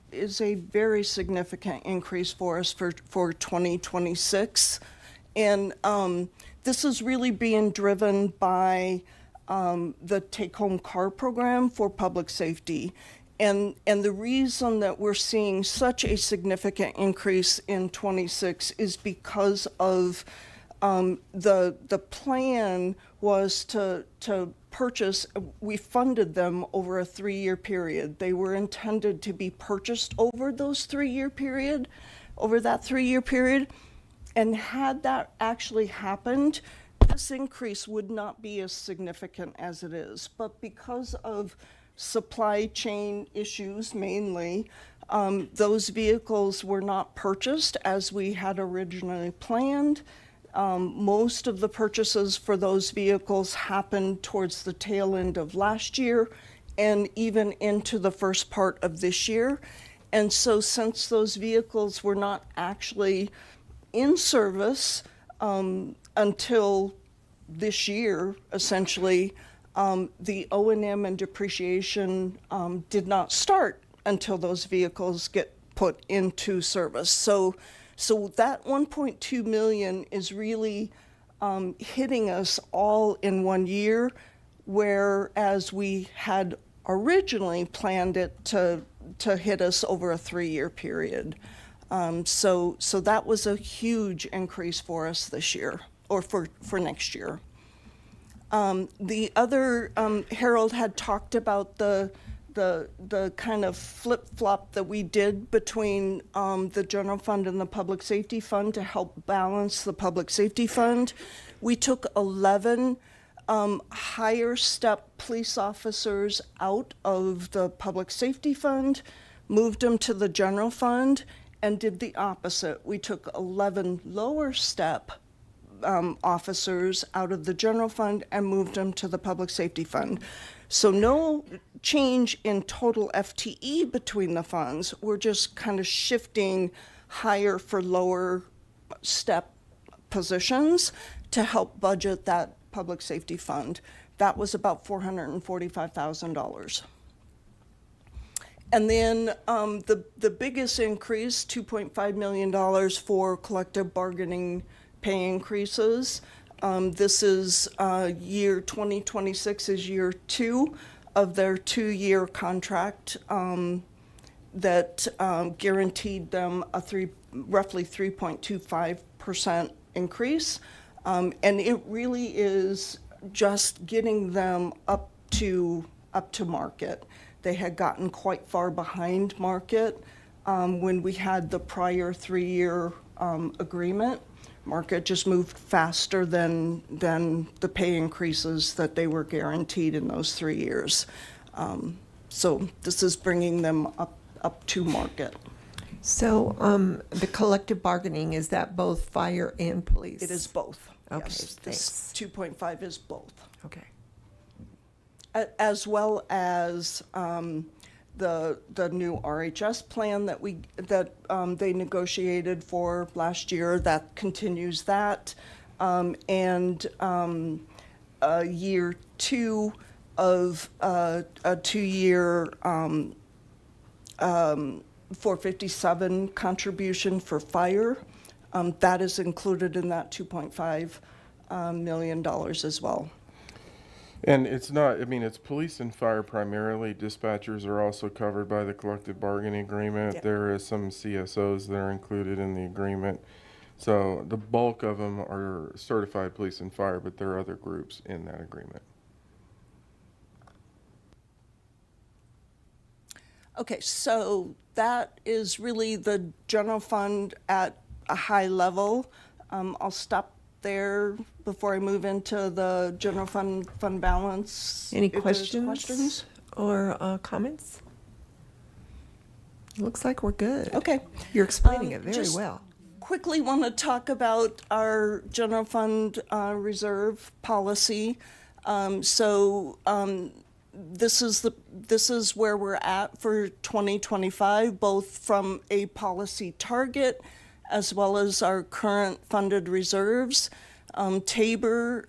very significant increase for us for 2026. And this is really being driven by the take-home car program for public safety. And the reason that we're seeing such a significant increase in 26 is because of the plan was to purchase. We funded them over a 3-year period. They were intended to be purchased over that 3-year period. And had that actually happened, this increase would not be as significant as it is. But because of supply chain issues mainly, those vehicles were not purchased as we had originally planned. Most of the purchases for those vehicles happened towards the tail end of last year and even into the first part of this year. And so since those vehicles were not actually in service until this year, essentially, the O&M and depreciation did not start until those vehicles get put into service. So that 1.2 million is really hitting us all in 1 year, whereas we had originally planned it to hit us over a 3-year period. So that was a huge increase for us this year, or for next year. The other, Harold had talked about the kind of flip-flop that we did between the general fund and the public safety fund to help balance the public safety fund. We took 11 higher step police officers out of the public safety fund, moved them to the general fund, and did the opposite. We took 11 lower step officers out of the general fund and moved them to the public safety fund. So no change in total FTE between the funds. We're just kind of shifting higher for lower step positions to help budget that public safety fund. That was about $445,000. And then the biggest increase, $2.5 million for collective bargaining pay increases. This is year 2026 is year 2 of their 2-year contract that guaranteed them a roughly 3.25% increase. And it really is just getting them up to market. They had gotten quite far behind market when we had the prior 3-year agreement. Market just moved faster than the pay increases that they were guaranteed in those 3 years. So this is bringing them up to market. So the collective bargaining, is that both fire and police? It is both. Okay, Yes, thanks. this 2.5 is both. Okay. As well as the new RHS plan that they negotiated for last year, that continues that, and year 2 of a 2-year 457 contribution for fire. That is included in that $2.5 million as well. And it's not, I mean, it's police and fire primarily. Dispatchers are also covered by the collective bargaining agreement. Yep. There is some CSOs that are included in the agreement. So the bulk of them are certified police and fire, but there are other groups in that agreement. Okay, so that is really the general fund at a high level. I'll stop there before I move into the general fund balance. Any if there's questions or comments? Looks like we're good. Okay. You're explaining it very Just well. Quickly want to talk about our general fund reserve policy. This is where we're at for 2025, both from a policy target as well as our current funded reserves. Tabor,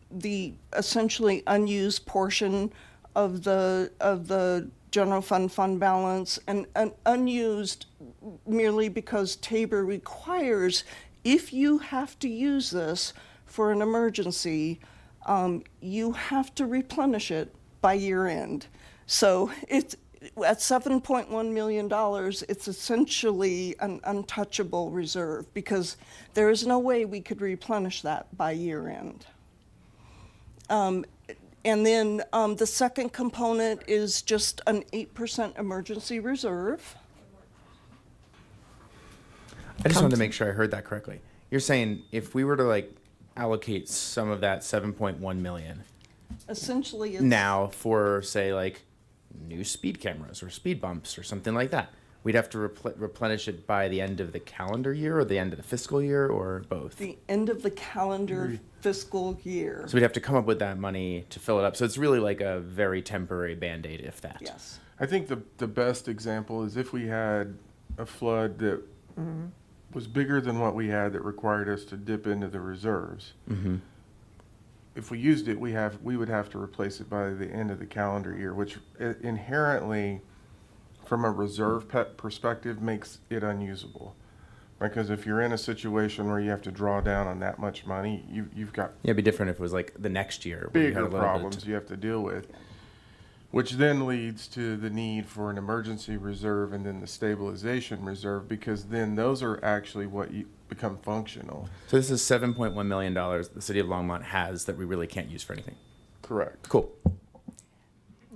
the essentially unused portion of the general fund balance, and unused merely because Tabor requires, if you have to use this for an emergency, you have to replenish it by year end. So it's at $7.1 million, it's essentially an untouchable reserve because there is no way we could replenish that by year end. And then the second component is just an 8% emergency reserve. I just wanted to make sure I heard that correctly. You're saying if we were to allocate some of that 7.1 million Essentially, it's now for say new speed cameras or speed bumps or something like that, we'd have to replenish it by the end of the calendar year or the end of the fiscal year or both? the end of the calendar fiscal year. So we'd have to come up with that money to fill it up. So it's really like a very temporary Band-Aid, if that. Yes. I think the best example is if we had a flood that was bigger than what we had that required us to dip into the reserves. Mm-hmm. If we used it, we would have to replace it by the end of the calendar year, which inherently, from a reserve perspective, makes it unusable. Right? Because if you're in a situation where you have to draw down on that much money, you've got Yeah, it'd be different if it was the next year. Where you had a bigger little bit problems you have to deal with, which then leads to the need for an emergency reserve and then the stabilization reserve, because then those are actually what become functional. So this is $7.1 million the city of Longmont has that we really can't use for anything. Correct. Cool.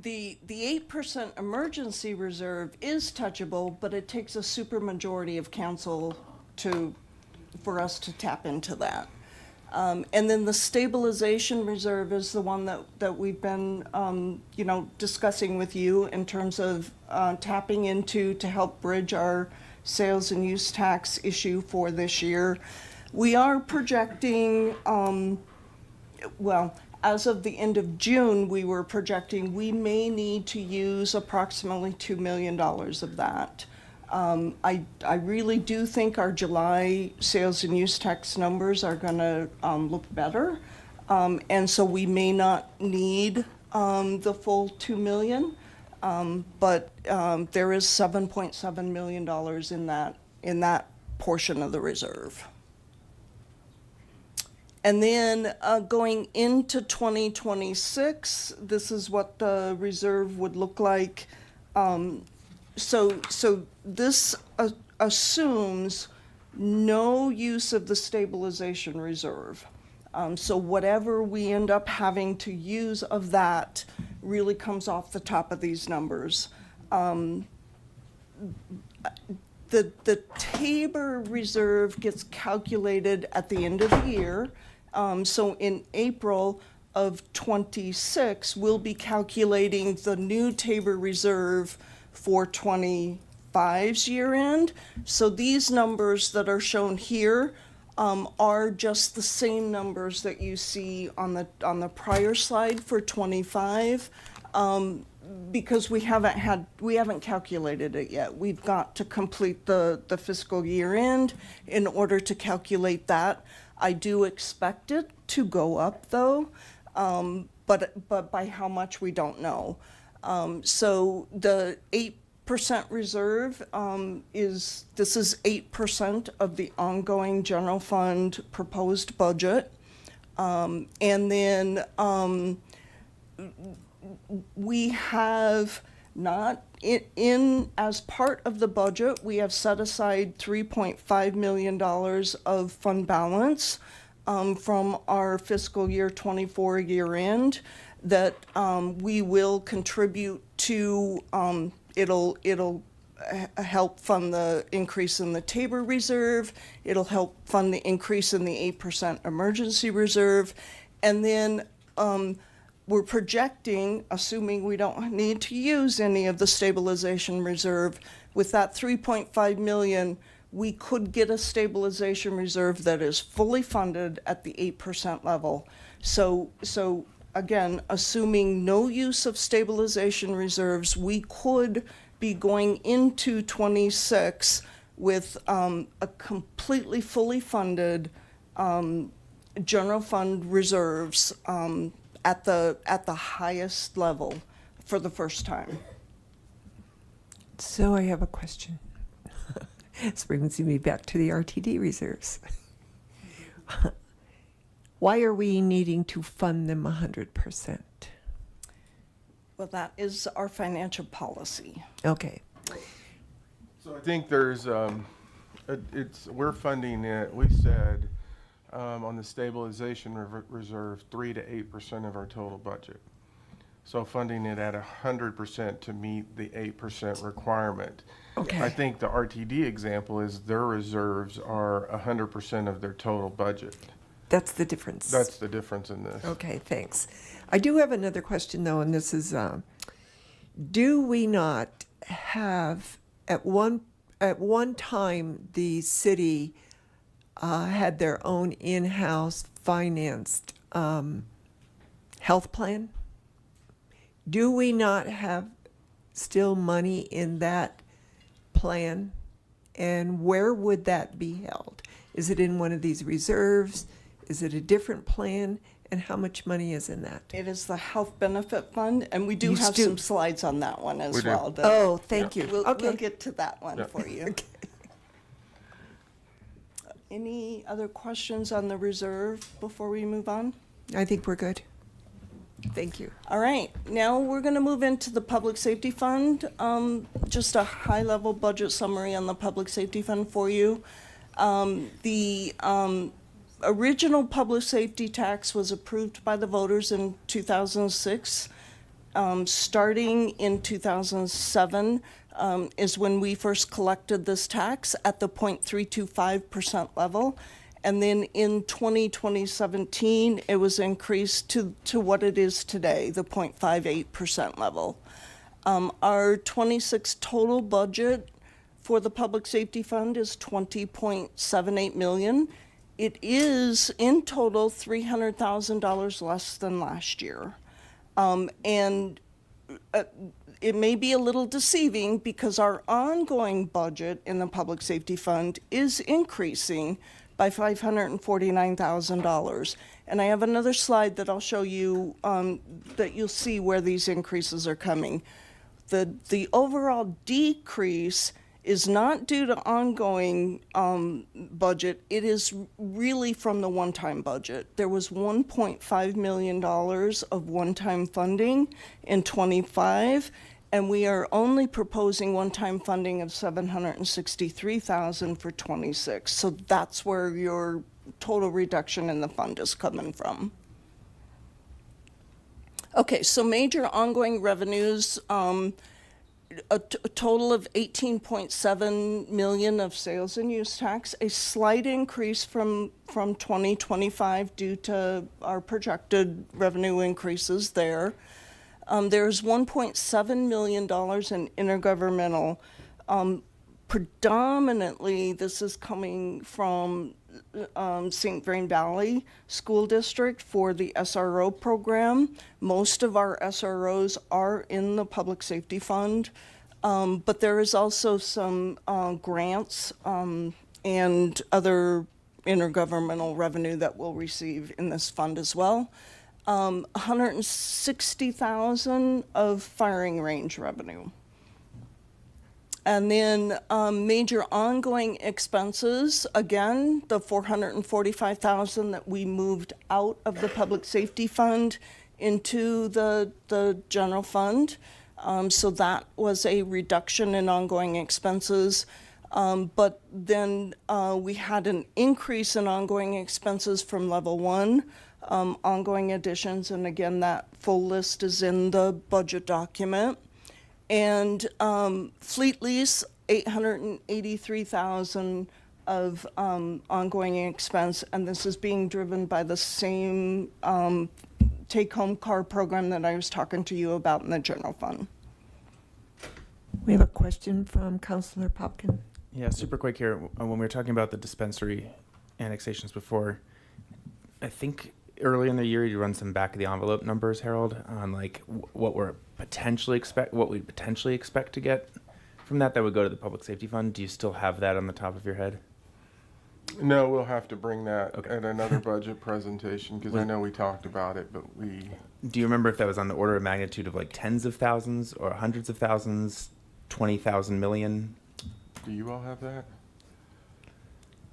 The 8% emergency reserve is touchable, but it takes a supermajority of council for us to tap into that. And then the stabilization reserve is the one that we've been, discussing with you in terms of tapping into to help bridge our sales and use tax issue for this year. We are projecting, as of the end of June, we were projecting we may need to use approximately $2 million of that. I really do think our July sales and use tax numbers are going to look better. And so we may not need the full $2 million, but there is $7.7 million in that portion of the reserve. And then going into 2026, this is what the reserve would look like so this assumes no use of the stabilization reserve. So whatever we end up having to use of that really comes off the top of these numbers. The Tabor reserve gets calculated at the end of the year. So in April of '26, we'll be calculating the new Tabor reserve for '25's year end. So these numbers that are shown here are just the same numbers that you see on the prior slide for '25. Because we haven't calculated it yet. We've got to complete the fiscal year end in order to calculate that. I do expect it to go up though, but by how much we don't know. So the 8% reserve is 8% of the ongoing general fund proposed budget, and then we have not in as part of the budget, we have set aside $3.5 million of fund balance from our fiscal year '24 year end that we will contribute to. It'll help fund the increase in the Tabor reserve. It'll help fund the increase in the 8% emergency reserve, and then we're projecting, assuming we don't need to use any of the stabilization reserve, with that 3.5 million, we could get a stabilization reserve that is fully funded at the 8% level. So again, assuming no use of stabilization reserves, we could be going into '26 with a completely fully funded general fund reserves at the highest level for the first time. So I have a question. This brings me back to the RTD reserves. Why are we needing to fund them 100%? Well, that is our financial policy. Okay. So I think there's, we're funding it, we said, on the stabilization reserve, 3 to 8% of our total budget. So funding it at 100% to meet the 8% requirement. Okay. I think the RTD example is their reserves are 100% of their total budget. That's the difference. That's the difference in this. Okay, thanks. I do have another question though, and this is, do we not have, at one time, the city had their own in-house financed health plan? Do we not have still money in that plan? And where would that be held? Is it in one of these reserves? Is it a different plan? And how much money is in that? It is the health benefit fund, and we do have some slides on that one as well. Oh, thank you. We'll Okay. get to that one for you. Okay. Any other questions on the reserve before we move on? I think we're good. Thank you. All right, now we're going to move into the public safety fund. Just a high-level budget summary on the public safety fund for you. The original public safety tax was approved by the voters in 2006. Starting in 2007 is when we first collected this tax at the 0.325% level. And then in 2017, it was increased to what it is today, the 0.58% level. Our '26 total budget for the public safety fund is $20.78 million. It is in total $300,000 less than last year. And it may be a little deceiving because our ongoing budget in the public safety fund is increasing by $549,000. And I have another slide that I'll show you that you'll see where these increases are coming. The overall decrease is not due to ongoing budget. It is really from the one-time budget. There was $1.5 million of one-time funding in '25, And we are only proposing one-time funding of $763,000 for 26. So that's where your total reduction in the fund is coming from. Okay, so major ongoing revenues, a total of 18.7 million of sales and use tax, a slight increase from 2025 due to our projected revenue increases there. There's $1.7 million in intergovernmental. Predominantly, this is coming from St. Vrain Valley School District for the SRO program. Most of our SROs are in the Public Safety Fund, but there is also some grants and other intergovernmental revenue that we'll receive in this fund as well. 160,000 of firing range revenue. And then major ongoing expenses, again, the 445,000 that we moved out of the public safety fund into the general fund. So that was a reduction in ongoing expenses. But then we had an increase in ongoing expenses from level 1, ongoing additions, and again, that full list is in the budget document. And fleet lease, 883,000 of ongoing expense, and this is being driven by the same take-home car program that I was talking to you about in the general fund. We have a question from Councillor Popkin. Yeah, super quick here. When we were talking about the dispensary annexations before, I think early in the year you run some back of the envelope numbers, Harold, on like what we'd potentially expect to get from that would go to the public safety fund. Do you still have that on the top of your head? No, we'll have to bring that at another budget presentation, because I know we talked about it, but we... Do you remember if that was on the order of magnitude of like tens of thousands or hundreds of thousands, 20,000 million? Do you all have that?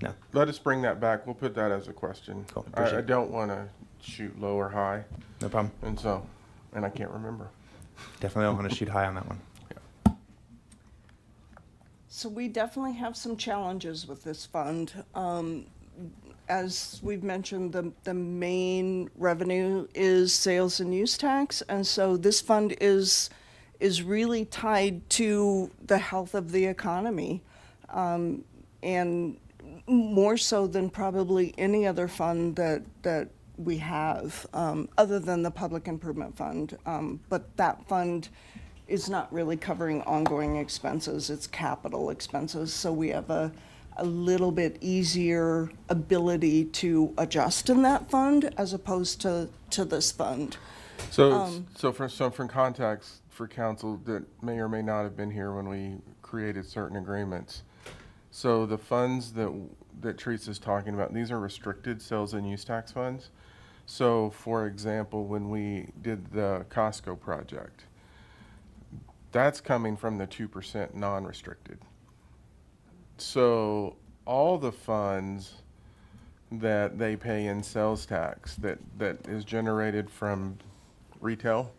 No. Let us bring that back. We'll put that as a question. Cool. I don't want to shoot low or high. No problem. And I can't remember. Definitely don't want to shoot high on that one. So we definitely have some challenges with this fund. As we've mentioned, the main revenue is sales and use tax, and so this fund is really tied to the health of the economy, and more so than probably any other fund that we have, other than the Public Improvement Fund. But that fund is not really covering ongoing expenses, it's capital expenses. So we have a little bit easier ability to adjust in that fund as opposed to this fund. So from context for council that may or may not have been here when we created certain agreements. So the funds that Teresa's talking about, these are restricted sales and use tax funds. So for example, when we did the Costco project, that's coming from the 2% non-restricted. So all the funds that they pay in sales tax that is generated from retail,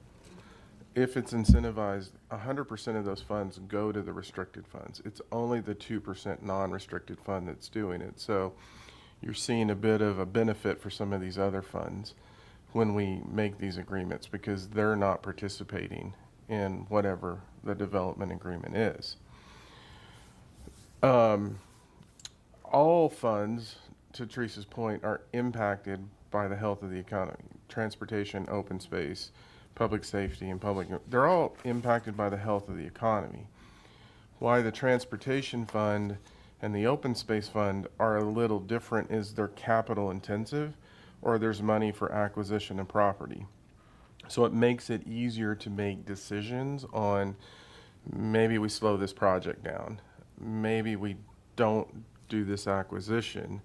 if it's incentivized, 100% of those funds go to the restricted funds. It's only the 2% non-restricted fund that's doing it. So you're seeing a bit of a benefit for some of these other funds when we make these agreements, because they're not participating in whatever the development agreement is. All funds, to Teresa's point, are impacted by the health of the economy. Transportation, open space, public safety, and they're all impacted by the health of the economy. Why the transportation fund and the open space fund are a little different is they're capital intensive, or there's money for acquisition and property. So it makes it easier to make decisions on maybe we slow this project down, maybe we don't do this acquisition,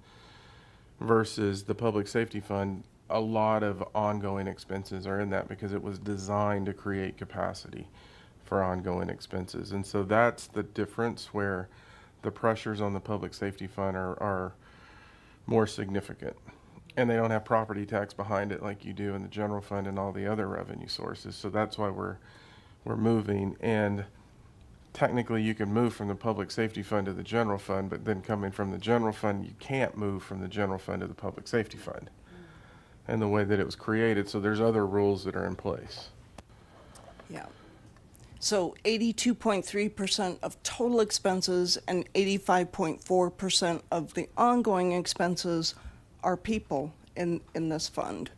versus the public safety fund. A lot of ongoing expenses are in that because it was designed to create capacity for ongoing expenses. And so that's the difference, where the pressures on the public safety fund are more significant. And they don't have property tax behind it like you do in the general fund and all the other revenue sources. So that's why we're moving, and technically you can move from the public safety fund to the general fund, but then coming from the general fund, you can't move from the general fund to the public safety fund. And the way that it was created, so there's other rules that are in place. Yeah. So 82.3% of total expenses and 85.4% of the ongoing expenses are people in this fund.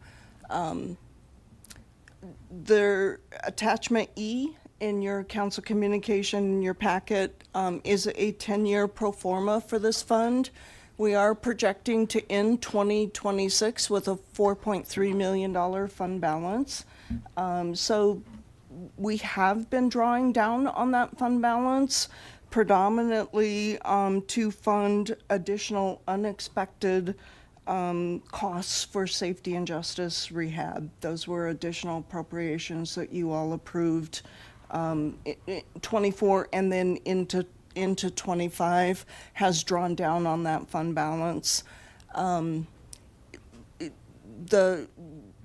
The attachment E in your council communication, in your packet, is a 10-year pro forma for this fund. We are projecting to end 2026 with a $4.3 million fund balance. So we have been drawing down on that fund balance predominantly to fund additional unexpected costs for safety and justice rehab. Those were additional appropriations that you all approved 24 and then into 25 has drawn down on that fund balance.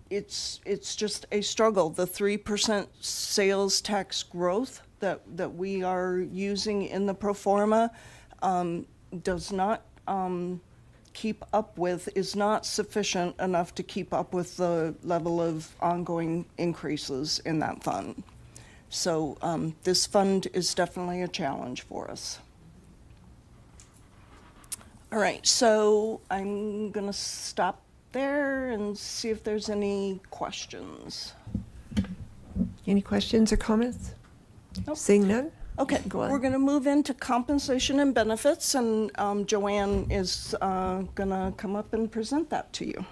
It's just a struggle. The 3% sales tax growth that we are using in the pro forma does not keep up with, is not sufficient enough to keep up with the level of ongoing increases in that fund. So this fund is definitely a challenge for us. All right, so I'm gonna stop there and see if there's any questions. Any questions or comments? Nope. Seeing none? Okay, Go on. we're gonna move into compensation and benefits, and Joanne is gonna come up and present that to you.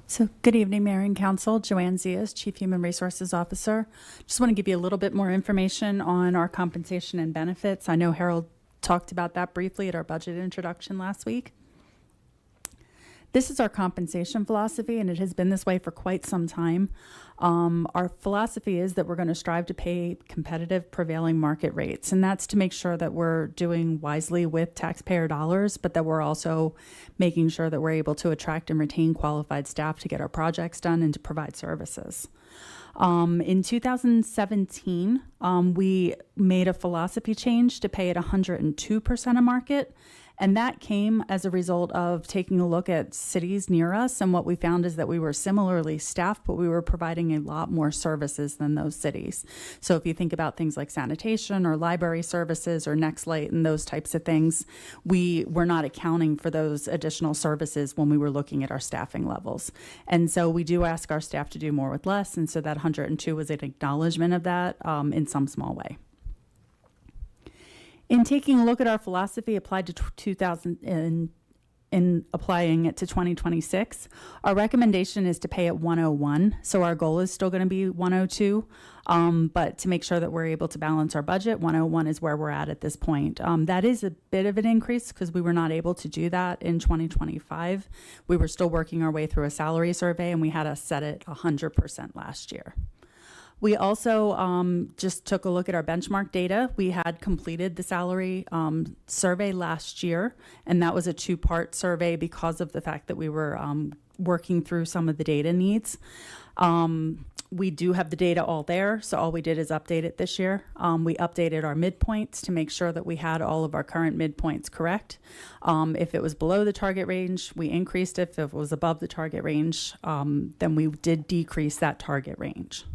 So, good evening, Mayor and Council. Joanne Zias, Chief Human Resources Officer. Just want to give you a little bit more information on our compensation and benefits. I know Harold talked about that briefly at our budget introduction last week. This is our compensation philosophy, and it has been this way for quite some time. Our philosophy is that we're going to strive to pay competitive prevailing market rates, and that's to make sure that we're doing wisely with taxpayer dollars, but that we're also making sure that we're able to attract and retain qualified staff to get our projects done and to provide services. In 2017, we made a philosophy change to pay at 102% of market. And that came as a result of taking a look at cities near us. And what we found is that we were similarly staffed, but we were providing a lot more services than those cities. So if you think about things like sanitation or library services or NextLight and those types of things, we were not accounting for those additional services when we were looking at our staffing levels. And so we do ask our staff to do more with less. And so that 102 was an acknowledgement of that in some small way. In taking a look at our philosophy applied to 2000 in applying it to 2026, our recommendation is to pay at 101. So our goal is still going to be 102, but to make sure that we're able to balance our budget, 101 is where we're at this point. That is a bit of an increase because we were not able to do that in 2025. We were still working our way through a salary survey, and we had us set it 100% last year. We also just took a look at our benchmark data. We had completed the salary survey last year, and that was a two-part survey because of the fact that we were working through some of the data needs. We do have the data all there, so all we did is update it this year. We updated our midpoints to make sure that we had all of our current midpoints correct. If it was below the target range, we increased it. If it was above the target range, then we did decrease that target range.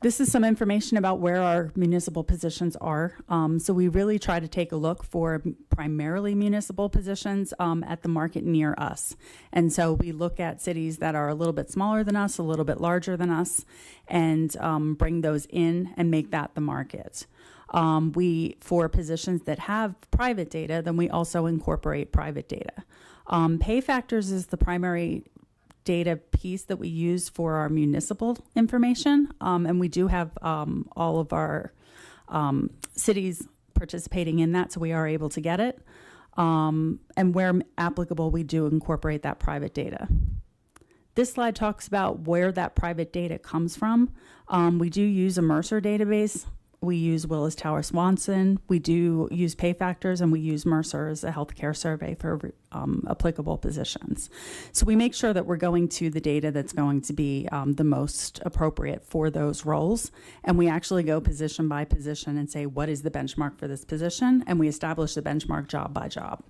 This is some information about where our municipal positions are. So we really try to take a look for primarily municipal positions at the market near us. And so we look at cities that are a little bit smaller than us, a little bit larger than us, and bring those in and make that the market. For positions that have private data, then we also incorporate private data. Pay factors is the primary data piece that we use for our municipal information. And we do have all of our cities participating in that, so we are able to get it. And where applicable, we do incorporate that private data. This slide talks about where that private data comes from. We do use a Mercer database, we use Willis Tower Swanson, we do use pay factors, and we use Mercer as a healthcare survey for applicable positions. So we make sure that we're going to the data that's going to be the most appropriate for those roles. And we actually go position by position and say, what is the benchmark for this position? And we establish the benchmark job by job.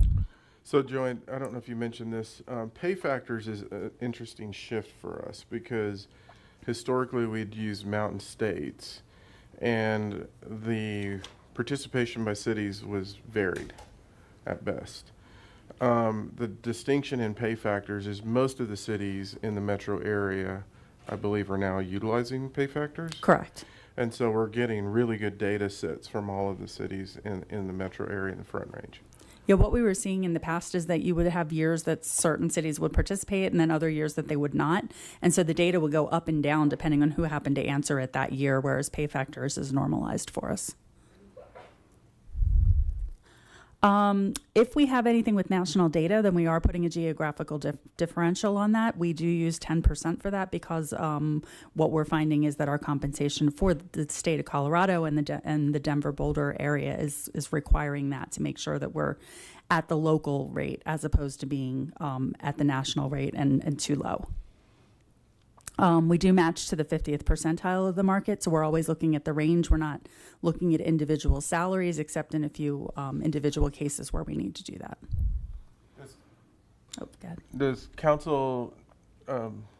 So Joanne, I don't know if you mentioned this, pay factors is an interesting shift for us because historically we'd use mountain states and the participation by cities was varied at best. The distinction in pay factors is most of the cities in the metro area, I believe, are now utilizing pay factors. Correct. And so we're getting really good data sets from all of the cities in the metro area in the Front Range. Yeah, what we were seeing in the past is that you would have years that certain cities would participate and then other years that they would not. And so the data would go up and down depending on who happened to answer it that year, whereas pay factors is normalized for us. If we have anything with national data, then we are putting a geographical differential on that. We do use 10% for that because what we're finding is that our compensation for the state of Colorado and the Denver Boulder area is requiring that to make sure that we're at the local rate as opposed to being at the national rate and too low. We do match to the 50th percentile of the market, so we're always looking at the range. We're not looking at individual salaries, except in a few individual cases where we need to do that. Does council,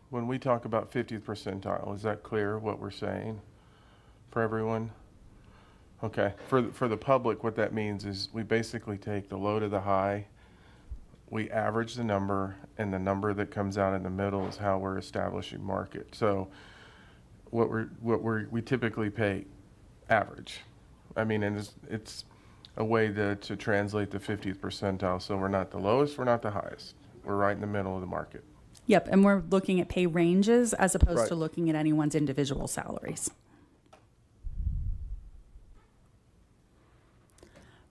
when we talk about 50th percentile, is that clear what we're saying for everyone? Okay, for the public, what that means is we basically take the low to the high, we average the number, and the number that comes out in the middle is how we're establishing market. So we typically pay average. I mean, and it's a way to translate the 50th percentile. So we're not the lowest, we're not the highest. We're right in the middle of the market. Yep, and we're looking at pay ranges as opposed Right. to looking at anyone's individual salaries.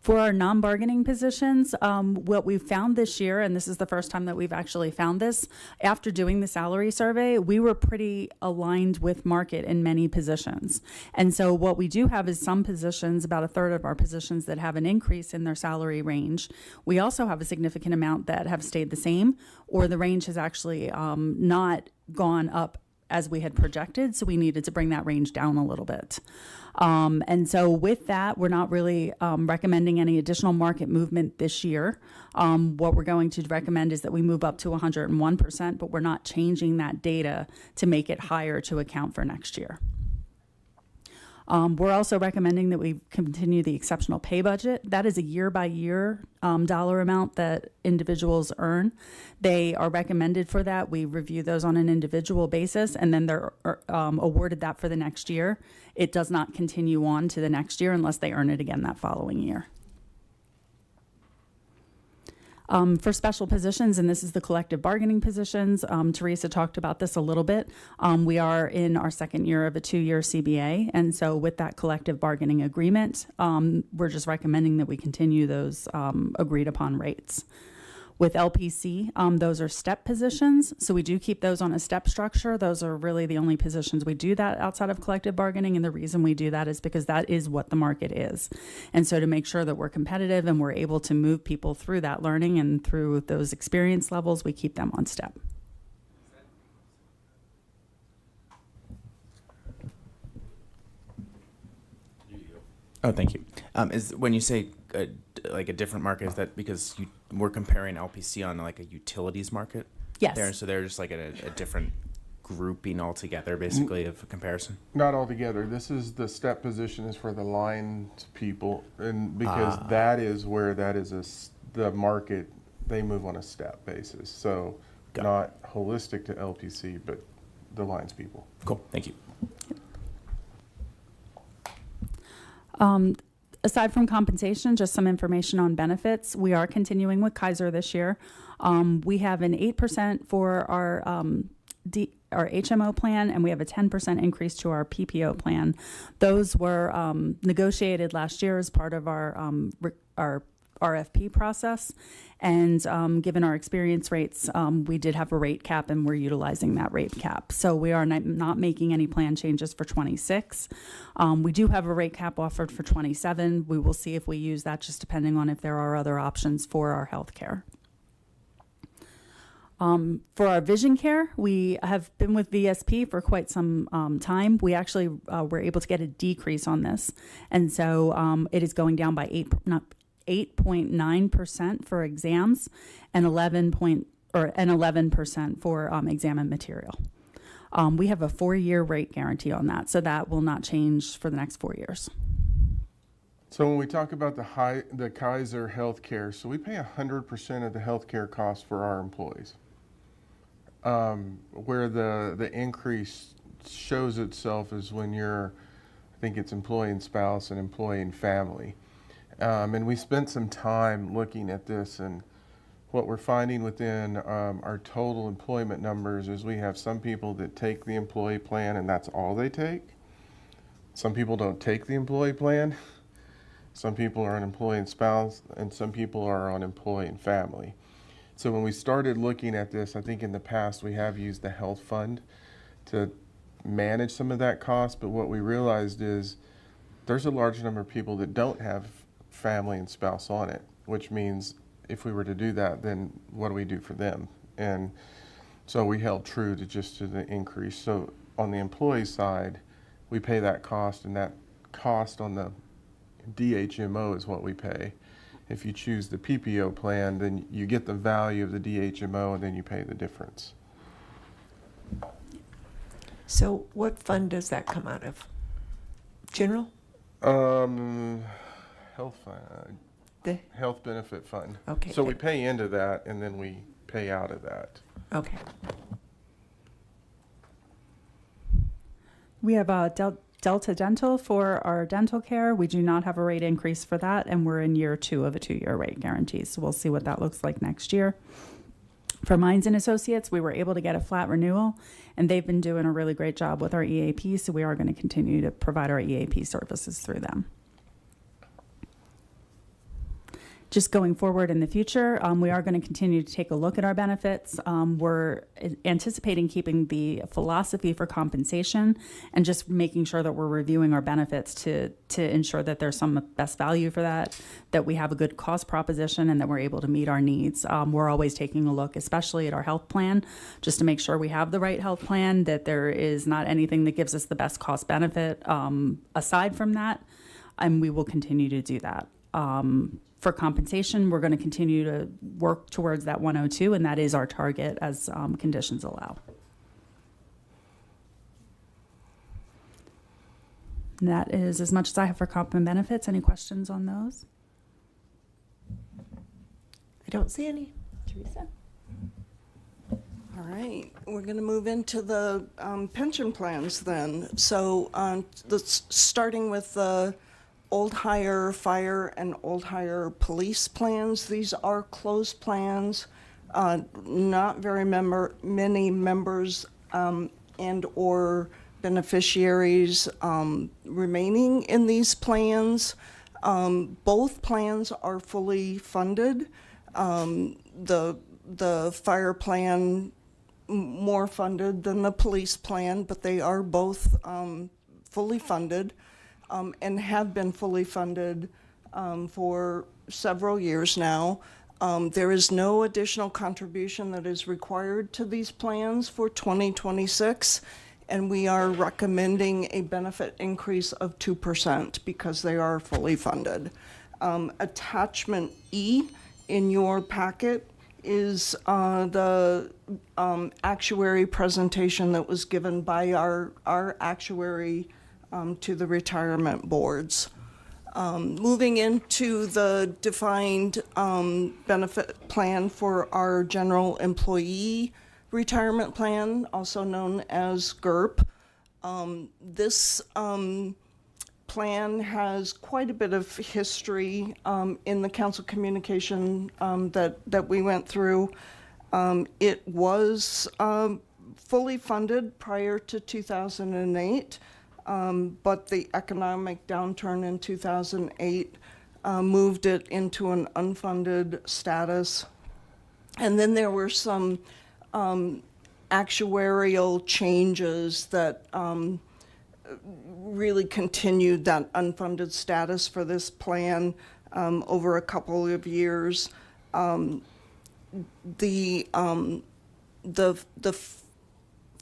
For our non-bargaining positions, what we've found this year, and this is the first time that we've actually found this, after doing the salary survey, we were pretty aligned with market in many positions. And so what we do have is some positions, about a third of our positions, that have an increase in their salary range. We also have a significant amount that have stayed the same, or the range has actually not gone up as we had projected, so we needed to bring that range down a little bit. And so with that, we're not really recommending any additional market movement this year. What we're going to recommend is that we move up to 101%, but we're not changing that data to make it higher to account for next year. We're also recommending that we continue the exceptional pay budget. That is a year-by-year dollar amount that individuals earn. They are recommended for that. We review those on an individual basis, and then they're awarded that for the next year. It does not continue on to the next year unless they earn it again that following year. For special positions, and this is the collective bargaining positions, Teresa talked about this a little bit. We are in our second year of a 2-year CBA, and so with that collective bargaining agreement, we're just recommending that we continue those agreed upon rates. With LPC, those are step positions, so we do keep those on a step structure. Those are really the only positions we do that outside of collective bargaining, and the reason we do that is because that is what the market is. And so to make sure that we're competitive and we're able to move people through that learning and through those experience levels, we keep them on step. Oh, thank you. Is when you say like a different market, is that because we're comparing LPC on like a utilities market? Yes. There, so they're just like a different grouping altogether, basically, of a comparison. Not altogether. This is the step position is for the line people, and because that is where that is the market, they move on a step basis. So not holistic to LPC, but the lines people. Cool. Thank you. Aside from compensation, just some information on benefits. We are continuing with Kaiser this year. We have an 8% for our HMO plan, and we have a 10% increase to our PPO plan. Those were negotiated last year as part of our RFP process. And given our experience rates, we did have a rate cap, and we're utilizing that rate cap. So we are not making any plan changes for 26. We do have a rate cap offered for 27. We will see if we use that, just depending on if there are other options for our health care. For our vision care, we have been with VSP for quite some time. We actually were able to get a decrease on this. And so it is going down by 8.9% for exams and 11% for exam and material. We have a 4-year rate guarantee on that, so that will not change for the next 4 years. So when we talk about the Kaiser healthcare, so we pay 100% of the healthcare costs for our employees. Where the increase shows itself is when you're, I think it's employee and spouse and employee and family. And we spent some time looking at this, and what we're finding within our total employment numbers is we have some people that take the employee plan and that's all they take. Some people don't take the employee plan. Some people are on employee and spouse, and some people are on employee and family. So when we started looking at this, I think in the past we have used the health fund to manage some of that cost, but what we realized is there's a large number of people that don't have family and spouse on it, which means if we were to do that, then what do we do for them? And so we held true to the increase. So on the employee side, we pay that cost, and that cost on the DHMO is what we pay. If you choose the PPO plan, then you get the value of the DHMO and then you pay the difference. So what fund does that come out of? General? Health fund. The health benefit fund. Okay. So we pay into that and then we pay out of that. Okay. We have Delta Dental for our dental care. We do not have a rate increase for that, and we're in year 2 of a 2-year rate guarantee. So we'll see what that looks like next year. For Mines and Associates, we were able to get a flat renewal, and they've been doing a really great job with our EAP, so we are going to continue to provide our EAP services through them. Just going forward in the future, we are going to continue to take a look at our benefits. We're anticipating keeping the philosophy for compensation and just making sure that we're reviewing our benefits to ensure that there's some best value for that we have a good cost proposition, and that we're able to meet our needs. We're always taking a look, especially at our health plan, just to make sure we have the right health plan, that there is not anything that gives us the best cost benefit aside from that, and we will continue to do that. For compensation, we're going to continue to work towards that 102, and that is our target as conditions allow. And that is as much as I have for comp and benefits. Any questions on those? I don't see any. Teresa? All right, we're going to move into the pension plans then. So starting with the old hire fire and old hire police plans. These are closed plans, not very many members and or beneficiaries remaining in these plans. Both plans are fully funded. The fire plan more funded than the police plan, but they are both fully funded. And have been fully funded for several years now. There is no additional contribution that is required to these plans for 2026, and we are recommending a benefit increase of 2% because they are fully funded. Attachment E in your packet is the actuary presentation that was given by our actuary to the retirement boards. Moving into the defined benefit plan for our general employee retirement plan, also known as GERP. This plan has quite a bit of history in the council communication that we went through. It was fully funded prior to 2008. But the economic downturn in 2008 moved it into an unfunded status. And then there were some actuarial changes that really continued that unfunded status for this plan over a couple of years. The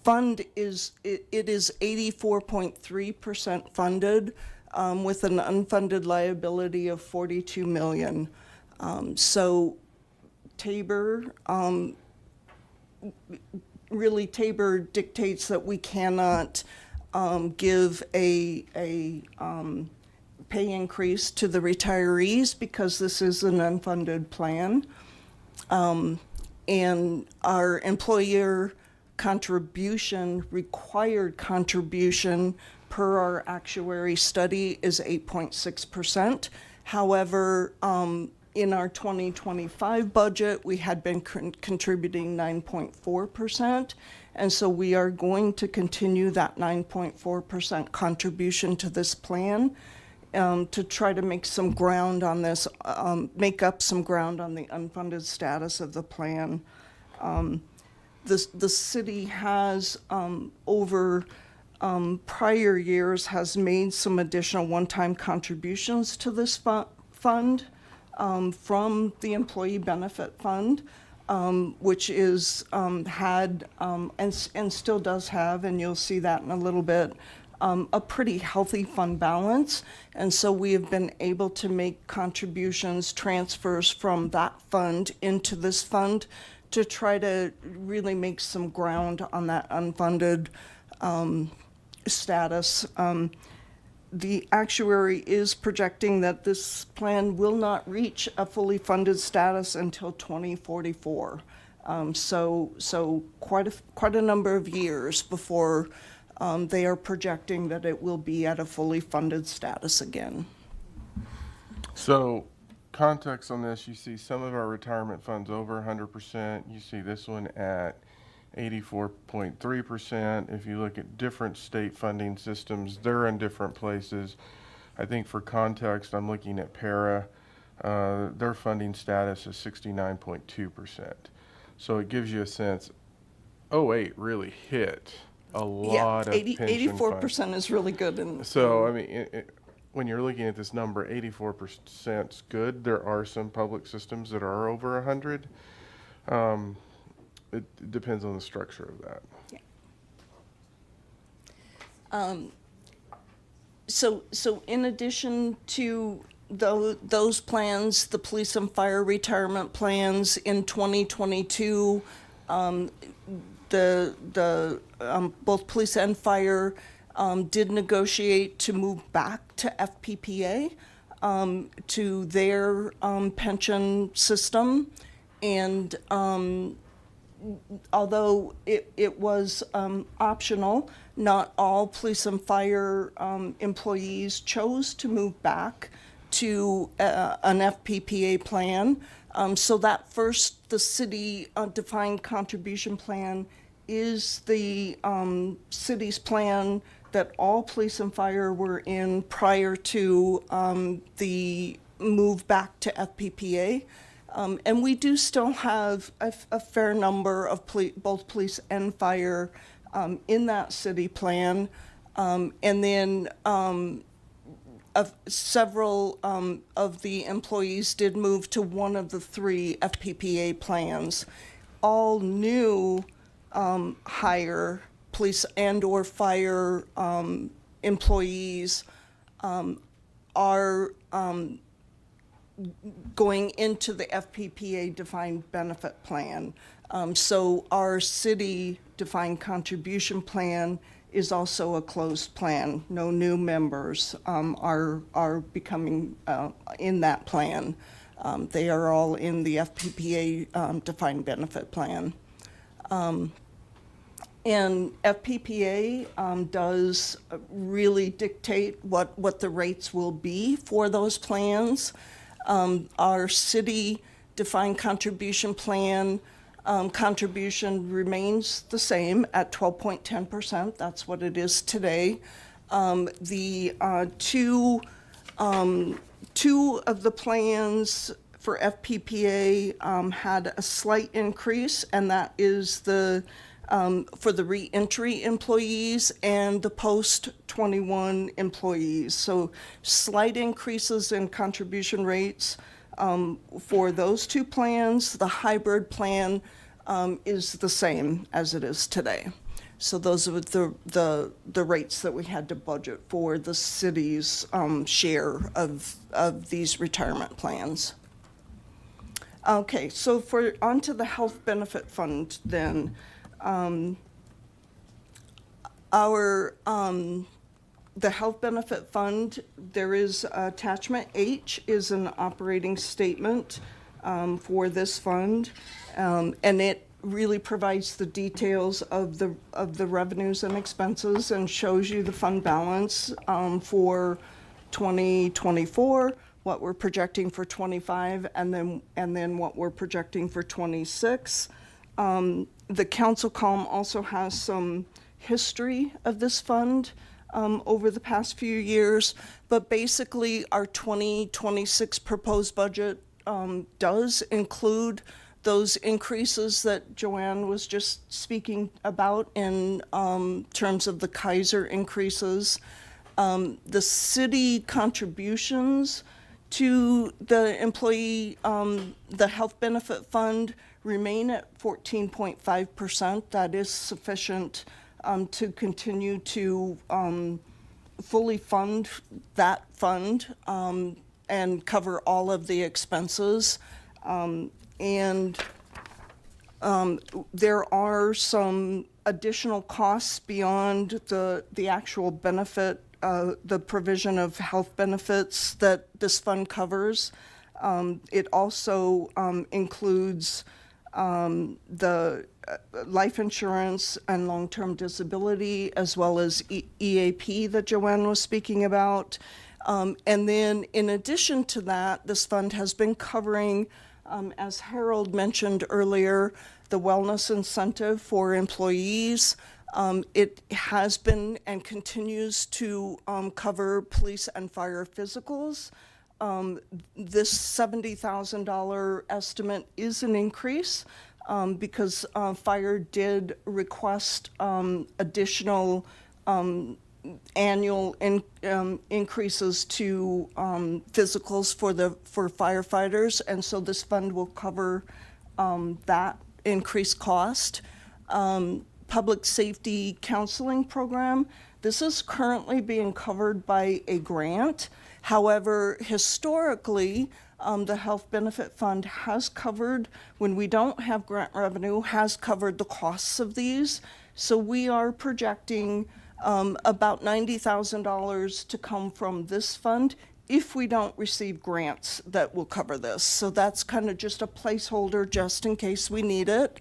fund is, it is 84.3% funded with an unfunded liability of 42 million. So Tabor, really Tabor dictates that we cannot give a pay increase to the retirees because this is an unfunded plan. And our employer contribution, required contribution per our actuary study is 8.6%. However, in our 2025 budget, we had been contributing 9.4%. And so we are going to continue that 9.4% contribution to this plan to try to make some ground on this, make up some ground on the unfunded status of the plan. The city has, over prior years, has made some additional one-time contributions to this fund from the Employee Benefit Fund, which is had and still does have, and you'll see that in a little bit, a pretty healthy fund balance. And so we have been able to make contributions, transfers from that fund into this fund to try to really make some ground on that unfunded status. The actuary is projecting that this plan will not reach a fully funded status until 2044. So quite a number of years before they are projecting that it will be at a fully funded status again. So, context on this, you see some of our retirement funds over 100%. You see this one at 84.3%. If you look at different state funding systems, they're in different places. I think for context, I'm looking at Para. Their funding status is 69.2%. So it gives you a sense, 08 really hit a lot of pension 84% funds. is really good. So, I mean, when you're looking at this number, 84% is good. There are some public systems that are over 100. It depends on the structure of that. Yeah. So in addition to those plans, the police and fire retirement plans in 2022, both police and fire did negotiate to move back to FPPA, to their pension system. And although it was optional, not all police and fire employees chose to move back to an FPPA plan. So that first, the city defined contribution plan is the city's plan that all police and fire were in prior to the move back to FPPA. And we do still have a fair number of both police and fire in that city plan. And then several of the employees did move to one of the three FPPA plans. All new hire police and or fire employees are going into the FPPA defined benefit plan. So our city defined contribution plan is also a closed plan. No new members are becoming in that plan. They are all in the FPPA defined benefit plan. And FPPA does really dictate what the rates will be for those plans. Our city defined contribution plan contribution remains the same at 12.10%. That's what it is today. The two Two of the plans for FPPA had a slight increase, and that is for the reentry employees and the post-21 employees. So slight increases in contribution rates for those two plans. The hybrid plan is the same as it is today. So those are the rates that we had to budget for the city's share of these retirement plans. Okay, so onto the health benefit fund then. The health benefit fund, there is attachment H is an operating statement for this fund, and it really provides the details of the revenues and expenses and shows you the fund balance for 2024, what we're projecting for 25, and then what we're projecting for 26. The council column also has some history of this fund over the past few years, but basically our 2026 proposed budget does include those increases that Joanne was just speaking about in terms of the Kaiser increases. The city contributions to the employee, the health benefit fund remain at 14.5%. That is sufficient to continue to fully fund that fund and cover all of the expenses. And there are some additional costs beyond the actual benefit, the provision of health benefits that this fund covers. It also includes the life insurance and long-term disability, as well as EAP that Joanne was speaking about. And then in addition to that, this fund has been covering, as Harold mentioned earlier, the wellness incentive for employees. It has been and continues to cover police and fire physicals. This $70,000 estimate is an increase because fire did request additional annual increases to physicals for firefighters, and so this fund will cover that increased cost. Public safety counseling program, this is currently being covered by a grant. However, historically, the health benefit fund has covered, when we don't have grant revenue, has covered the costs of these. So we are projecting about $90,000 to come from this fund if we don't receive grants that will cover this. So that's kind of just a placeholder just in case we need it.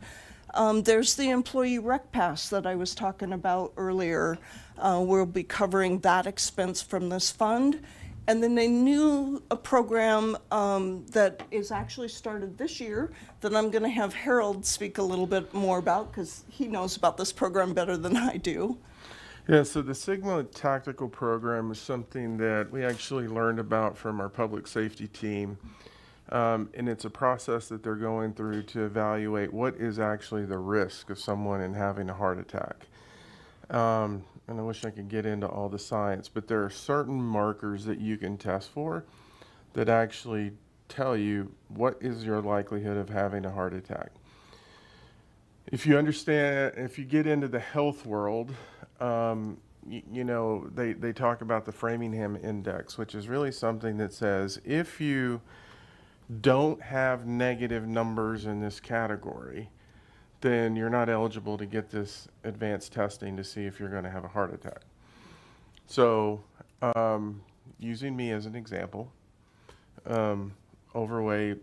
There's the employee rec pass that I was talking about earlier. We'll be covering that expense from this fund. And then a new program that is actually started this year that I'm going to have Harold speak a little bit more about because he knows about this program better than I do. Yeah, so the Sigma Tactical Program is something that we actually learned about from our public safety team. And it's a process that they're going through to evaluate what is actually the risk of someone in having a heart attack. And I wish I could get into all the science, but there are certain markers that you can test for that actually tell you what is your likelihood of having a heart attack. If you understand, if you get into the health world, you know, they talk about the Framingham Index, which is really something that says if you don't have negative numbers in this category, then you're not eligible to get this advanced testing to see if you're going to have a heart attack. So, using me as an example, overweight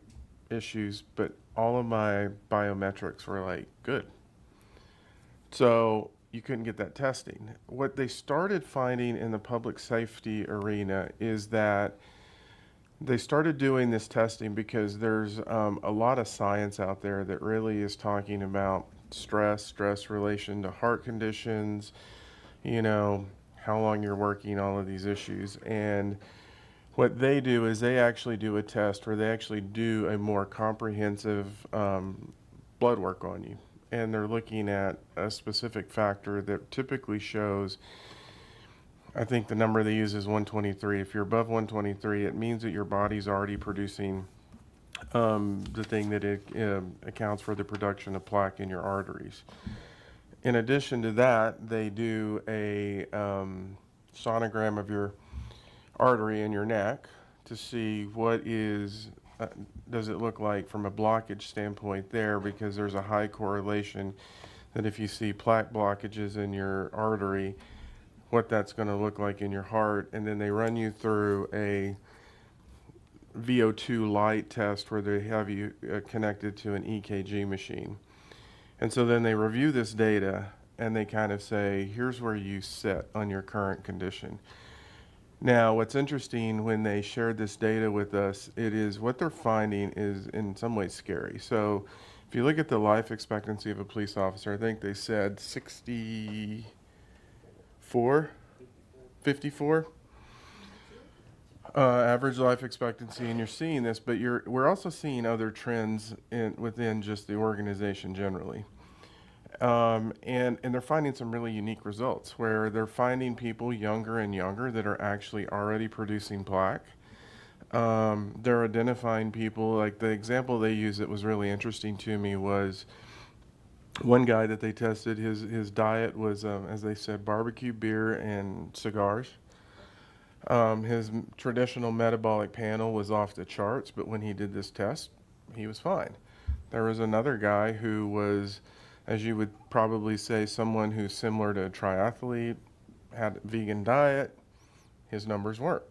issues, but all of my biometrics were like good. So you couldn't get that testing. What they started finding in the public safety arena is that they started doing this testing because there's a lot of science out there that really is talking about stress relation to heart conditions, you know, how long you're working, all of these issues. And What they do is they actually do a test where they actually do a more comprehensive blood work on you. And they're looking at a specific factor that typically shows, I think the number they use is 123. If you're above 123, it means that your body's already producing the thing that it accounts for the production of plaque in your arteries. In addition to that, they do a sonogram of your artery in your neck to see what is does it look like from a blockage standpoint there, because there's a high correlation that if you see plaque blockages in your artery, what that's going to look like in your heart. And then they run you through a VO2 light test where they have you connected to an EKG machine. And so then they review this data and they kind of say, here's where you sit on your current condition. Now, what's interesting when they shared this data with us, it is what they're finding is in some ways scary. So if you look at the life expectancy of a police officer, I think they said 54. Average life expectancy, and you're seeing this, but we're also seeing other trends within just the organization generally. And they're finding some really unique results where they're finding people younger and younger that are actually already producing plaque. They're identifying people, like the example they used that was really interesting to me was one guy that they tested, his diet was, as they said, barbecue, beer, and cigars. His traditional metabolic panel was off the charts, but when he did this test, he was fine. There was another guy who was, as you would probably say, someone who's similar to a triathlete, had a vegan diet, his numbers weren't.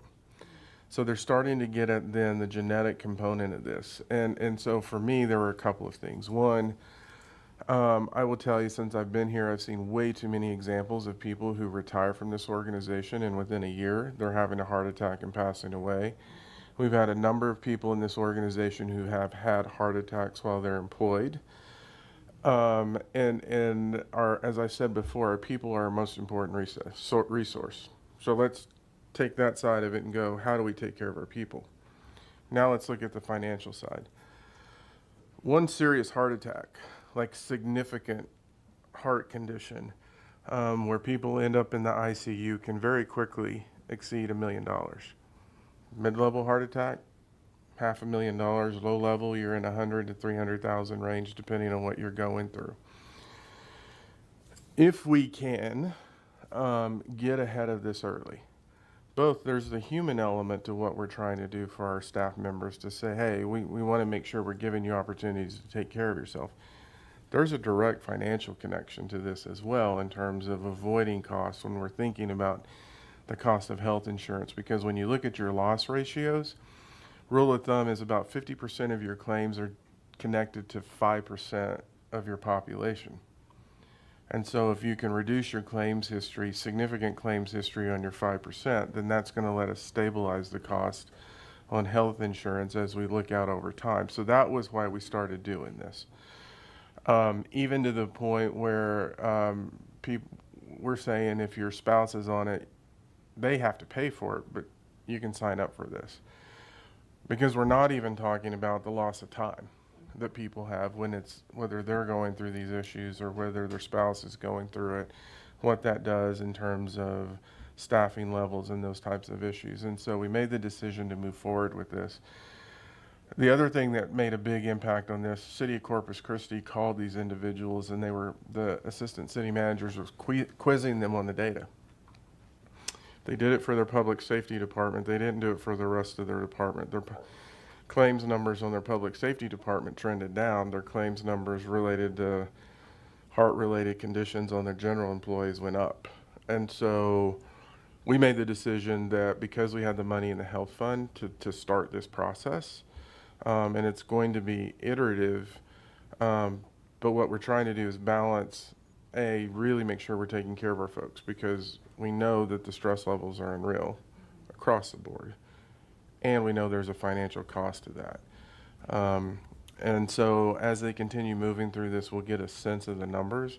So they're starting to get at then the genetic component of this. And so for me, there were a couple of things. One, I will tell you, since I've been here, I've seen way too many examples of people who retire from this organization and within a year, they're having a heart attack and passing away. We've had a number of people in this organization who have had heart attacks while they're employed. And our, as I said before, our people are our most important resource. So let's take that side of it and go, how do we take care of our people? Now let's look at the financial side. One serious heart attack, like significant heart condition, where people end up in the ICU, can very quickly exceed $1 million. Mid-level heart attack, $500,000. Low level, you're in 100 to 300,000 range, depending on what you're going through. If we can get ahead of this early, both there's the human element to what we're trying to do for our staff members to say, hey, we want to make sure we're giving you opportunities to take care of yourself. There's a direct financial connection to this as well in terms of avoiding costs when we're thinking about the cost of health insurance, because when you look at your loss ratios, rule of thumb is about 50% of your claims are connected to 5% of your population. And so if you can reduce your claims history, significant claims history on your 5%, then that's going to let us stabilize the cost on health insurance as we look out over time. So that was why we started doing this. Even to the point where we're saying if your spouse is on it, they have to pay for it, but you can sign up for this. Because we're not even talking about the loss of time that people have when it's, whether they're going through these issues or whether their spouse is going through it, what that does in terms of staffing levels and those types of issues. And so we made the decision to move forward with this. The other thing that made a big impact on this, City of Corpus Christi called these individuals, and the assistant city managers was quizzing them on the data. They did it for their public safety department. They didn't do it for the rest of their department. Their claims numbers on their public safety department trended down. Their claims numbers related to heart-related conditions on their general employees went up. And so we made the decision that because we had the money in the health fund to start this process, and it's going to be iterative, but what we're trying to do is balance, really make sure we're taking care of our folks, because we know that the stress levels are unreal across the board. And we know there's a financial cost to that. And so as they continue moving through this, we'll get a sense of the numbers.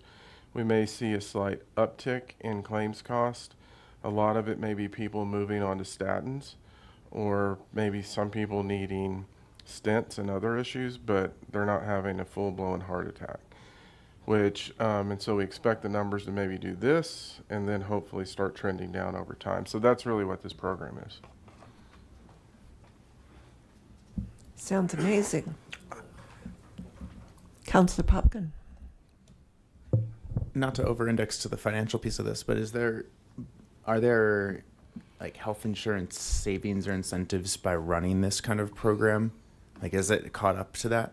We may see a slight uptick in claims cost. A lot of it may be people moving on to statins or maybe some people needing stents and other issues, but they're not having a full-blown heart attack. And so we expect the numbers to maybe do this and then hopefully start trending down over time. So that's really what this program is. Sounds amazing. Councillor Popkin. Not to over-index to the financial piece of this, but are there like health insurance savings or incentives by running this kind of program? Like, is it caught up to that?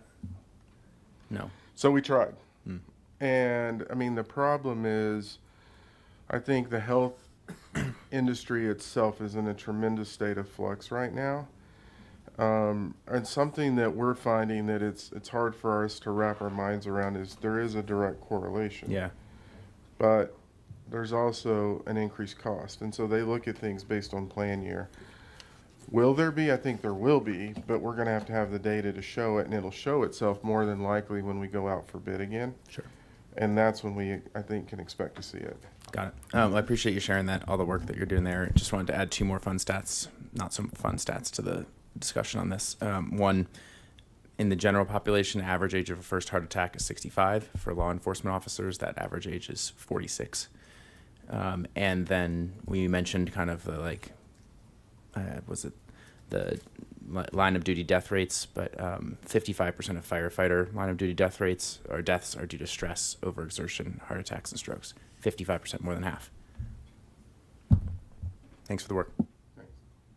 No. So we tried. And I mean, the problem is, I think the health industry itself is in a tremendous state of flux right now. And something that we're finding that it's hard for us to wrap our minds around is there is a direct correlation. Yeah. But there's also an increased cost. And so they look at things based on plan year. Will there be? I think there will be, but we're going to have the data to show it, and it'll show itself more than likely when we go out for bid again. Sure. And that's when we, I think, can expect to see it. Got it. I appreciate you sharing that, all the work that you're doing there. Just wanted to add two more fun stats, not some fun stats to the discussion on this. One, in the general population, average age of a first heart attack is 65. For law enforcement officers, that average age is 46. And then we mentioned kind of the the line of duty death rates, but 55% of firefighter line of duty death rates or deaths are due to stress, overexertion, heart attacks, and strokes. 55%, more than half. Thanks for the work.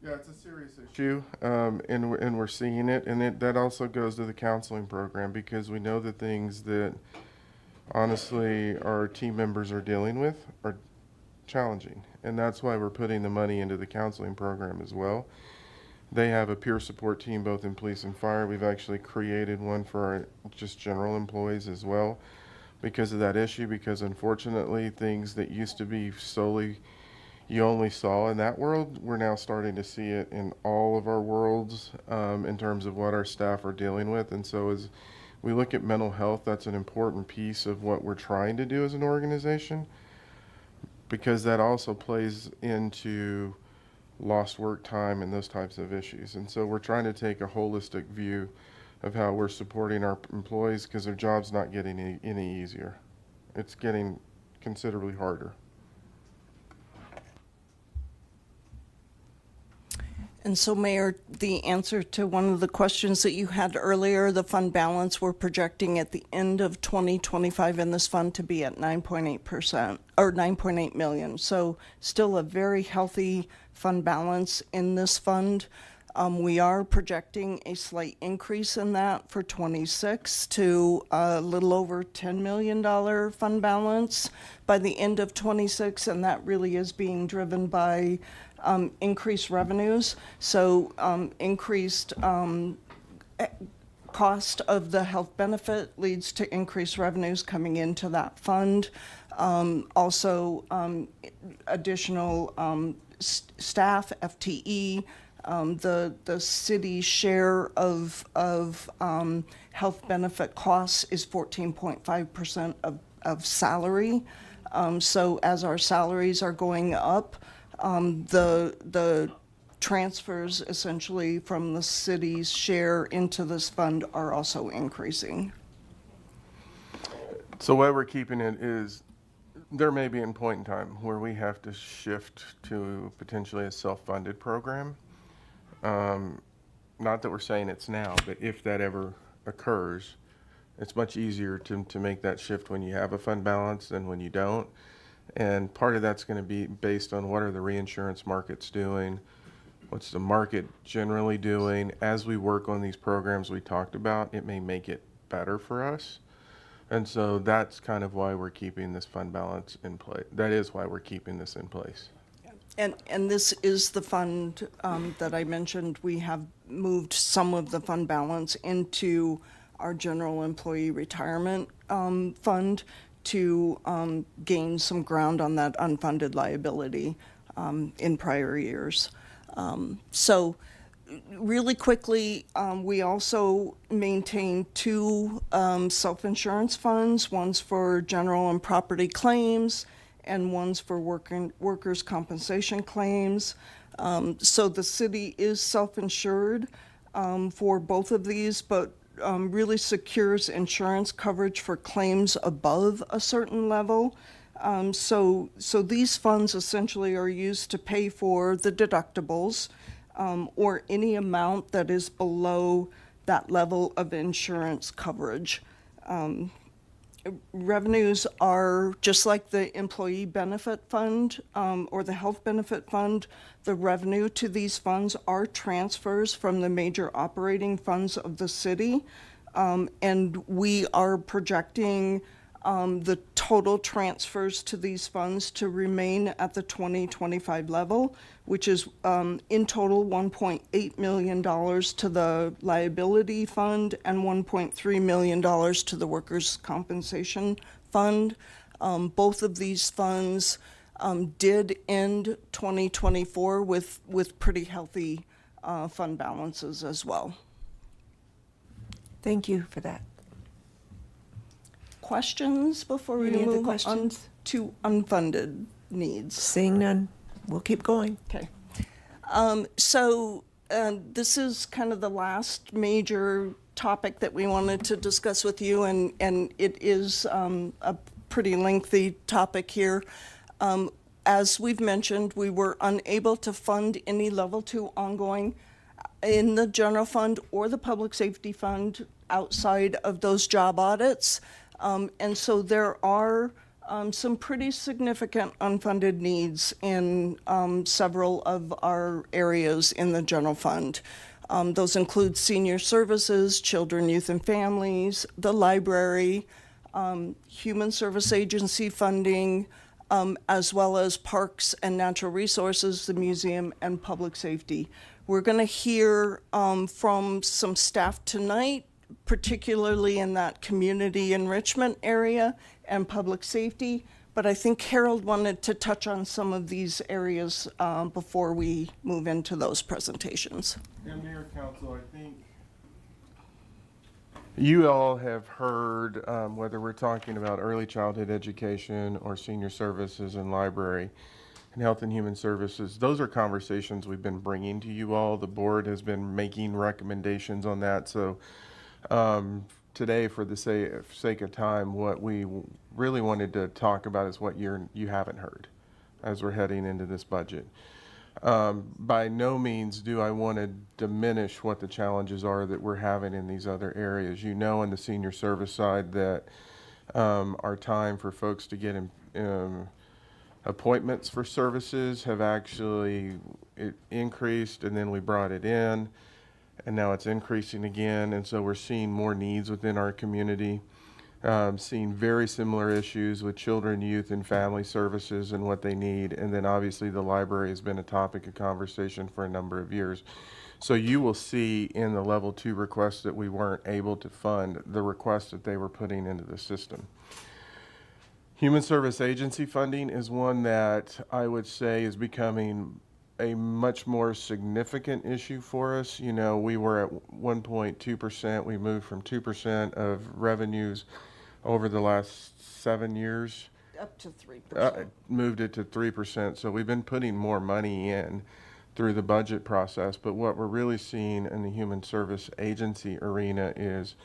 Yeah, it's a serious issue, and we're seeing it, and that also goes to the counseling program, because we know the things that honestly our team members are dealing with are challenging, and that's why we're putting the money into the counseling program as well. They have a peer support team both in police and fire. We've actually created one for our just general employees as well because of that issue, because unfortunately things that used to be solely you only saw in that world, we're now starting to see it in all of our worlds in terms of what our staff are dealing with. And so as we look at mental health, that's an important piece of what we're trying to do as an organization, because that also plays into lost work time and those types of issues. And so we're trying to take a holistic view of how we're supporting our employees, because their job's not getting any easier. It's getting considerably harder. And so, Mayor, the answer to one of the questions that you had earlier, the fund balance, we're projecting at the end of 2025 in this fund to be at 9.8% or 9.8 million. So still a very healthy fund balance in this fund. We are projecting a slight increase in that for 26 to a little over $10 million fund balance by the end of 26, and that really is being driven by increased revenues. So increased cost of the health benefit leads to increased revenues coming into that fund. Also additional staff, FTE, the city's share of health benefit costs is 14.5% of salary. So as our salaries are going up, the transfers essentially from the city's share into this fund are also increasing. So why we're keeping it is there may be a point in time where we have to shift to potentially a self-funded program. Not that we're saying it's now, but if that ever occurs, it's much easier to make that shift when you have a fund balance than when you don't. And part of that's going to be based on what are the reinsurance markets doing, what's the market generally doing. As we work on these programs we talked about, it may make it better for us. And so that's kind of why we're keeping this fund balance in place. That is why we're keeping this in place. And this is the fund that I mentioned. We have moved some of the fund balance into our general employee retirement fund to gain some ground on that unfunded liability in prior years. So really quickly, we also maintain two self-insurance funds. One's for general and property claims, and one's for workers' compensation claims. So the city is self-insured for both of these, but really secures insurance coverage for claims above a certain level. So these funds essentially are used to pay for the deductibles or any amount that is below that level of insurance coverage. Revenues are just like the employee benefit fund or the health benefit fund. The revenue to these funds are transfers from the major operating funds of the city. And we are projecting the total transfers to these funds to remain at the 2025 level, which is in total $1.8 million to the liability fund and $1.3 million to the workers' compensation fund. Both of these funds did end 2024 with pretty healthy fund balances as well. Thank you for that. Questions before we Any other move on questions? to unfunded needs? Seeing none, we'll keep going. Okay. So this is kind of the last major topic that we wanted to discuss with you, and it is a pretty lengthy topic here. As we've mentioned, we were unable to fund any level 2 ongoing in the general fund or the public safety fund outside of those job audits. And so there are some pretty significant unfunded needs in several of our areas in the general fund. Those include senior services, children, youth, and families, the library, human service agency funding, as well as parks and natural resources, the museum, and public safety. We're going to hear from some staff tonight, particularly in that community enrichment area and public safety. But I think Harold wanted to touch on some of these areas before we move into those presentations. Yeah, Mayor, Council, I think you all have heard, whether we're talking about early childhood education or senior services and library and health and human services, those are conversations we've been bringing to you all. The board has been making recommendations on that. So today, for the sake of time, what we really wanted to talk about is what you haven't heard as we're heading into this budget. By no means do I want to diminish what the challenges are that we're having in these other areas. You know, on the senior service side that our time for folks to get appointments for services have actually increased, and then we brought it in, and now it's increasing again, and so we're seeing more needs within our community. Seeing very similar issues with children, youth, and family services and what they need. And then obviously the library has been a topic of conversation for a number of years. So you will see in the level 2 requests that we weren't able to fund the requests that they were putting into the system. Human Service Agency funding is one that I would say is becoming a much more significant issue for us. You know, we were at 1.2%. We moved from 2% of revenues over the last 7 years. Up to 3%. Moved it to 3%. So we've been putting more money in through the budget process. But what we're really seeing in the Human Service Agency arena is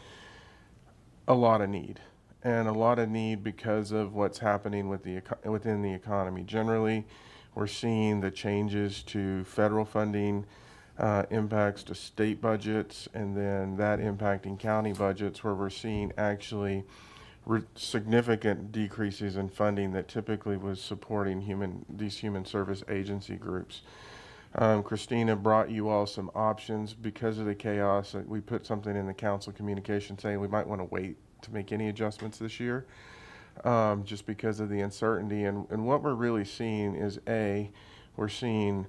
a lot of need. And a lot of need because of what's happening with within the economy generally. We're seeing the changes to federal funding, impacts to state budgets, and then that impacting county budgets, where we're seeing actually significant decreases in funding that typically was supporting these human service agency groups. Christina brought you all some options because of the chaos. We put something in the council communication saying we might want to wait to make any adjustments this year. Just because of the uncertainty. And what we're really seeing is, we're seeing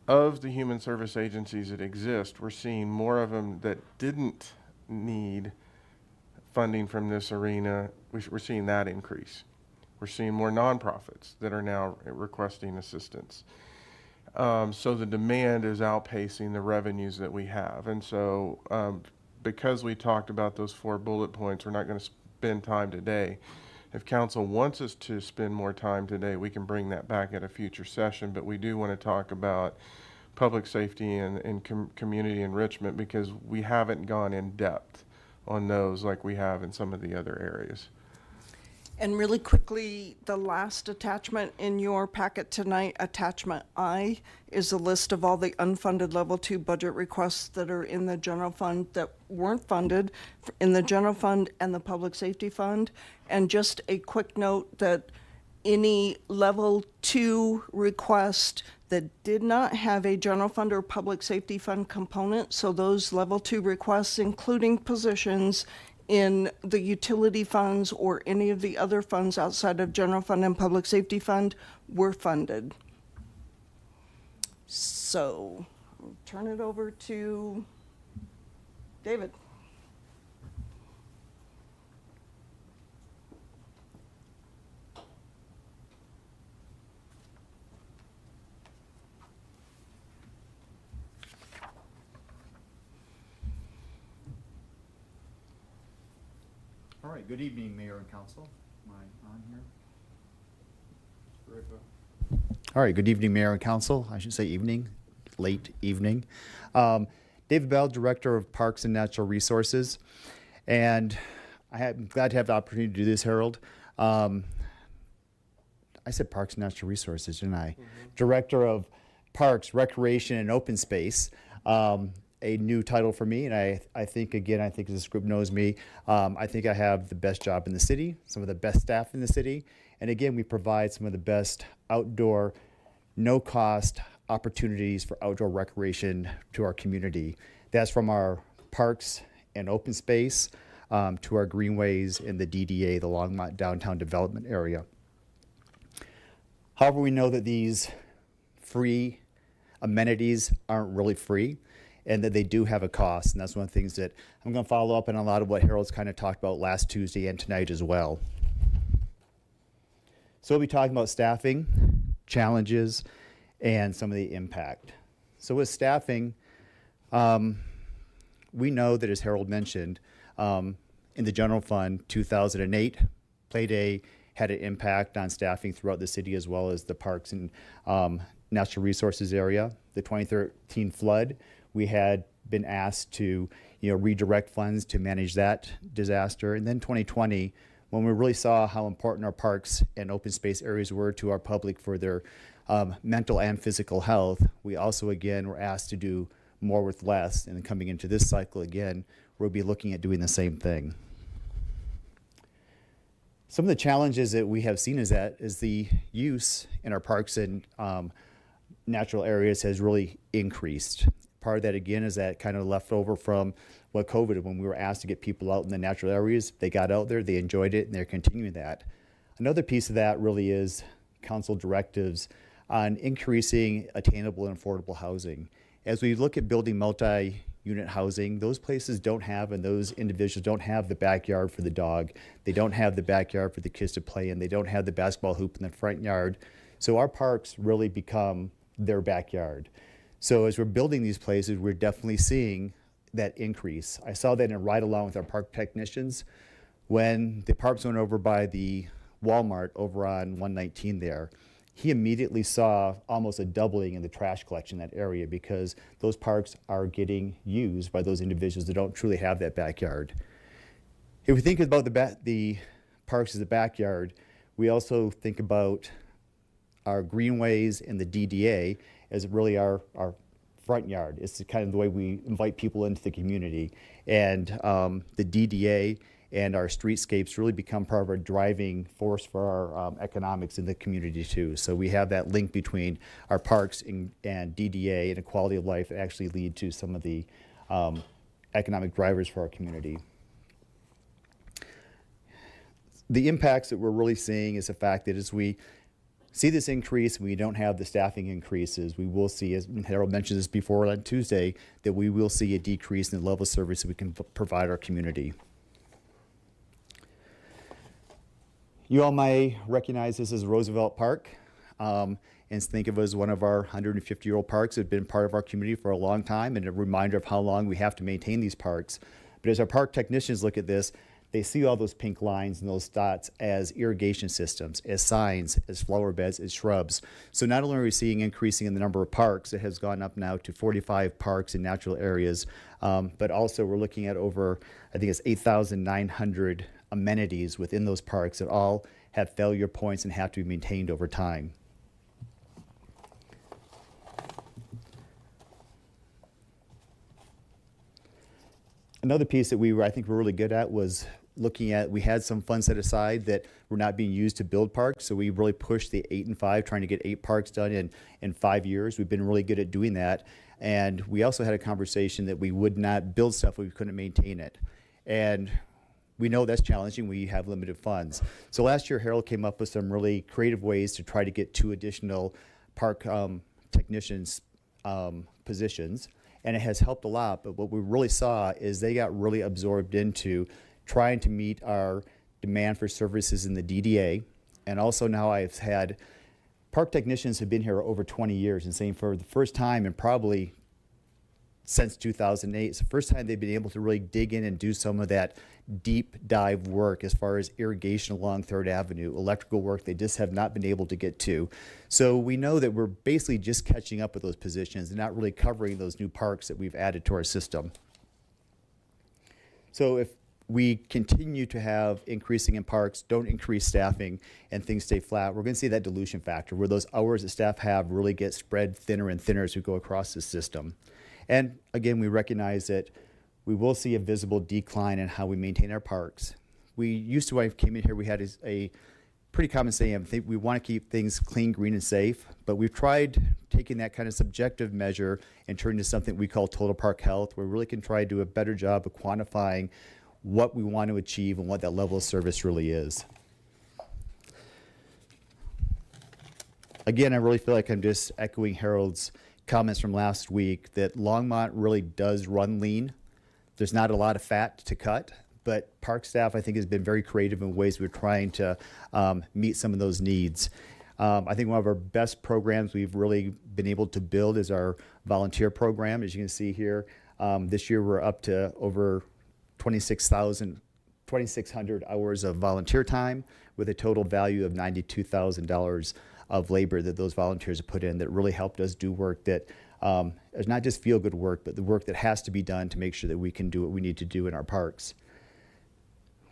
of the human service agencies that exist, we're seeing more of them that didn't need funding from this arena. We're seeing that increase. We're seeing more nonprofits that are now requesting assistance. So the demand is outpacing the revenues that we have. And so because we talked about those 4 bullet points, we're not going to spend time today If council wants us to spend more time today, we can bring that back at a future session, but we do want to talk about public safety and community enrichment because we haven't gone in depth on those like we have in some of the other areas. And really quickly, the last attachment in your packet tonight, attachment I, is a list of all the unfunded level 2 budget requests that are in the general fund that weren't funded in the general fund and the public safety fund. And just a quick note that any level 2 request that did not have a general fund or public safety fund component, so those level 2 requests, including positions in the utility funds or any of the other funds outside of general fund and public safety fund, were funded. So I'll turn it over to David. All right, good evening, Mayor and Council. Am I on here? All right, good evening, Mayor and Council. I should say evening, late evening. David Bell, Director of Parks and Natural Resources. And I'm glad to have the opportunity to do this, Harold. I said Parks and Natural Resources, didn't I? Director of Parks, Recreation, and Open Space. A new title for me, and I think, again, I think this group knows me, I think I have the best job in the city, some of the best staff in the city, and again, we provide some of the best outdoor, no-cost opportunities for outdoor recreation to our community. That's from our parks and open space to our greenways in the DDA, the Longmont Downtown Development Area. However, we know that these free amenities aren't really free, and that they do have a cost. And that's one of the things that I'm going to follow up on a lot of what Harold's kind of talked about last Tuesday and tonight as well. So we'll be talking about staffing, challenges, and some of the impact. So with staffing, we know that, as Harold mentioned, in the general fund, 2008, Play Day had an impact on staffing throughout the city as well as the parks and natural resources area. The 2013 flood, we had been asked to, redirect funds to manage that disaster. And then 2020, when we really saw how important our parks and open space areas were to our public for their mental and physical health, we also, again, were asked to do more with less. And then coming into this cycle again, we'll be looking at doing the same thing. Some of the challenges that we have seen is the use in our parks and natural areas has really increased. Part of that, again, is that kind of left over from what COVID, when we were asked to get people out in the natural areas, they got out there, they enjoyed it, and they're continuing that. Another piece of that really is council directives on increasing attainable and affordable housing. As we look at building multi-unit housing, those places don't have, and those individuals don't have the backyard for the dog. They don't have the backyard for the kids to play in. They don't have the basketball hoop in the front yard. So our parks really become their backyard. So as we're building these places, we're definitely seeing that increase. I saw that in a ride along with our park technicians when the parks went over by the Walmart over on 119 there. He immediately saw almost a doubling in the trash collection in that area because those parks are getting used by those individuals that don't truly have that backyard. If we think about the parks as a backyard, we also think about our greenways and the DDA as really our front yard. It's kind of the way we invite people into the community. And the DDA and our streetscapes really become part of our driving force for our economics in the community too. So we have that link between our parks and DDA and a quality of life that actually lead to some of the economic drivers for our community. The impacts that we're really seeing is the fact that as we see this increase, we don't have the staffing increases. We will see, as Harold mentioned this before on Tuesday, that we will see a decrease in the level of service that we can provide our community. You all may recognize this as Roosevelt Park and think of it as one of our 150-year-old parks that have been part of our community for a long time and a reminder of how long we have to maintain these parks. But as our park technicians look at this, they see all those pink lines and those dots as irrigation systems, as signs, as flower beds, as shrubs. So not only are we seeing increasing in the number of parks, it has gone up now to 45 parks in natural areas, but also we're looking at over, I think it's 8,900 amenities within those parks that all have failure points and have to be maintained over time. Another piece that I think we're really good at was looking at, we had some funds set aside that were not being used to build parks, so we really pushed the 8 and 5, trying to get 8 parks done in 5 years. We've been really good at doing that. And we also had a conversation that we would not build stuff if we couldn't maintain it. And we know that's challenging. We have limited funds. So last year, Harold came up with some really creative ways to try to get 2 additional park technicians positions. And it has helped a lot, but what we really saw is they got really absorbed into trying to meet our demand for services in the DDA. And also now I've had park technicians who've been here over 20 years and saying for the first time and probably since 2008, it's the first time they've been able to really dig in and do some of that deep dive work as far as irrigation along 3rd Avenue, electrical work they just have not been able to get to. So we know that we're basically just catching up with those positions and not really covering those new parks that we've added to our system. So if we continue to have increasing in parks, don't increase staffing, and things stay flat, we're going to see that dilution factor where those hours that staff have really get spread thinner and thinner as we go across the system. And again, we recognize that we will see a visible decline in how we maintain our parks. We used to, when I came in here, we had a pretty common saying, I think we want to keep things clean, green, and safe, but we've tried taking that kind of subjective measure and turning to something we call total park health, where we really can try to do a better job of quantifying what we want to achieve and what that level of service really is. Again, I really feel like I'm just echoing Harold's comments from last week that Longmont really does run lean. There's not a lot of fat to cut, but park staff, I think, has been very creative in ways we're trying to meet some of those needs. I think one of our best programs we've really been able to build is our volunteer program. As you can see here, this year we're up to over 2,600 hours of volunteer time with a total value of $92,000 of labor that those volunteers have put in that really helped us do work that is not just feel-good work, but the work that has to be done to make sure that we can do what we need to do in our parks.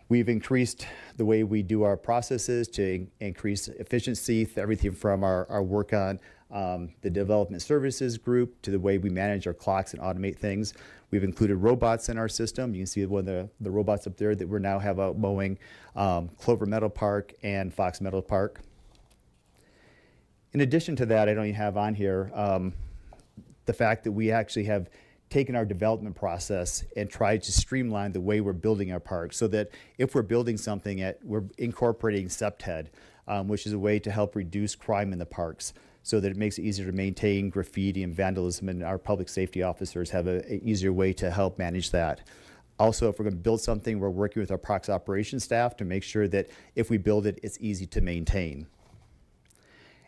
We've increased the way we do our processes to increase efficiency, everything from our work on the development services group to the way we manage our clocks and automate things. We've included robots in our system. You can see one of the robots up there that we now have out mowing Clover Meadow Park and Fox Meadow Park. In addition to that, I don't even have on here the fact that we actually have taken our development process and tried to streamline the way we're building our parks so that if we're building something, we're incorporating SEPTED, which is a way to help reduce crime in the parks so that it makes it easier to maintain graffiti and vandalism, and our public safety officers have an easier way to help manage that. Also, if we're going to build something, we're working with our parks operations staff to make sure that if we build it, it's easy to maintain.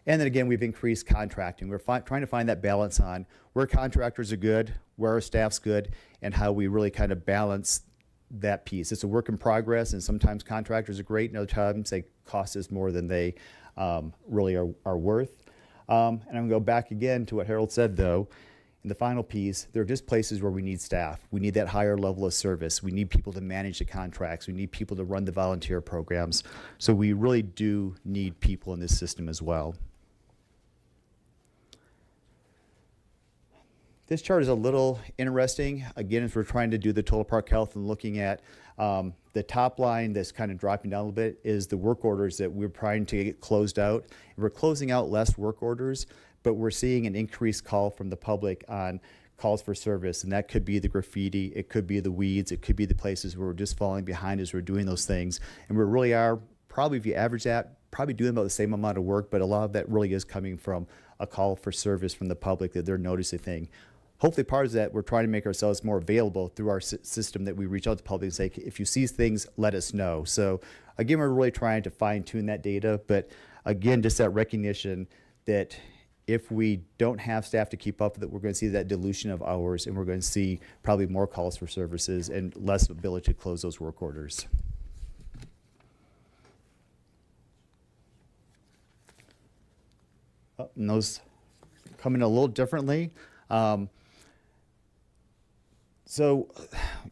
And then again, we've increased contracting. We're trying to find that balance on where contractors are good, where our staff's good, and how we really kind of balance that piece. It's a work in progress, and sometimes contractors are great, and other times they cost us more than they really are worth. And I'm going to go back again to what Harold said, though. In the final piece, there are just places where we need staff. We need that higher level of service. We need people to manage the contracts. We need people to run the volunteer programs. So we really do need people in this system as well. This chart is a little interesting. Again, as we're trying to do the total park health and looking at the top line that's kind of dropping down a little bit is the work orders that we're trying to get closed out. We're closing out less work orders, but we're seeing an increased call from the public on calls for service, and that could be the graffiti, it could be the weeds, it could be the places where we're just falling behind as we're doing those things. And we really are, probably if you average that, probably doing about the same amount of work, but a lot of that really is coming from a call for service from the public that they're noticing thing. Hopefully part of that, we're trying to make ourselves more available through our system that we reach out to the public and say, if you see things, let us know. So again, we're really trying to fine tune that data, but again, just that recognition that if we don't have staff to keep up with it, we're going to see that dilution of hours, and we're going to see probably more calls for services and less ability to close those work orders. and those come in a little differently. So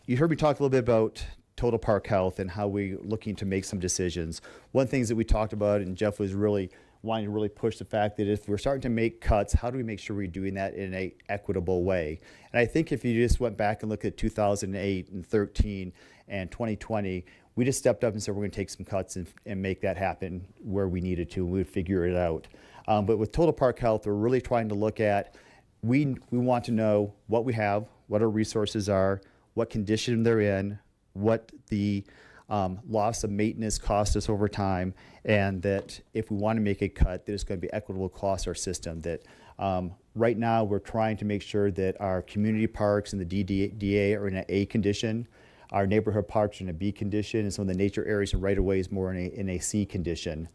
you heard me talk a little bit about total park health and how we're looking to make some decisions. One of the things that we talked about, and Jeff was really wanting to really push the fact that if we're starting to make cuts, how do we make sure we're doing that in an equitable way? And I think if you just went back and looked at 2008 and 13 and 2020, we just stepped up and said we're going to take some cuts and make that happen where we needed to, and we would figure it out. But with total park health, we're really trying to look at, we want to know what we have, what our resources are, what condition they're in, what the loss of maintenance costs us over time, and that if we want to make a cut, that it's going to be equitable across our system. That right now we're trying to make sure that our community parks and the DDA are in an A condition, our neighborhood parks are in a B condition, and some of the nature areas and right-of-ways more in a C condition.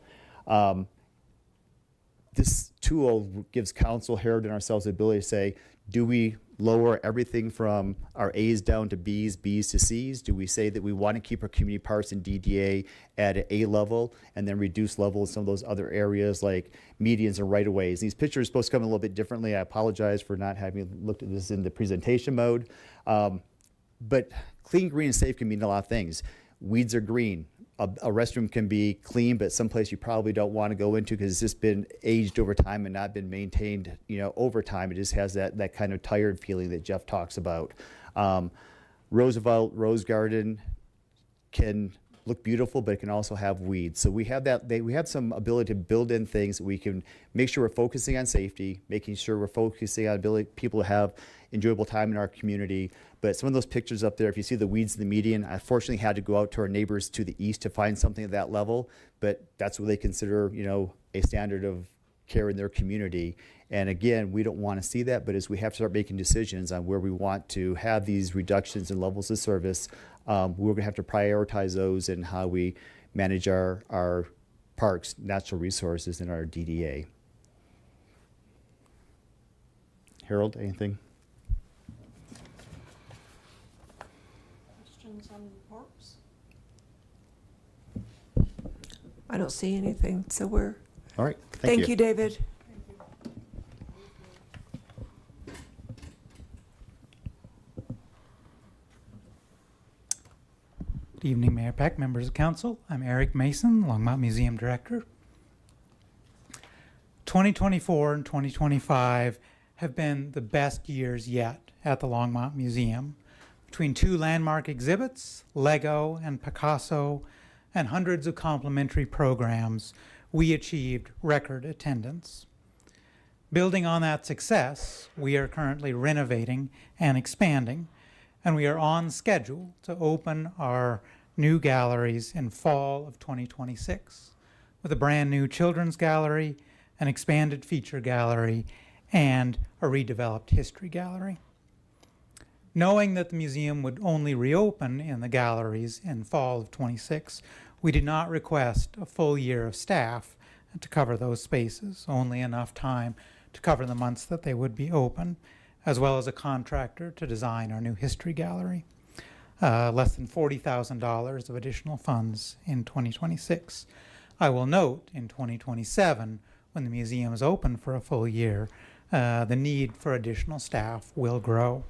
This tool gives council, Herod, and ourselves the ability to say, do we lower everything from our A's down to B's, B's to C's? Do we say that we want to keep our community parks and DDA at an A level and then reduce level in some of those other areas like medians and right-of-ways? These pictures are supposed to come a little bit differently. I apologize for not having looked at this in the presentation mode. But clean, green, and safe can mean a lot of things. Weeds are green. A restroom can be clean, but someplace you probably don't want to go into because it's just been aged over time and not been maintained, over time. It just has that kind of tired feeling that Jeff talks about. Roosevelt Rose Garden can look beautiful, but it can also have weeds. So we have we have some ability to build in things that we can make sure we're focusing on safety, making sure we're focusing on ability people to have enjoyable time in our community. But some of those pictures up there, if you see the weeds in the median, I fortunately had to go out to our neighbors to the east to find something at that level, but that's what they consider, a standard of care in their community. And again, we don't want to see that, but as we have to start making decisions on where we want to have these reductions in levels of service, we're going to have to prioritize those in how we manage our parks, natural resources, and our DDA. Harold, anything? Questions on parks? I don't see anything, so we're... All right, thank you, David. Good evening, Mayor Peck, members of council. I'm Eric Mason, Longmont Museum Director. 2024 and 2025 have been the best years yet at the Longmont Museum. Between two landmark exhibits, Lego and Picasso, and hundreds of complimentary programs, we achieved record attendance. Building on that success, we are currently renovating and expanding, and we are on schedule to open our new galleries in fall of 2026 with a brand new children's gallery, an expanded feature gallery, and a redeveloped history gallery. Knowing that the museum would only reopen in the galleries in fall of 26, we did not request a full year of staff to cover those spaces, only enough time to cover the months that they would be open, as well as a contractor to design our new history gallery. Less than $40,000 of additional funds in 2026. I will note in 2027, when the museum is open for a full year, the need for additional staff will grow.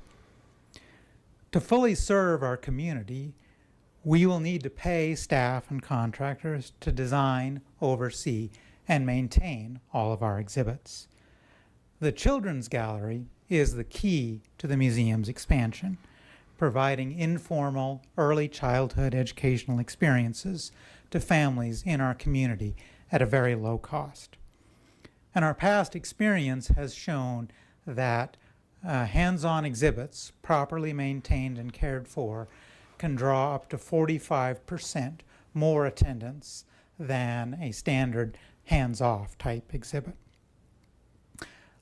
To fully serve our community, we will need to pay staff and contractors to design, oversee, and maintain all of our exhibits. The Children's Gallery is the key to the museum's expansion, providing informal, early childhood educational experiences to families in our community at a very low cost. And our past experience has shown that hands-on exhibits, properly maintained and cared for, can draw up to 45% more attendance than a standard hands-off type exhibit.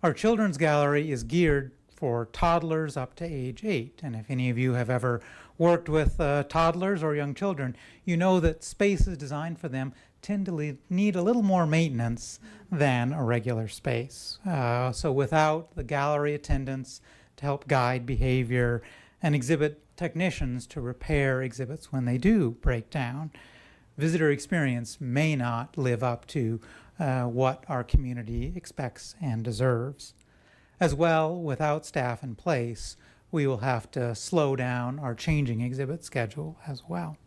Our children's gallery is geared for toddlers up to age 8. And if any of you have ever worked with toddlers or young children, you know that spaces designed for them tend to need a little more maintenance than a regular space. So without the gallery attendants to help guide behavior and exhibit technicians to repair exhibits when they do break down, visitor experience may not live up to what our community expects and deserves. As well, without staff in place, we will have to slow down our changing exhibit schedule as well.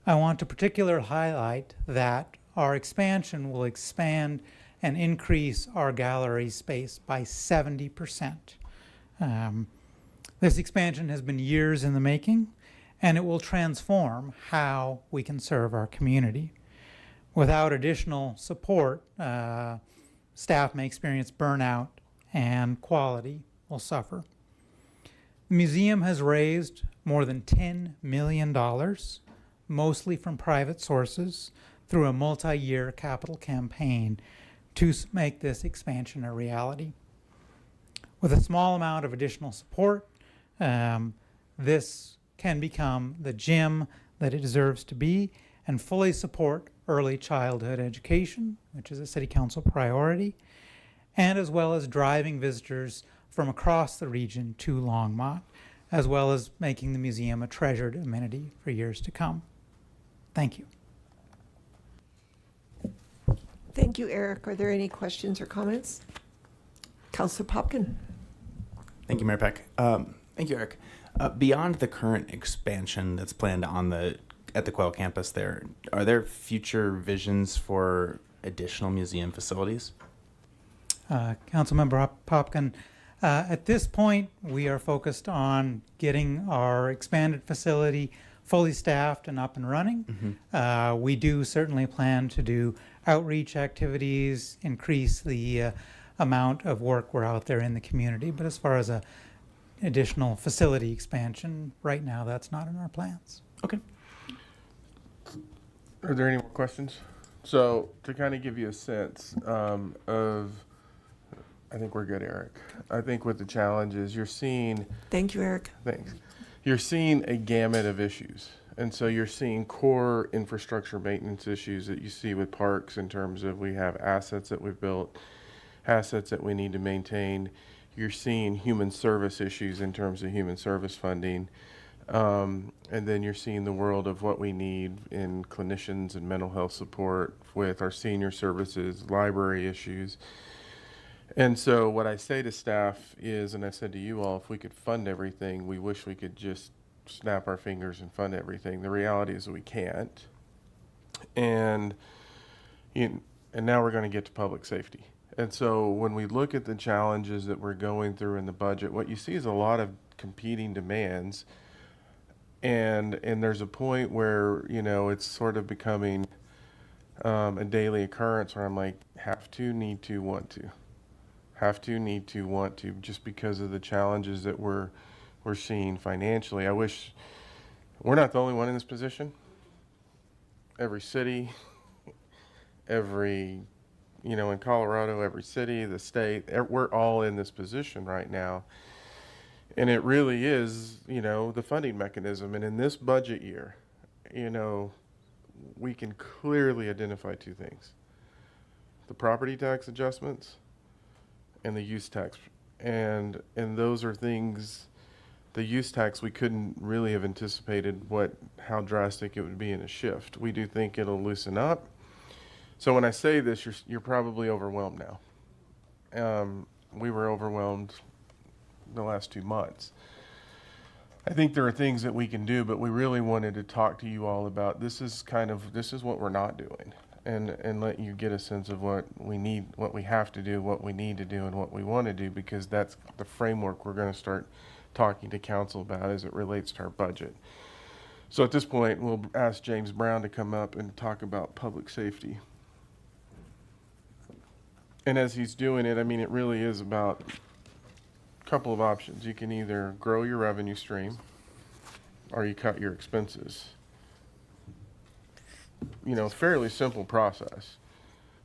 I want to particularly highlight that our expansion will expand and increase our gallery space by 70%. This expansion has been years in the making, and it will transform how we can serve our community. Without additional support, staff may experience burnout and quality will suffer. The museum has raised more than $10 million, mostly from private sources, through a multi-year capital campaign to make this expansion a reality. With a small amount of additional support, this can become the gym that it deserves to be and fully support early childhood education, which is a City Council priority, and as well as driving visitors from across the region to Longmont, as well as making the museum a treasured amenity for years to come. Thank you. Thank you, Eric. Are there any questions or comments? Councilor Popkin. Thank you, Mayor Peck. Thank you, Eric. Beyond the current expansion that's planned at the Quail campus there, are there future visions for additional museum facilities? Councilmember Popkin, at this point, we are focused on getting our expanded facility fully staffed and up and running. We do certainly plan to do outreach activities, increase the amount of work we're out there in the community. But as far as a additional facility expansion, right now, that's not in our plans. Okay. Are there any more questions? So to kind of give you a sense of, I think we're good, Eric. I think with the challenges, you're seeing. Thank you, Eric. Thanks. You're seeing a gamut of issues. And so you're seeing core infrastructure maintenance issues that you see with parks in terms of we have assets that we've built, assets that we need to maintain. You're seeing human service issues in terms of human service funding. And then you're seeing the world of what we need in clinicians and mental health support with our senior services, library issues. And so what I say to staff is, and I said to you all, if we could fund everything, we wish we could just snap our fingers and fund everything. The reality is we can't. And now we're going to get to public safety. And so when we look at the challenges that we're going through in the budget, what you see is a lot of competing demands. And there's a point where, it's sort of becoming a daily occurrence where I'm like, have to, need to, want to. Have to, need to, want to, just because of the challenges that we're seeing financially. I wish we're not the only one in this position. Every city, in Colorado, every city, the state, we're all in this position right now. And it really is, the funding mechanism. And in this budget year, we can clearly identify two things: the property tax adjustments and the use tax. And those are things, the use tax, we couldn't really have anticipated how drastic it would be in a shift. We do think it'll loosen up. So when I say this, you're probably overwhelmed now. We were overwhelmed the last 2 months. I think there are things that we can do, but we really wanted to talk to you all about this is what we're not doing, and let you get a sense of what we need, what we have to do, what we need to do, and what we want to do, because that's the framework we're going to start talking to council about as it relates to our budget. So at this point, we'll ask James Brown to come up and talk about public safety. And as he's doing it, it really is about a couple of options. You can either grow your revenue stream or you cut your expenses. Fairly simple process.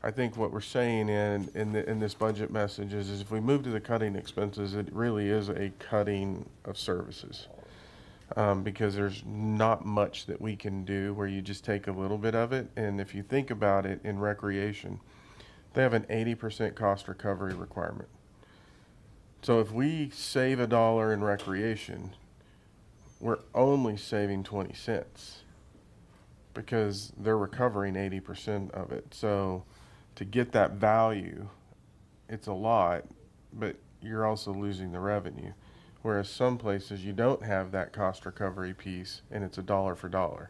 I think what we're saying in this budget message is if we move to the cutting expenses, it really is a cutting of services. Because there's not much that we can do where you just take a little bit of it. And if you think about it, in recreation, they have an 80% cost recovery requirement. So if we save $1 in recreation, we're only saving 20 cents. because they're recovering 80% of it. So to get that value, it's a lot, but you're also losing the revenue. Whereas some places you don't have that cost recovery piece and it's a dollar for dollar.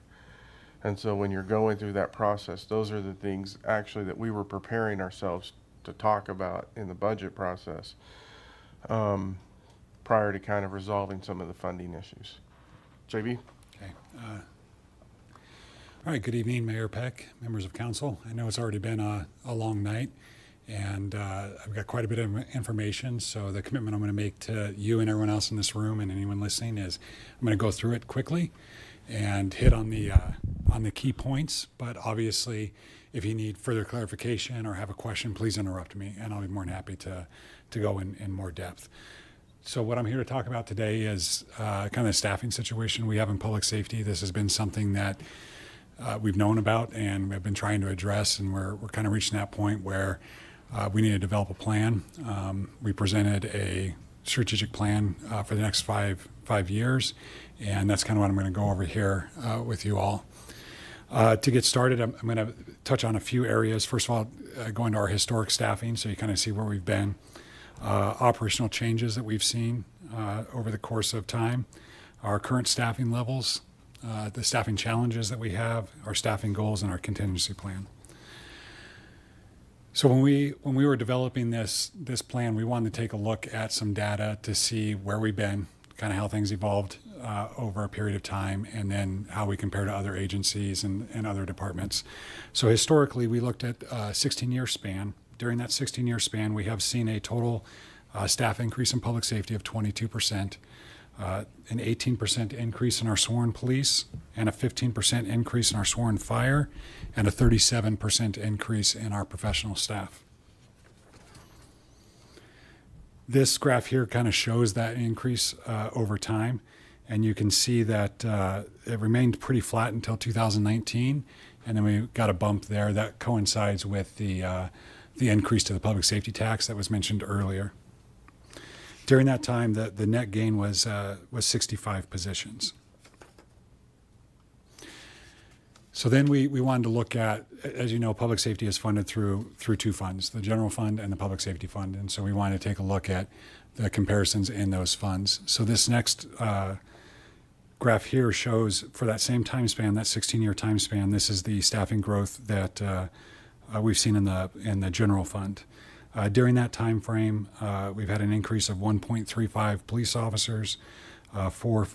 And so when you're going through that process, those are the things actually that we were preparing ourselves to talk about in the budget process prior to kind of resolving some of the funding issues. JB? Okay. All right, good evening, Mayor Peck, members of council. I know it's already been a long night, and I've got quite a bit of information, so the commitment I'm going to make to you and everyone else in this room and anyone listening is I'm going to go through it quickly and hit on the key points, but obviously if you need further clarification or have a question, please interrupt me, and I'll be more than happy to go in more depth. So what I'm here to talk about today is kind of the staffing situation we have in public safety. This has been something that we've known about and we've been trying to address, and we're kind of reaching that point where we need to develop a plan. We presented a strategic plan for the next five years, and that's kind of what I'm going to go over here with you all. To get started, I'm going to touch on a few areas. First of all, go into our historic staffing so you kind of see where we've been. Operational changes that we've seen over the course of time, our current staffing levels, the staffing challenges that we have, our staffing goals, and our contingency plan. So when we were developing this plan, we wanted to take a look at some data to see where we've been, kind of how things evolved over a period of time, and then how we compare to other agencies and other departments. So historically, we looked at a 16-year span. During that 16-year span, we have seen a total staff increase in public safety of 22%, an 18% increase in our sworn police, and a 15% increase in our sworn fire, and a 37% increase in our professional staff. This graph here kind of shows that increase over time, and you can see that it remained pretty flat until 2019, and then we got a bump there that coincides with the increase to the public safety tax that was mentioned earlier. During that time, the net gain was 65 positions. So then we wanted to look at, as you know, public safety is funded through two funds, the general fund and the public safety fund. And so we wanted to take a look at the comparisons in those funds. So this next graph here shows for that same time span, that 16-year time span, this is the staffing growth that we've seen in the general fund. During that time frame, we've had an increase of 1.35 police officers, 4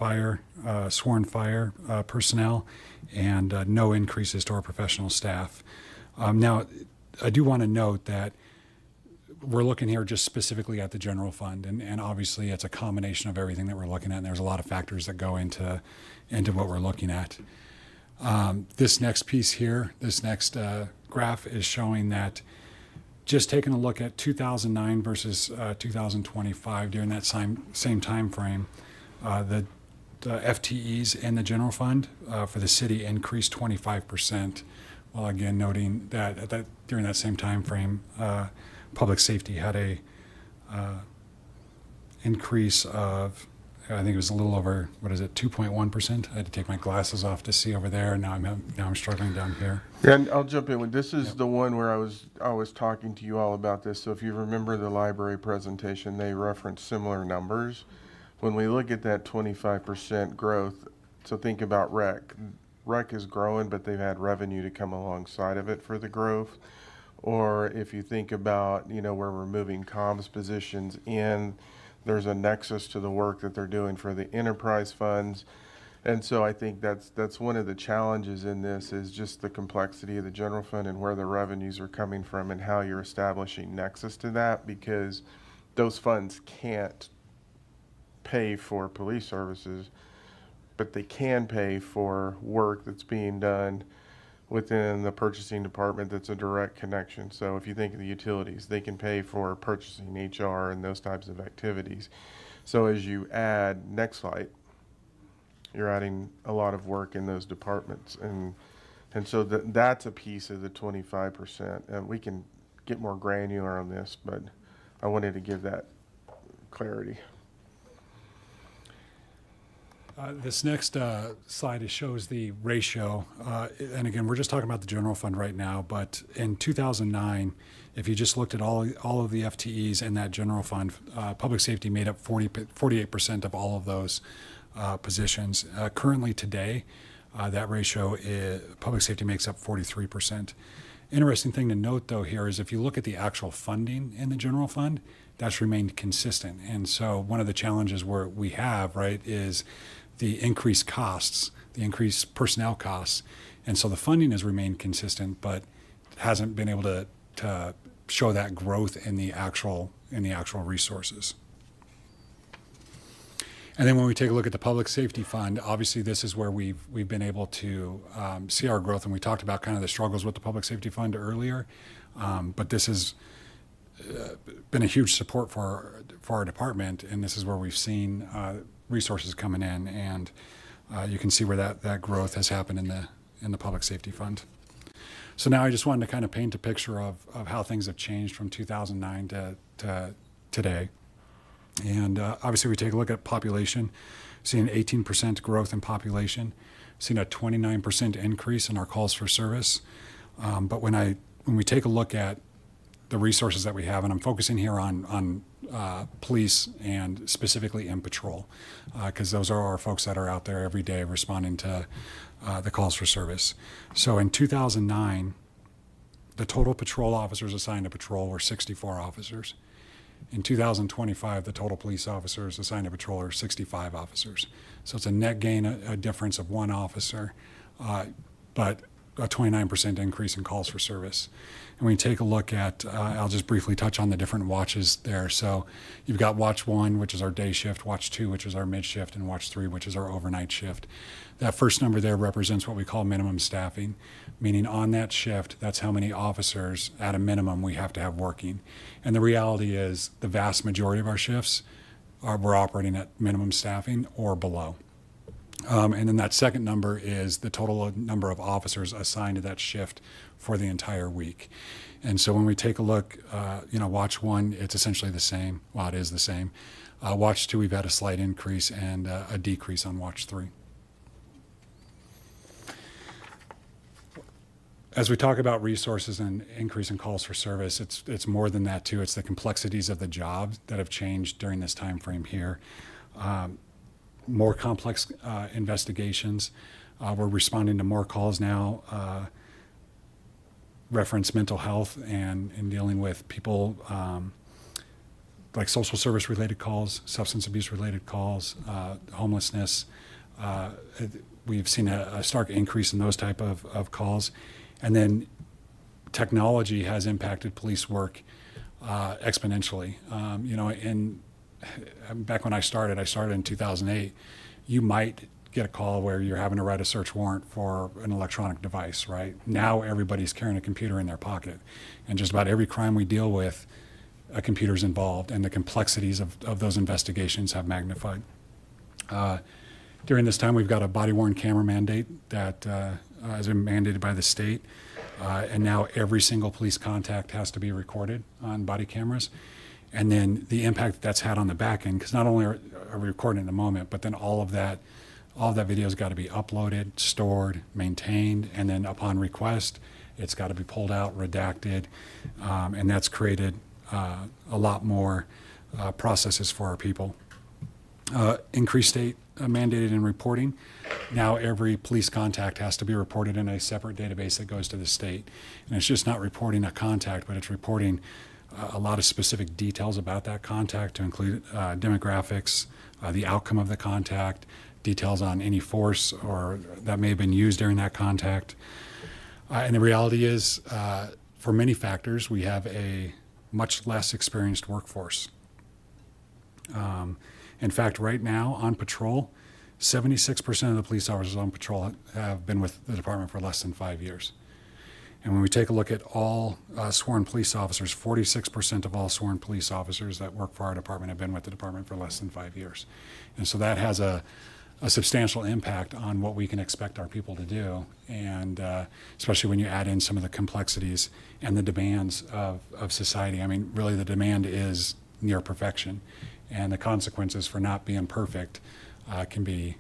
sworn fire personnel, and no increases to our professional staff. Now, I do want to note that we're looking here just specifically at the general fund, and obviously it's a combination of everything that we're looking at, and there's a lot of factors that go into what we're looking at. This next piece here, this next graph is showing that just taking a look at 2009 versus 2025 during that same time frame, the FTEs in the general fund for the city increased 25%, while again noting that during that same time frame, public safety had a increase of, I think it was a little over, 2.1%. I had to take my glasses off to see over there. Now I'm struggling down here. And I'll jump in. This is the one where I was talking to you all about this. So if you remember the library presentation, they referenced similar numbers. When we look at that 25% growth, so think about rec. Rec is growing, but they've had revenue to come alongside of it for the growth. Or if you think about, where we're moving comms positions in, there's a nexus to the work that they're doing for the enterprise funds. And so I think that's one of the challenges in this is just the complexity of the general fund and where the revenues are coming from and how you're establishing nexus to that, because those funds can't pay for police services, but they can pay for work that's being done within the purchasing department that's a direct connection. So if you think of the utilities, they can pay for purchasing, HR, and those types of activities. So as you add Nextlight, you're adding a lot of work in those departments. And so that's a piece of the 25%. And we can get more granular on this, but I wanted to give that clarity. This next slide shows the ratio, and again, we're just talking about the general fund right now, but in 2009, if you just looked at all of the FTEs in that general fund, public safety made up 48% of all of those positions. Currently today, that ratio, public safety makes up 43%. Interesting thing to note, though, here is if you look at the actual funding in the general fund, that's remained consistent. And so one of the challenges we have, right, is the increased costs, the increased personnel costs. And so the funding has remained consistent, but hasn't been able to show that growth in the actual resources. And then when we take a look at the public safety fund, obviously this is where we've been able to see our growth, and we talked about kind of the struggles with the public safety fund earlier, but this has been a huge support for our department, and this is where we've seen resources coming in, and you can see where that growth has happened in the public safety fund. So now I just wanted to kind of paint a picture of how things have changed from 2009 to today. And obviously we take a look at population, seeing 18% growth in population, seeing a 29% increase in our calls for service. But when we take a look at the resources that we have, and I'm focusing here on police and specifically in patrol, because those are our folks that are out there every day responding to the calls for service. So in 2009, the total patrol officers assigned to patrol were 64 officers. In 2025, the total police officers assigned to patrol are 65 officers. So it's a net gain, a difference of 1 officer, but a 29% increase in calls for service. And when you take a look at, I'll just briefly touch on the different watches there. So you've got Watch 1, which is our day shift, Watch 2, which is our mid shift, and Watch 3, which is our overnight shift. That first number there represents what we call minimum staffing, meaning on that shift, that's how many officers at a minimum we have to have working. And the reality is the vast majority of our shifts we're operating at minimum staffing or below. And then that second number is the total number of officers assigned to that shift for the entire week. And so when we take a look, Watch 1, it's essentially the same. Well, it is the same. Watch 2, we've had a slight increase and a decrease on Watch 3. As we talk about resources and increase in calls for service, it's more than that too. It's the complexities of the job that have changed during this time frame here. More complex investigations. We're responding to more calls now, reference mental health and dealing with people like social service related calls, substance abuse related calls, homelessness. We've seen a stark increase in those type of calls. And then technology has impacted police work exponentially. Back when I started in 2008, you might get a call where you're having to write a search warrant for an electronic device, right? Now everybody's carrying a computer in their pocket. And just about every crime we deal with, a computer's involved, and the complexities of those investigations have magnified. During this time, we've got a body-worn camera mandate that has been mandated by the state. And now every single police contact has to be recorded on body cameras. And then the impact that's had on the back end, because not only are we recording in the moment, but then all of that video's got to be uploaded, stored, maintained, and then upon request, it's got to be pulled out, redacted, and that's created a lot more processes for our people. Increased state mandated in reporting. Now every police contact has to be reported in a separate database that goes to the state. And it's just not reporting a contact, but it's reporting a lot of specific details about that contact to include demographics, the outcome of the contact, details on any force or that may have been used during that contact. And the reality is, for many factors, we have a much less experienced workforce. In fact, right now on patrol, 76% of the police officers on patrol have been with the department for less than 5 years. And when we take a look at all sworn police officers, 46% of all sworn police officers that work for our department have been with the department for less than 5 years. And so that has a substantial impact on what we can expect our people to do, and especially when you add in some of the complexities and the demands of society. I mean, really the demand is near perfection, and the consequences for not being perfect can be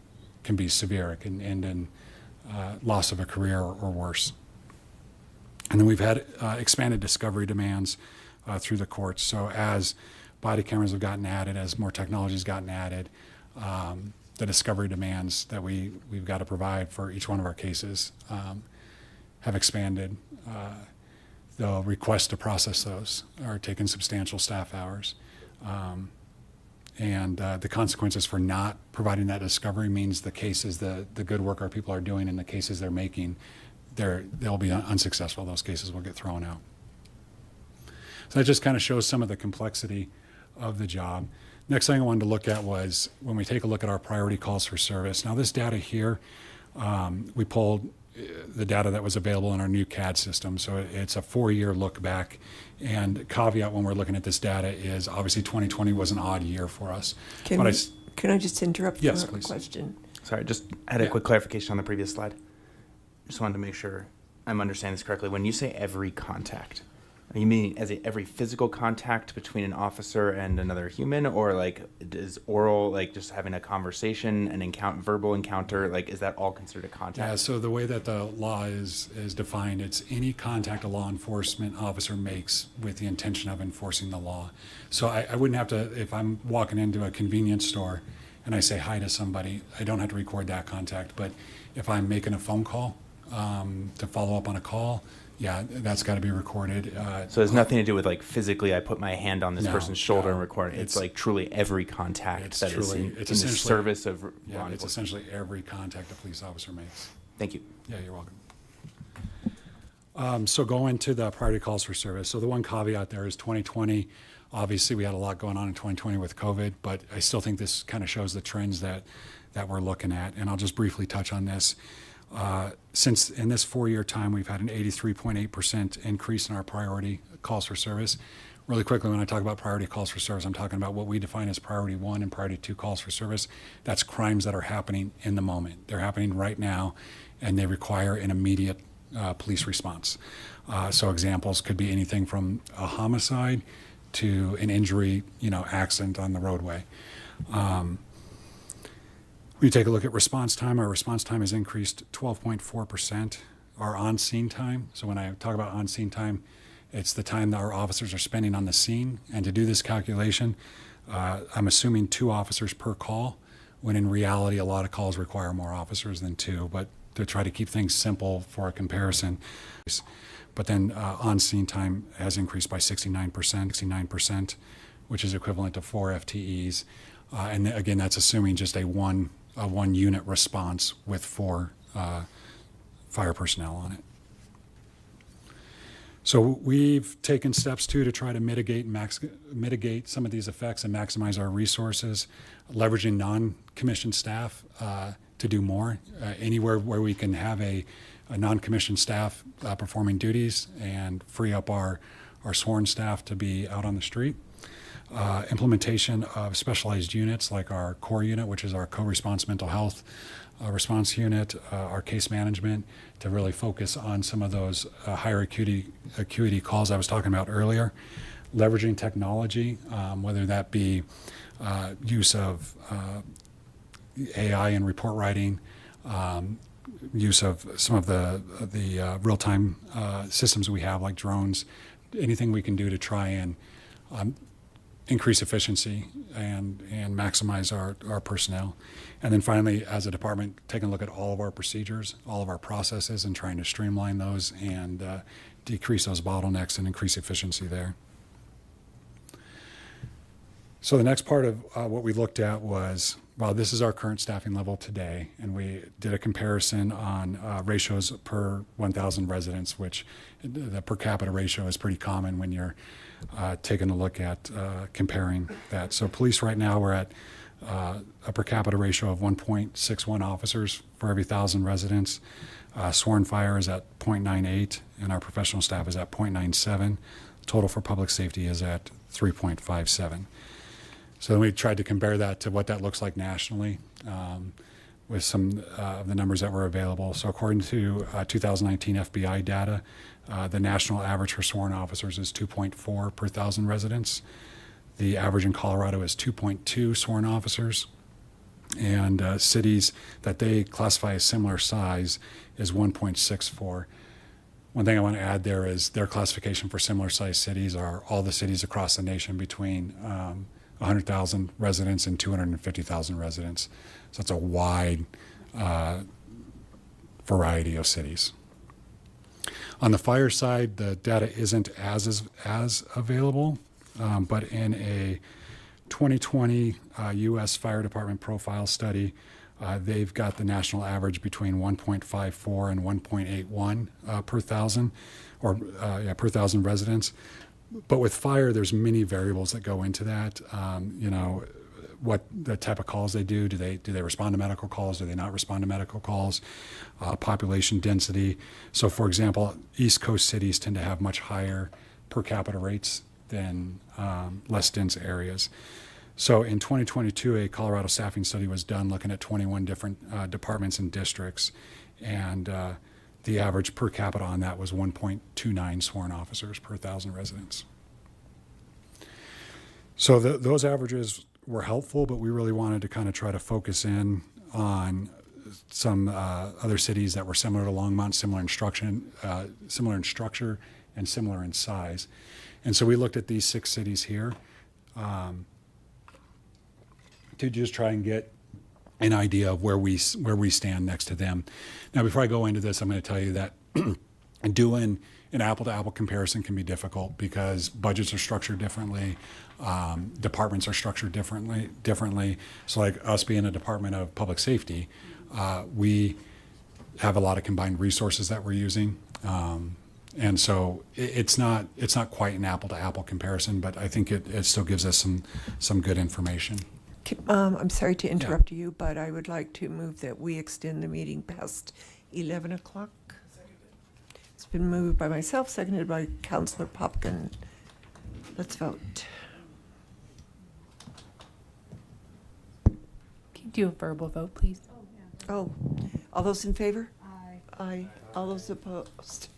can be severe. It can end in loss of a career or worse. And then we've had expanded discovery demands through the courts. So as body cameras have gotten added, as more technology has gotten added, the discovery demands that we've got to provide for each one of our cases have expanded. The requests to process those are taking substantial staff hours. And the consequences for not providing that discovery means the cases, the good work our people are doing and the cases they're making, they'll be unsuccessful. Those cases will get thrown out. So that just kind of shows some of the complexity of the job. Next thing I wanted to look at was when we take a look at our priority calls for service. Now this data here, we pulled the data that was available in our new CAD system. So it's a 4-year look back. And caveat when we're looking at this data is obviously 2020 was an odd year for us. Can I just interrupt Yes, for a please. question? Sorry, just had a quick clarification on the previous slide. Just wanted to make sure I'm understanding this correctly. When you say every contact, you mean every physical contact between an officer and another human, or like is oral, like just having a conversation, an verbal encounter, like is that all considered a contact? Yeah, so the way that the law is defined, it's any contact a law enforcement officer makes with the intention of enforcing the law. So I wouldn't have to, if I'm walking into a convenience store and I say hi to somebody, I don't have to record that contact. But if I'm making a phone call to follow up on a call, yeah, that's got to be recorded. So there's nothing to do with like physically I put my hand on this No, person's shoulder no. and record it. It's like truly every contact that is in the essentially- service of law Yeah, it's enforcement. essentially every contact a police officer makes. Thank you. Yeah, you're welcome. So going to the priority calls for service. So the one caveat there is 2020. Obviously, we had a lot going on in 2020 with COVID, but I still think this kind of shows the trends that we're looking at. And I'll just briefly touch on this. Since in this 4-year time, we've had an 83.8% increase in our priority calls for service. Really quickly, when I talk about priority calls for service, I'm talking about what we define as priority 1 and priority 2 calls for service. That's crimes that are happening in the moment. They're happening right now, and they require an immediate police response. So examples could be anything from a homicide to an injury, accident on the roadway. When you take a look at response time, our response time has increased 12.4%. Our on-scene time, so when I talk about on-scene time, it's the time that our officers are spending on the scene. And to do this calculation, I'm assuming 2 officers per call, when in reality, a lot of calls require more officers than 2. But to try to keep things simple for a comparison. But then on-scene time has increased by 69%, which is equivalent to 4 FTEs. And again, that's assuming just a one unit response with 4 fire personnel on it. So we've taken steps too to try to mitigate some of these effects and maximize our resources, leveraging non-commissioned staff to do more. Anywhere where we can have a non-commissioned staff performing duties and free up our sworn staff to be out on the street. Implementation of specialized units like our core unit, which is our co-response mental health response unit, our case management, to really focus on some of those higher acuity calls I was talking about earlier. Leveraging technology, whether that be use of AI in report writing, use of some of the real-time systems we have like drones, anything we can do to try and increase efficiency and maximize our personnel. And then finally, as a department, taking a look at all of our procedures, all of our processes, and trying to streamline those and decrease those bottlenecks and increase efficiency there. So the next part of what we looked at was, well, this is our current staffing level today, and we did a comparison on ratios per 1,000 residents, which the per capita ratio is pretty common when you're taking a look at comparing that. So police right now, we're at a per capita ratio of 1.61 officers for every 1,000 residents. Sworn fire is at 0.98, and our professional staff is at 0.97. Total for public safety is at 3.57. So then we tried to compare that to what that looks like nationally with some of the numbers that were available. So according to 2019 FBI data, the national average for sworn officers is 2.4 per 1,000 residents. The average in Colorado is 2.2 sworn officers. And cities that they classify as similar size is 1.64. One thing I want to add there is their classification for similar sized cities are all the cities across the nation between 100,000 residents and 250,000 residents. So it's a wide variety of cities. On the fire side, the data isn't as available, but in a 2020 U.S. Fire Department profile study, they've got the national average between 1.54 and 1.81 per thousand, or per thousand residents. But with fire, there's many variables that go into that. You know, what the type of calls they do. Do they respond to medical calls? Do they not respond to medical calls? Population density. So, for example, East Coast cities tend to have much higher per capita rates than less dense areas. So in 2022, a Colorado staffing study was done looking at 21 different departments and districts, and the average per capita on that was 1.29 sworn officers per 1,000 residents. So those averages were helpful, but we really wanted to kind of try to focus in on some other cities that were similar to Longmont, similar in structure and similar in size. And so we looked at these 6 cities here to just try and get an idea of where we stand next to them. Now, before I go into this, I'm going to tell you that doing an apple-to-apple comparison can be difficult because budgets are structured differently, departments are structured differently. So, like us being a Department of Public Safety, we have a lot of combined resources that we're using. And so it's not quite an apple-to-apple comparison, but I think it still gives us some good information. I'm sorry to interrupt you, but I would like to move that we extend the meeting past 11 o'clock. It's been moved by myself, seconded by Councillor Popkin. Let's vote. Can you do a verbal vote, please? Oh, all those in favor? Aye. Aye. All those opposed?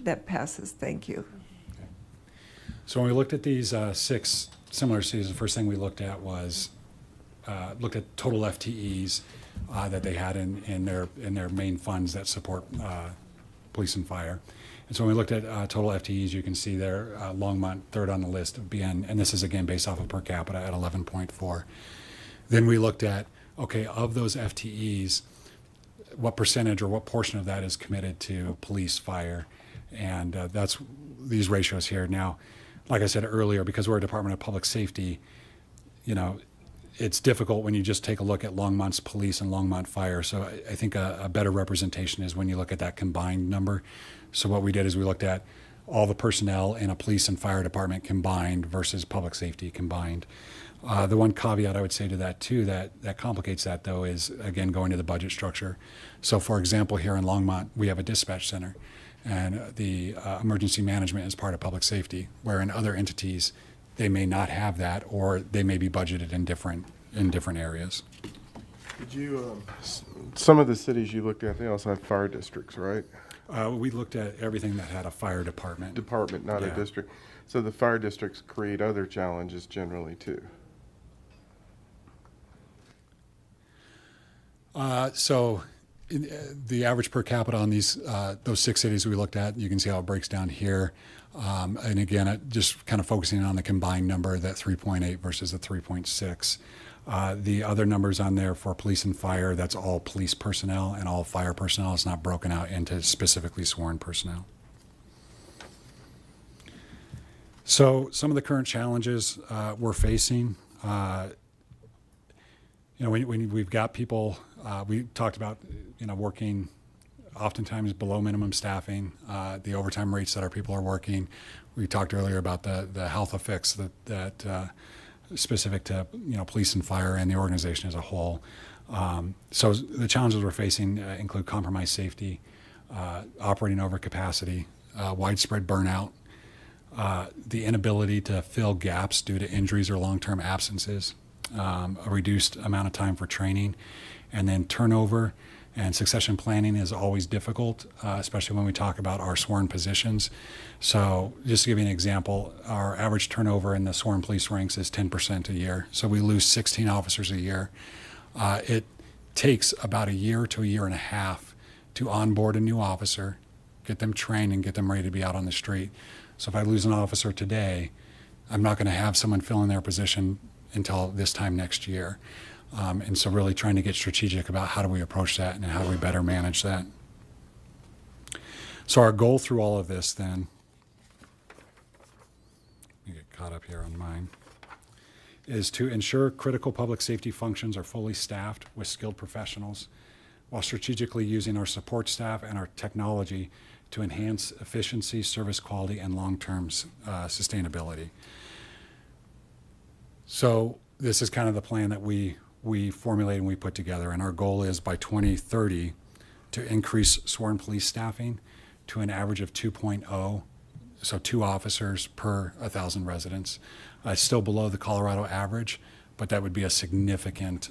That passes. Thank you. So when we looked at these 6 similar cities, the first thing we looked at was looked at total FTEs that they had in their main funds that support police and fire. And so when we looked at total FTEs, you can see there Longmont third on the list of being, and this is again based off of per capita at 11.4. Then we looked at, okay, of those FTEs, what percentage or what portion of that is committed to police, fire, and that's these ratios here. Now, like I said earlier, because we're a Department of Public Safety, you know, it's difficult when you just take a look at Longmont's police and Longmont fire. So I think a better representation is when you look at that combined number. So what we did is we looked at all the personnel in a police and fire department combined versus public safety combined. The one caveat I would say to that too, that complicates that though, is again going to the budget structure. So for example, here in Longmont, we have a dispatch center, and the emergency management is part of public safety, where in other entities, they may not have that, or they may be budgeted in different areas. Did you, some of the cities you looked at, they also have fire districts, right? We looked at everything that had a fire department. Department, not a district. So the fire districts create other challenges generally too. The average per capita on these those 6 cities we looked at, you can see how it breaks down here. And again, just kind of focusing on the combined number, that 3.8 versus the 3.6. The other numbers on there for police and fire, that's all police personnel and all fire personnel. It's not broken out into specifically sworn personnel. So some of the current challenges we're facing, when we've got people, we talked about, working oftentimes below minimum staffing, the overtime rates that our people are working. We talked earlier about the health effects that specific to police and fire and the organization as a whole. So the challenges we're facing include compromised safety, operating over capacity, widespread burnout, the inability to fill gaps due to injuries or long-term absences, a reduced amount of time for training, and then turnover And succession planning is always difficult, especially when we talk about our sworn positions. So just to give you an example, our average turnover in the sworn police ranks is 10% a year. So we lose 16 officers a year. It takes about a year to a year and a half to onboard a new officer, get them trained, and get them ready to be out on the street. So if I lose an officer today, I'm not going to have someone fill in their position until this time next year. And so really trying to get strategic about how do we approach that and how do we better manage that. So our goal through all of this then, let me get caught up here on mine, is to ensure critical public safety functions are fully staffed with skilled professionals while strategically using our support staff and our technology to enhance efficiency, service quality, and long-term sustainability. So this is kind of the plan that we formulate and we put together, and our goal is by 2030 to increase sworn police staffing to an average of 2.0, so 2 officers per 1,000 residents. Still below the Colorado average, but that would be a significant,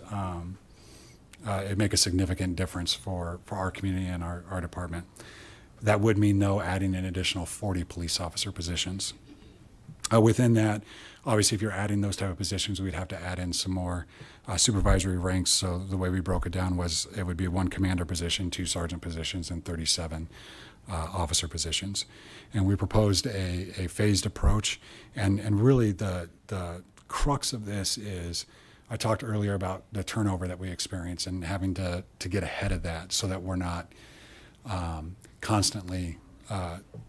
it'd make a significant difference for our community and our department. That would mean, though, adding an additional 40 police officer positions. Within that, obviously, if you're adding those type of positions, we'd have to add in some more supervisory ranks. So the way we broke it down was it would be 1 commander position, 2 sergeant positions, and 37 officer positions. And we proposed a phased approach. And really the crux of this is, I talked earlier about the turnover that we experience and having to get ahead of that so that we're not constantly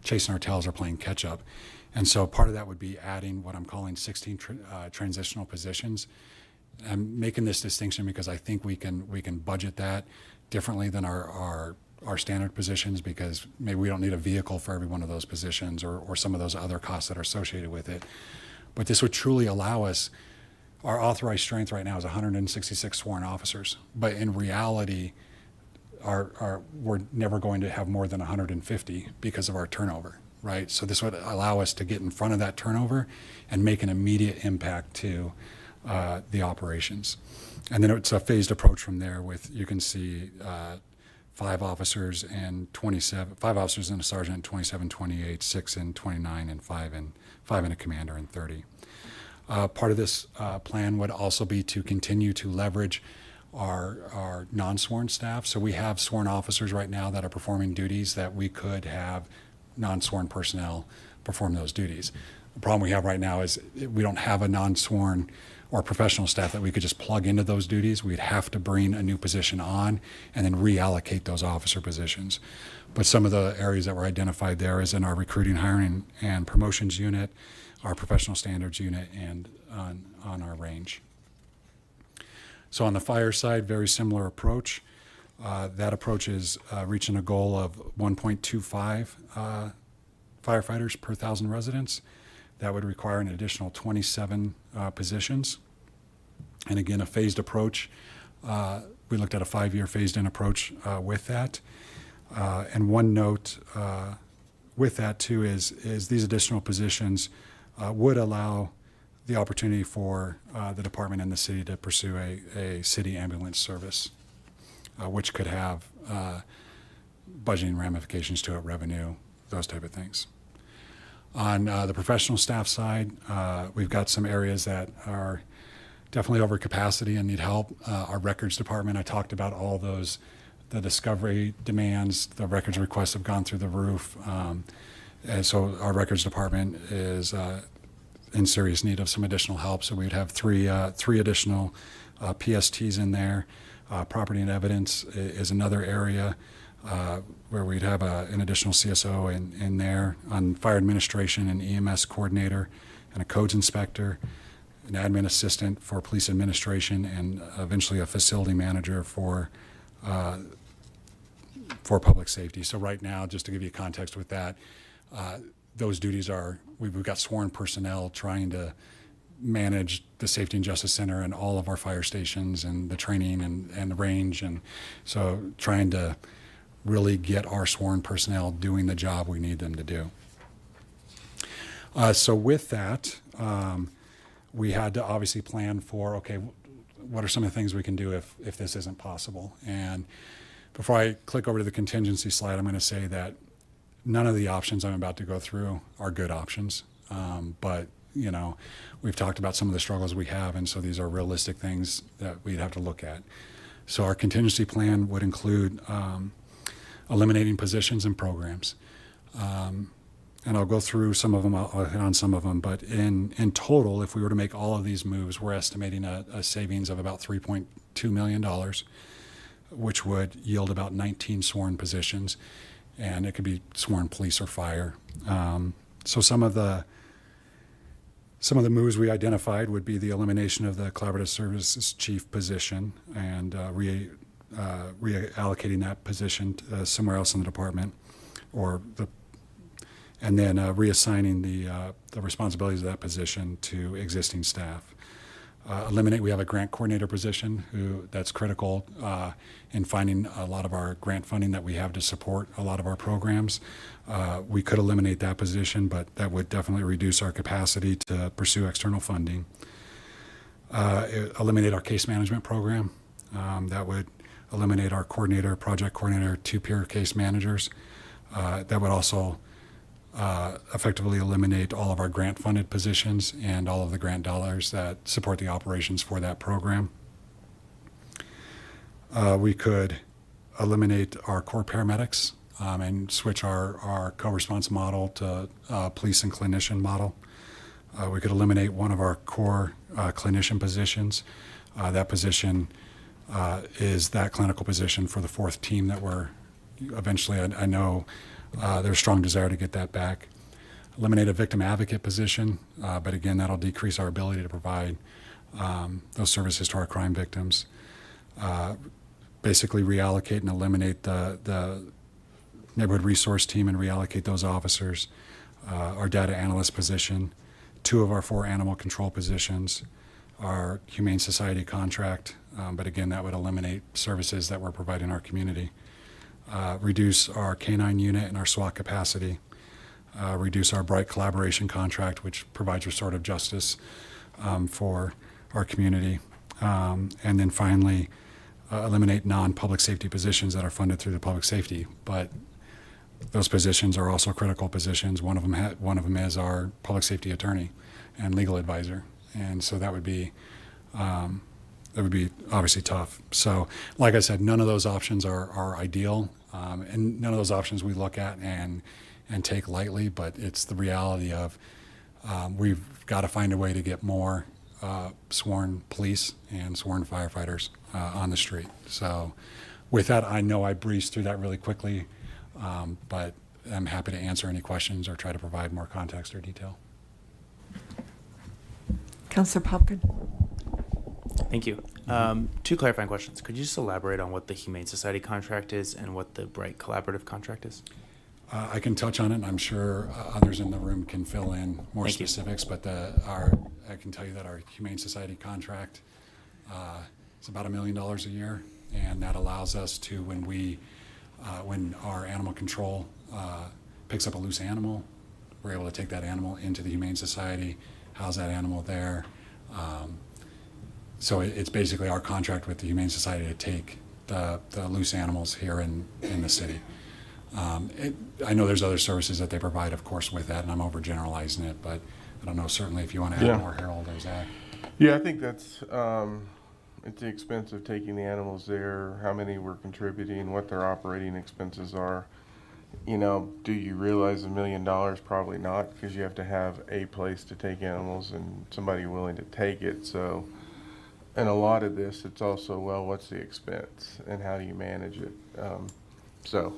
chasing our tails or playing catch up. And so part of that would be adding what I'm calling 16 transitional positions. I'm making this distinction because I think we can budget that differently than our standard positions, because maybe we don't need a vehicle for every one of those positions or some of those other costs that are associated with it. But this would truly allow us, our authorized strength right now is 166 sworn officers, but in reality, we're never going to have more than 150 because of our turnover, right? So this would allow us to get in front of that turnover and make an immediate impact to the operations. And then it's a phased approach from there with, you can see 5 officers and 27, 5 officers and a sergeant, 27, 28, 6 and 29, and 5 and a commander and 30. Part of this plan would also be to continue to leverage our non-sworn staff. So we have sworn officers right now that are performing duties that we could have non-sworn personnel perform those duties. The problem we have right now is we don't have a non-sworn or professional staff that we could just plug into those duties. We'd have to bring a new position on and then reallocate those officer positions. But some of the areas that were identified there is in our recruiting, hiring, and promotions unit, our professional standards unit, and on our range. So on the fire side, very similar approach. That approach is reaching a goal of 1.25 firefighters per 1,000 residents. That would require an additional 27 positions. And again, a phased approach. We looked at a 5-year phased-in approach with that. And one note with that too is these additional positions would allow the opportunity for the department and the city to pursue a city ambulance service, which could have budgeting ramifications to it, revenue, those type of things. On the professional staff side, we've got some areas that are definitely over capacity and need help. Our records department, I talked about all those, the discovery demands, the records requests have gone through the roof. And so our records department is in serious need of some additional help. So we'd have three additional PSTs in there. Property and evidence is another area where we'd have an additional CSO in there. On fire administration, an EMS coordinator, and a codes inspector, an admin assistant for police administration, and eventually a facility manager for public safety. So right now, just to give you context with that, those duties are, we've got sworn personnel trying to manage the Safety and Justice Center and all of our fire stations and the training and the range. And so trying to really get our sworn personnel doing the job we need them to do. So with that, we had to obviously plan for, okay, what are some of the things we can do if this isn't possible? And Before I click over to the contingency slide, I'm going to say that none of the options I'm about to go through are good options. But, you know, we've talked about some of the struggles we have, and so these are realistic things that we'd have to look at. So our contingency plan would include eliminating positions and programs. And I'll go through some of them, I'll hit on some of them, but in total, if we were to make all of these moves, we're estimating a savings of about $3.2 million, which would yield about 19 sworn positions, and it could be sworn police or fire. So some of the moves we identified would be the elimination of the collaborative services chief position and reallocating that position somewhere else in the department, and then reassigning the responsibilities of that position to existing staff. We have a grant coordinator position that's critical in finding a lot of our grant funding that we have to support a lot of our programs. We could eliminate that position, but that would definitely reduce our capacity to pursue external funding. Eliminate our case management program. That would eliminate our project coordinator, 2 peer case managers. That would also effectively eliminate all of our grant-funded positions and all of the grant dollars that support the operations for that program. We could eliminate our core paramedics and switch our co-response model to police and clinician model. We could eliminate one of our core clinician positions. That position is that clinical position for the 4th team that we're eventually, I know there's strong desire to get that back. Eliminate a victim advocate position, but again, that'll decrease our ability to provide those services to our crime victims. Basically reallocate and eliminate the neighborhood resource team and reallocate those officers. Our data analyst position, 2 of our 4 animal control positions, our Humane Society contract, but again, that would eliminate services that we're providing our community. Reduce our K-9 unit and our SWAT capacity, reduce our Bright collaboration contract, which provides restorative justice for our community, and then finally eliminate non-public safety positions that are funded through the public safety. But those positions are also critical positions. One of them is our public safety attorney and legal advisor, and so that would be obviously tough. So, like I said, none of those options are ideal, and none of those options we look at and take lightly, but it's the reality of we've got to find a way to get more sworn police and sworn firefighters on the street. So with that, I know I breezed through that really quickly, but I'm happy to answer any questions or try to provide more context or detail. Councillor Popkin. Thank you. 2 clarifying questions. Could you just elaborate on what the Humane Society contract is and what the Bright Collaborative contract is? I can touch on it, and I'm sure others in the room can fill in more specifics, but I can tell you that our Humane Society contract is about $1 million a year, and that allows us to, when our animal control picks up a loose animal, we're able to take that animal into the Humane Society, house that animal there. So it's basically our contract with the Humane Society to take the loose animals here in the city. I know there's other services that they provide, of course, with that, and I'm overgeneralizing it, but I don't know, certainly if you want to add more, Harold or Zach. Yeah, I think that's, at the expense of taking the animals there, how many we're contributing, what their operating expenses are. You know, do you realize $1 million? Probably not, because you have to have a place to take animals and somebody willing to take it. So, and a lot of this, it's also, well, what's the expense and how do you manage it? So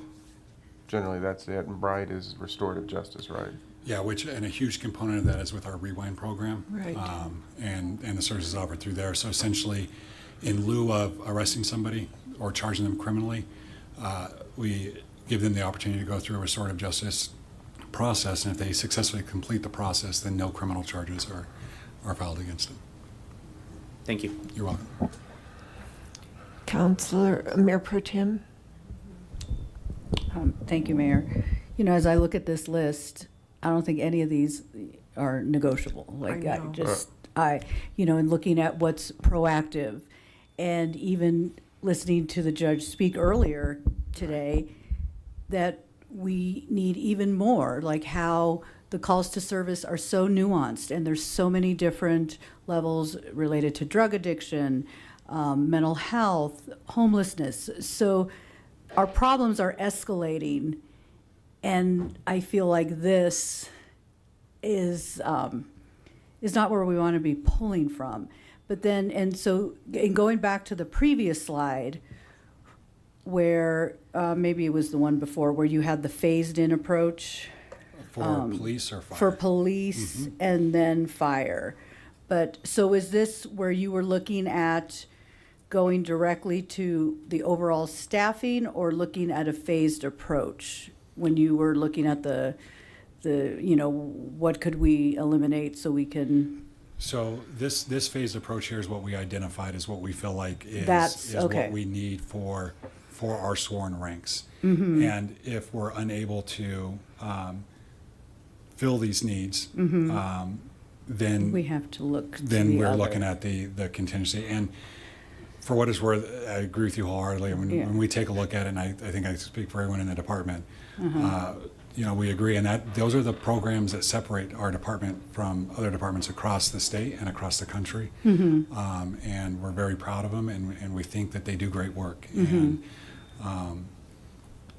generally that's it. And Bright is restorative justice, right? Yeah, and a huge component of that is with our Rewind program, right. And the services offered through there. So essentially, in lieu of arresting somebody or charging them criminally, we give them the opportunity to go through a restorative justice process, and if they successfully complete the process, then no criminal charges are filed against them. Thank you. You're welcome. Councillor Mayor Pro Tem. Thank you, Mayor. You know, as I look at this list, I don't think any of these are negotiable. Like in looking at what's proactive, and even listening to the judge speak earlier today, that we need even more, like how the calls to service are so nuanced and there's so many different levels related to drug addiction, mental health, homelessness. So our problems are escalating, and I feel like this is not where we want to be pulling from. But then, and going back to the previous slide, where maybe it was the one before, where you had the phased-in approach. For police or fire? For police and then fire. But, so is this where you were looking at going directly to the overall staffing or looking at a phased approach? When you were looking at the what could we eliminate so we can... So this phased approach here is what we identified as what we feel like is okay. what we need for our sworn ranks. And if we're unable to fill these needs, then we have to look. Then we're looking at the contingency. And for what it's worth, I agree with you wholeheartedly. When we take a look at it, and I think I speak for everyone in the department, we agree. And that those are the programs that separate our department from other departments across the state and across the country. And we're very proud of them, and we think that they do great work.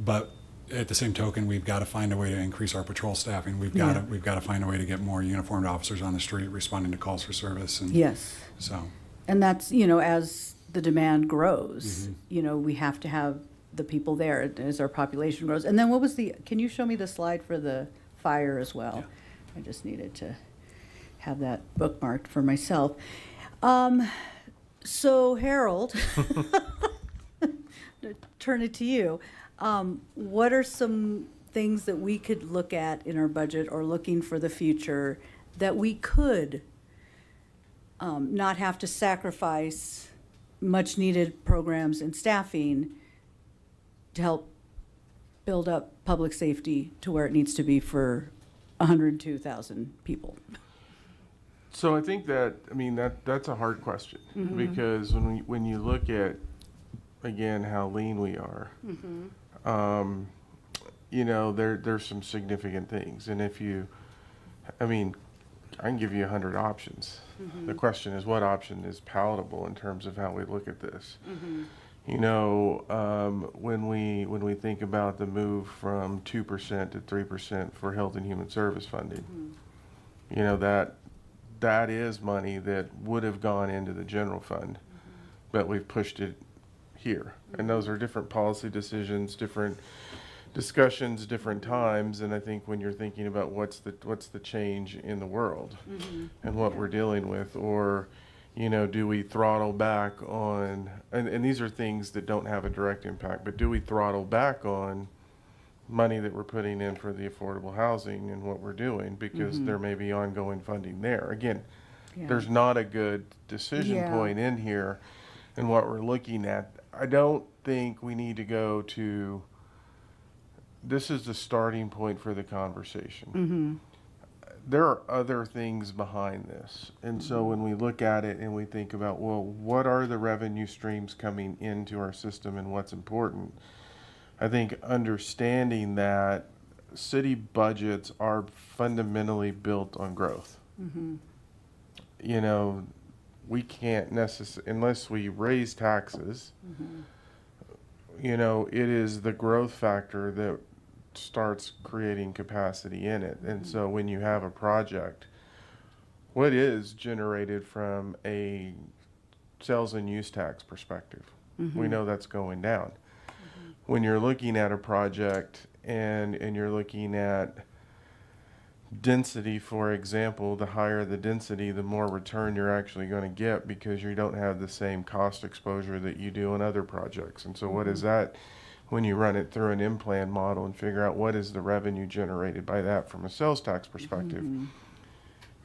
But at the same token, we've got to find a way to increase our patrol staffing. We've got to find a way to get more uniformed officers on the street responding to calls for service. And yes. So. And that's, as the demand grows, we have to have the people there as our population grows. And then can you show me the slide for the fire as well? Yeah. I just needed to have that bookmarked for myself. So Harold, turn it to you. What are some things that we could look at in our budget or looking for the future that we could not have to sacrifice much needed programs and staffing to help build up public safety to where it needs to be for 102,000 people? So I think that's a hard question because when you look at, again, how lean we are, there's some significant things. And I can give you 100 options. The question is, what option is palatable in terms of how we look at this? When we think about the move from 2% to 3% for health and human service funding, that is money that would have gone into the general fund, but we've pushed it here. And those are different policy decisions, different discussions, different times. And I think when you're thinking about what's the change in the world and what we're dealing with, or do we throttle back on, and these are things that don't have a direct impact, but do we throttle back on money that we're putting in for the affordable housing and what we're doing, because there may be ongoing funding there. Again, there's not a good decision point in here in what we're looking at. I don't think we need to go to, this is the starting point for the conversation. There are other things behind this. And so when we look at it and we think about, well, what are the revenue streams coming into our system and what's important? I think understanding that city budgets are fundamentally built on growth. We can't necessarily, unless we raise taxes, it is the growth factor that starts creating capacity in it. And so when you have a project, what is generated from a sales and use tax perspective? We know that's going down. When you're looking at a project and you're looking at density, for example, the higher the density, the more return you're actually going to get, because you don't have the same cost exposure that you do in other projects. And so what is that when you run it through an in-plan model and figure out what is the revenue generated by that from a sales tax perspective?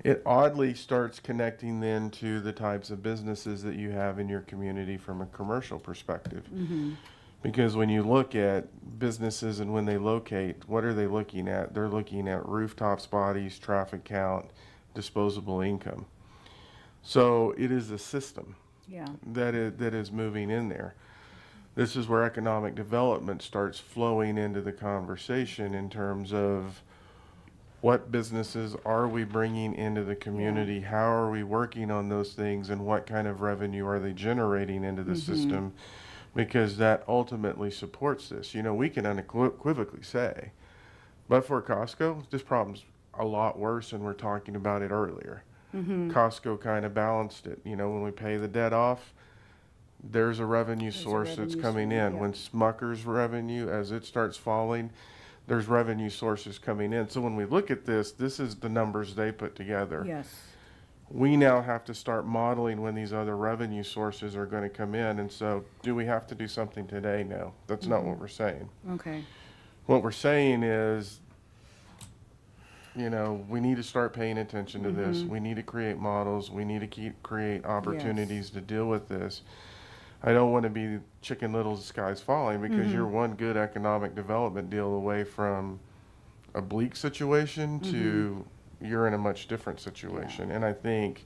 It oddly starts connecting then to the types of businesses that you have in your community from a commercial perspective. Because when you look at businesses and when they locate, what are they looking at? They're looking at rooftops, bodies, traffic count, disposable income. So it is a system that is moving in there. this is where economic development starts flowing into the conversation in terms of what businesses are we bringing into the community? How are we working on those things, and what kind of revenue are they generating into the system? Because that ultimately supports this. You know, we can unequivocally say, but for Costco, this problem's a lot worse, and we're talking about it earlier. Costco kind of balanced it. You know, when we pay the debt off, there's a revenue source that's coming in. When Smucker's revenue, as it starts falling, there's revenue sources coming in. So when we look at this, this is the numbers they put together. Yes. We now have to start modeling when these other revenue sources are going to come in. And so do we have to do something today? No, that's not what we're saying. Okay. What we're saying is, you know, we need to start paying attention to this. We need to create models. We need to create opportunities to deal with this. I don't want to be Chicken Little, the sky's falling, because you're one good economic development deal away from a bleak situation to you're in a much different situation. And I think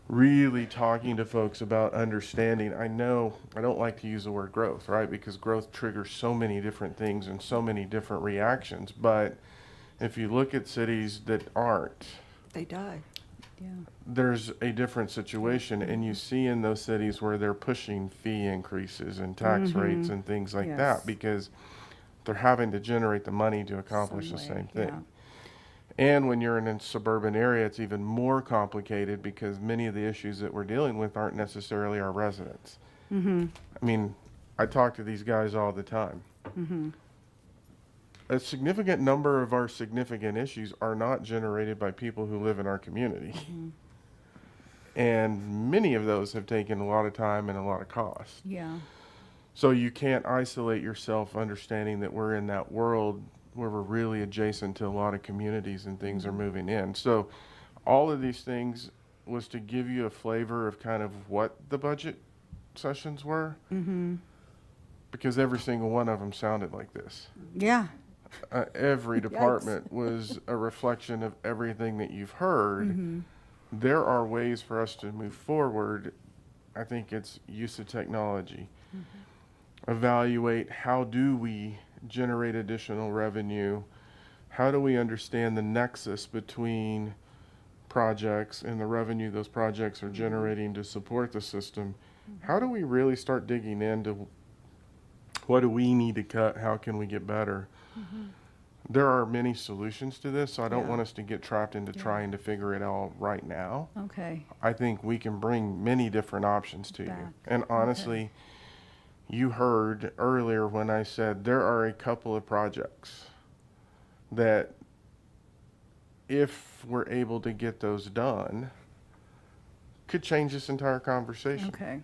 really talking to folks about understanding, I know I don't like to use the word growth, right? Because growth triggers so many different things and so many different reactions. But if you look at cities that aren't, They die. there's a different situation, and you see in those cities where they're pushing fee increases and tax rates and things like that, because they're having to generate the money to accomplish the same thing. And when you're in a suburban area, it's even more complicated, because many of the issues that we're dealing with aren't necessarily our residents. I mean, I talk to these guys all the time. A significant number of our significant issues are not generated by people who live in our community. And many of those have taken a lot of time and a lot of cost. Yeah. So you can't isolate yourself, understanding that we're in that world where we're really adjacent to a lot of communities and things are moving in. So all of these things was to give you a flavor of kind of what the budget sessions were. Because every single one of them sounded like this. Yeah. Every department was a reflection of everything that you've heard. There are ways for us to move forward. I think it's use of technology. Evaluate, how do we generate additional revenue? How do we understand the nexus between projects and the revenue those projects are generating to support the system? How do we really start digging into what do we need to cut? How can we get better? There are many solutions to this, so I don't want us to get trapped into trying to figure it all right now. Okay. I think we can bring many different options to you. And honestly, you heard earlier when I said there are a couple of projects that, if we're able to get those done, could change this entire conversation. Okay.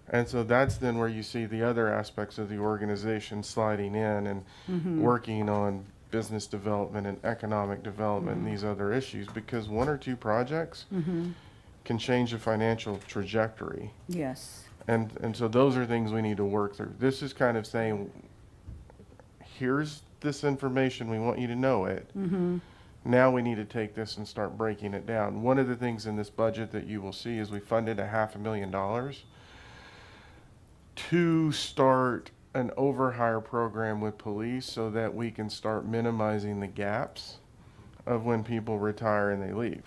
And so that's then where you see the other aspects of the organization sliding in and working on business development and economic development and these other issues, because one or two projects can change the financial trajectory. Yes. And so those are things we need to work through. This is kind of saying, here's this information, we want you to know it. Now we need to take this and start breaking it down. One of the things in this budget that you will see is we funded $500,000 to start an overhire program with police, so that we can start minimizing the gaps of when people retire and they leave.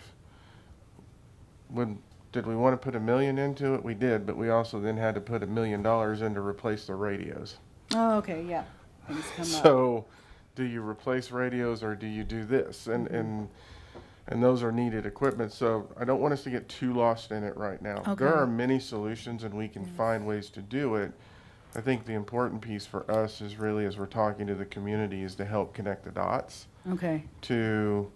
Did we want to put $1 million into it? We did, but we also then had to put $1 million in to replace the radios. Oh, okay, yeah. Things come up. So do you replace radios or do you do this? And those are needed equipment. So I don't want us to get too lost in it right now. Okay. There are many solutions and we can find ways to do it. I think the important piece for us is really, as we're talking to the community, is to help connect the dots Okay. to,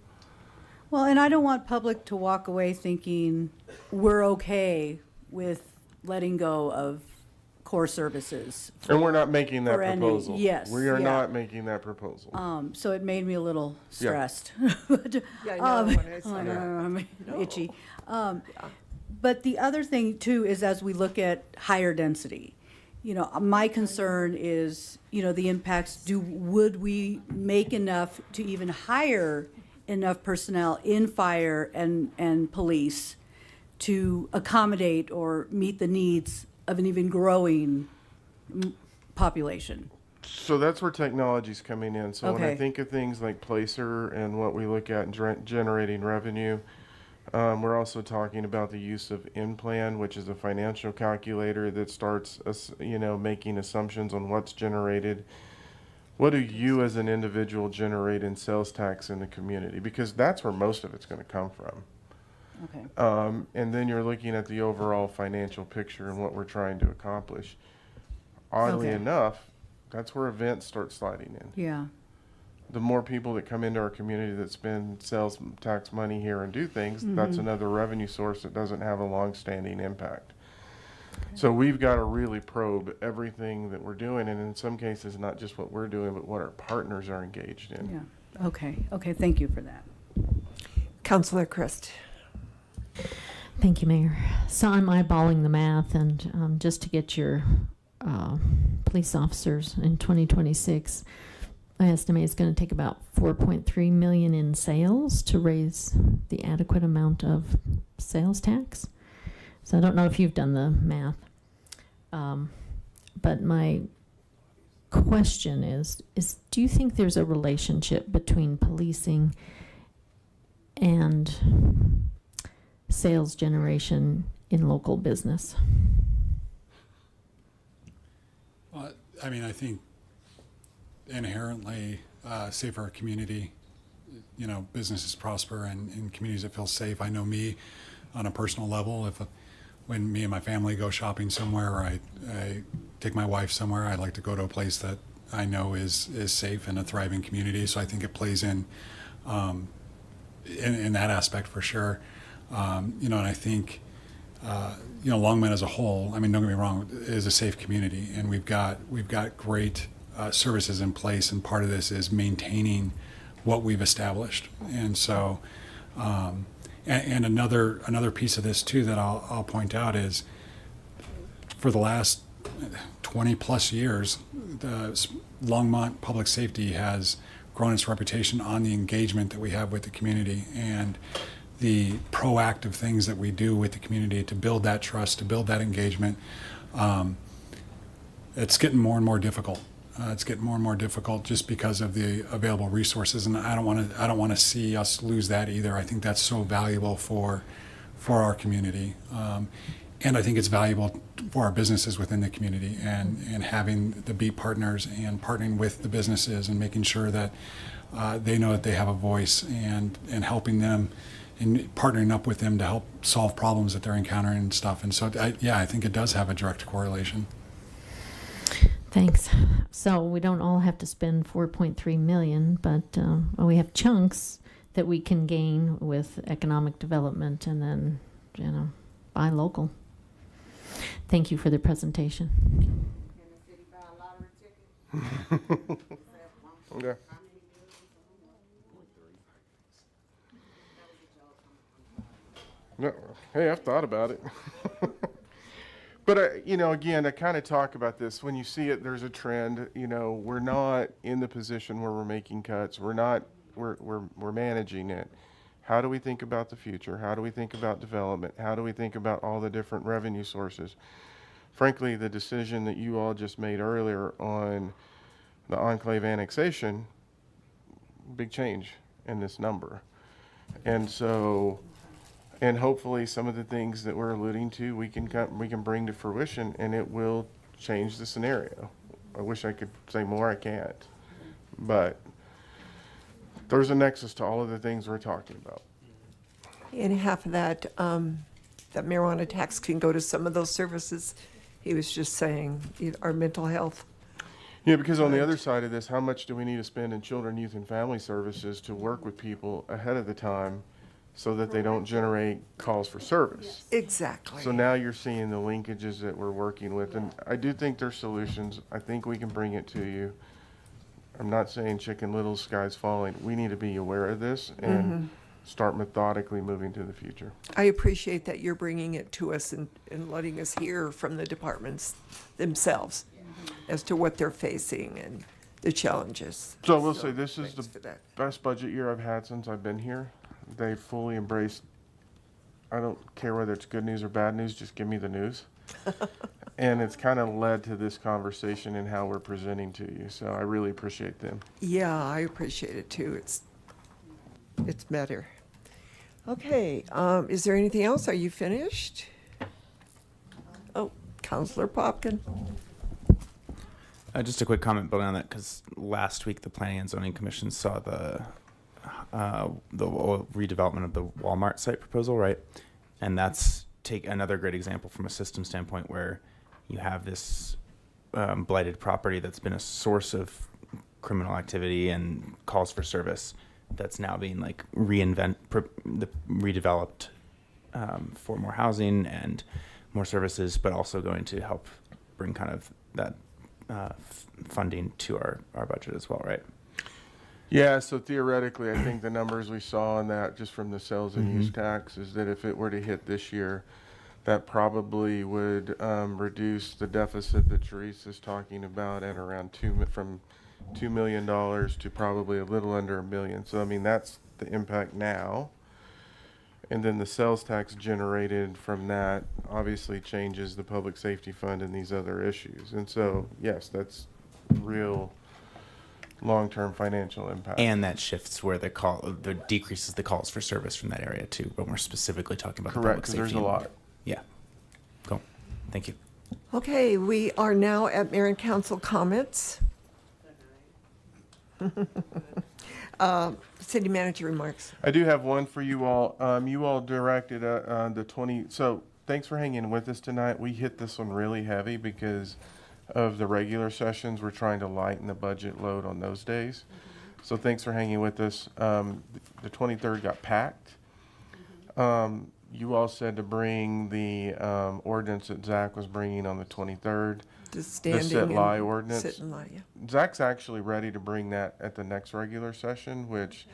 Well, and I don't want public to walk away thinking we're okay with letting go of core services. and we're not making that for any- proposal. yes, We are yeah. not making that proposal. So it made me a little stressed. Yeah, I know, when I saw that. I'm itchy. But the other thing too is, as we look at higher density, you know, my concern is, you know, the impacts. Would we make enough to even hire enough personnel in fire and police to accommodate or meet the needs of an even growing population. So that's where technology's coming in. So when I Okay. think of things like Placer and what we look at in generating revenue, we're also talking about the use of in-plan, which is a financial calculator that starts, making assumptions on what's generated. What do you as an individual generate in sales tax in the community? Because that's where most of it's going to come from. Okay. And then you're looking at the overall financial picture and what we're trying to accomplish. Oddly Okay. enough, that's where events start sliding in. Yeah. The more people that come into our community that spend sales tax money here and do things, that's another revenue source that doesn't have a long-standing impact. So we've got to really probe everything that we're doing, and in some cases, not just what we're doing, but what our partners are engaged in. Yeah. Okay. Okay. Thank you for that. Councillor Christ. Thank you, Mayor. So I'm eyeballing the math, and just to get your police officers in 2026, I estimate it's going to take about 4.3 million in sales to raise the adequate amount of sales tax. So I don't know if you've done the math, but my question is do you think there's a relationship between policing and sales generation in local business? Well, I mean, I think inherently safe for our community, businesses prosper and in communities that feel safe. I know me on a personal level, when me and my family go shopping somewhere, or I take my wife somewhere, I like to go to a place that I know is safe and a thriving community. So I think it plays in that aspect for sure. And I think, Longmont as a whole, I mean, don't get me wrong, is a safe community, and we've got great services in place, and part of this is maintaining what we've established. And so, and another piece of this too that I'll point out is, for the last 20 plus years, the Longmont Public Safety has grown its reputation on the engagement that we have with the community and the proactive things that we do with the community to build that trust, to build that engagement. It's getting more and more difficult. It's getting more and more difficult just because of the available resources, and I don't want to see us lose that either. I think that's so valuable for our community, and I think it's valuable for our businesses within the community, and having the beat partners and partnering with the businesses and making sure that they know that they have a voice, and helping them and partnering up with them to help solve problems that they're encountering and stuff. And so, I think it does have a direct correlation. Thanks. So we don't all have to spend 4.3 million, but we have chunks that we can gain with economic development, and then, buy local. Thank you for the presentation. Okay. No, hey, I've thought about it. But, again, I kind of talk about this. When you see it, there's a trend. We're not in the position where we're making cuts. We're managing it. How do we think about the future? How do we think about development? How do we think about all the different revenue sources? Frankly, the decision that you all just made earlier on the enclave annexation, big change in this number. And so, and hopefully some of the things that we're alluding to, we can bring to fruition, and it will change the scenario. I wish I could say more, I can't. But there's a nexus to all of the things we're talking about. And half of that, that marijuana tax can go to some of those services. He was just saying, our mental health. Yeah, because on the other side of this, how much do we need to spend in children, youth, and family services to work with people ahead of the time so that they don't generate calls for service? Exactly. So now you're seeing the linkages that we're working with, and I do think there's solutions. I think we can bring it to you. I'm not saying Chicken Little, sky's falling. We need to be aware of this and start methodically moving to the future. I appreciate that you're bringing it to us and letting us hear from the departments themselves as to what they're facing and the challenges. So I will say this is thanks the for that. best budget year I've had since I've been here. They fully embraced, I don't care whether it's good news or bad news, just give me the news. And it's kind of led to this conversation and how we're presenting to you. So I really appreciate them. Yeah, I appreciate it too. It's better. Okay, is there anything else? Are you finished? Oh, Counselor Popkin. Just a quick comment building on that, because last week the Planning and Zoning Commission saw the redevelopment of the Walmart site proposal, right? And that's take another great example from a system standpoint where you have this blighted property that's been a source of criminal activity and calls for service that's now being like redeveloped for more housing and more services, but also going to help bring kind of that funding to our budget as well, right? Yeah, so theoretically, I think the numbers we saw on that just from the sales and use tax is that if it were to hit this year, that probably would reduce the deficit that Therese is talking about at around from $2 million to probably a little under $1 million. So, I mean, that's the impact now. And then the sales tax generated from that obviously changes the public safety fund and these other issues. And so, yes, that's real long-term financial impact. And that shifts where the decreases the calls for service from that area too, but we're specifically talking about Correct, the public 'cause safety. there's a lot. Yeah. Cool. Thank you. Okay, we are now at Mayor and Council comments. City manager remarks. I do have one for you all. You all directed the 20. So thanks for hanging with us tonight. We hit this one really heavy because of the regular sessions. We're trying to lighten the budget load on those days. So thanks for hanging with us. The 23rd got packed. You all said to bring the ordinance that Zach was bringing on the 23rd. The standing sit and lie ordinance. sit and lie, yeah. Zach's actually ready to bring that at the next regular session, which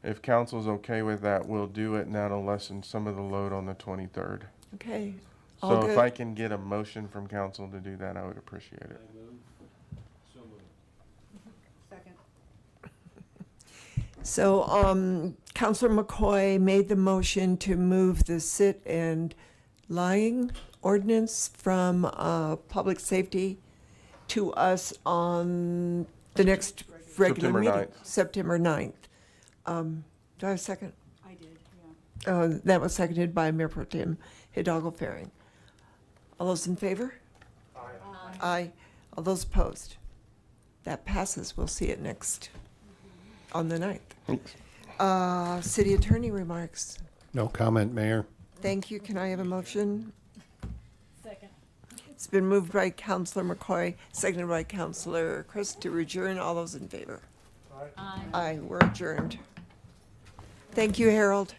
if council's okay with that, we'll do it, and that'll lessen some of the load on the 23rd. Okay. So if I can get a motion from council to do that, I would appreciate it. So, Councilor McCoy made the motion to move the sit and lying ordinance from public safety to us on the next regular September meeting. 9th. September 9th. Do I have a second? I did, yeah. That was seconded by Mayor Pro Tem Hidalgo Faring. All those in favor? Aye. Aye. All those opposed? That passes. We'll see it next on the 9th. Thanks. City Attorney remarks. No comment, Mayor. Thank you. Can I have a motion? Second. It's been moved by Councilor McCoy, seconded by Councilor Chris to adjourn. All those in favor? Aye. Aye. We're adjourned. Thank you, Harold.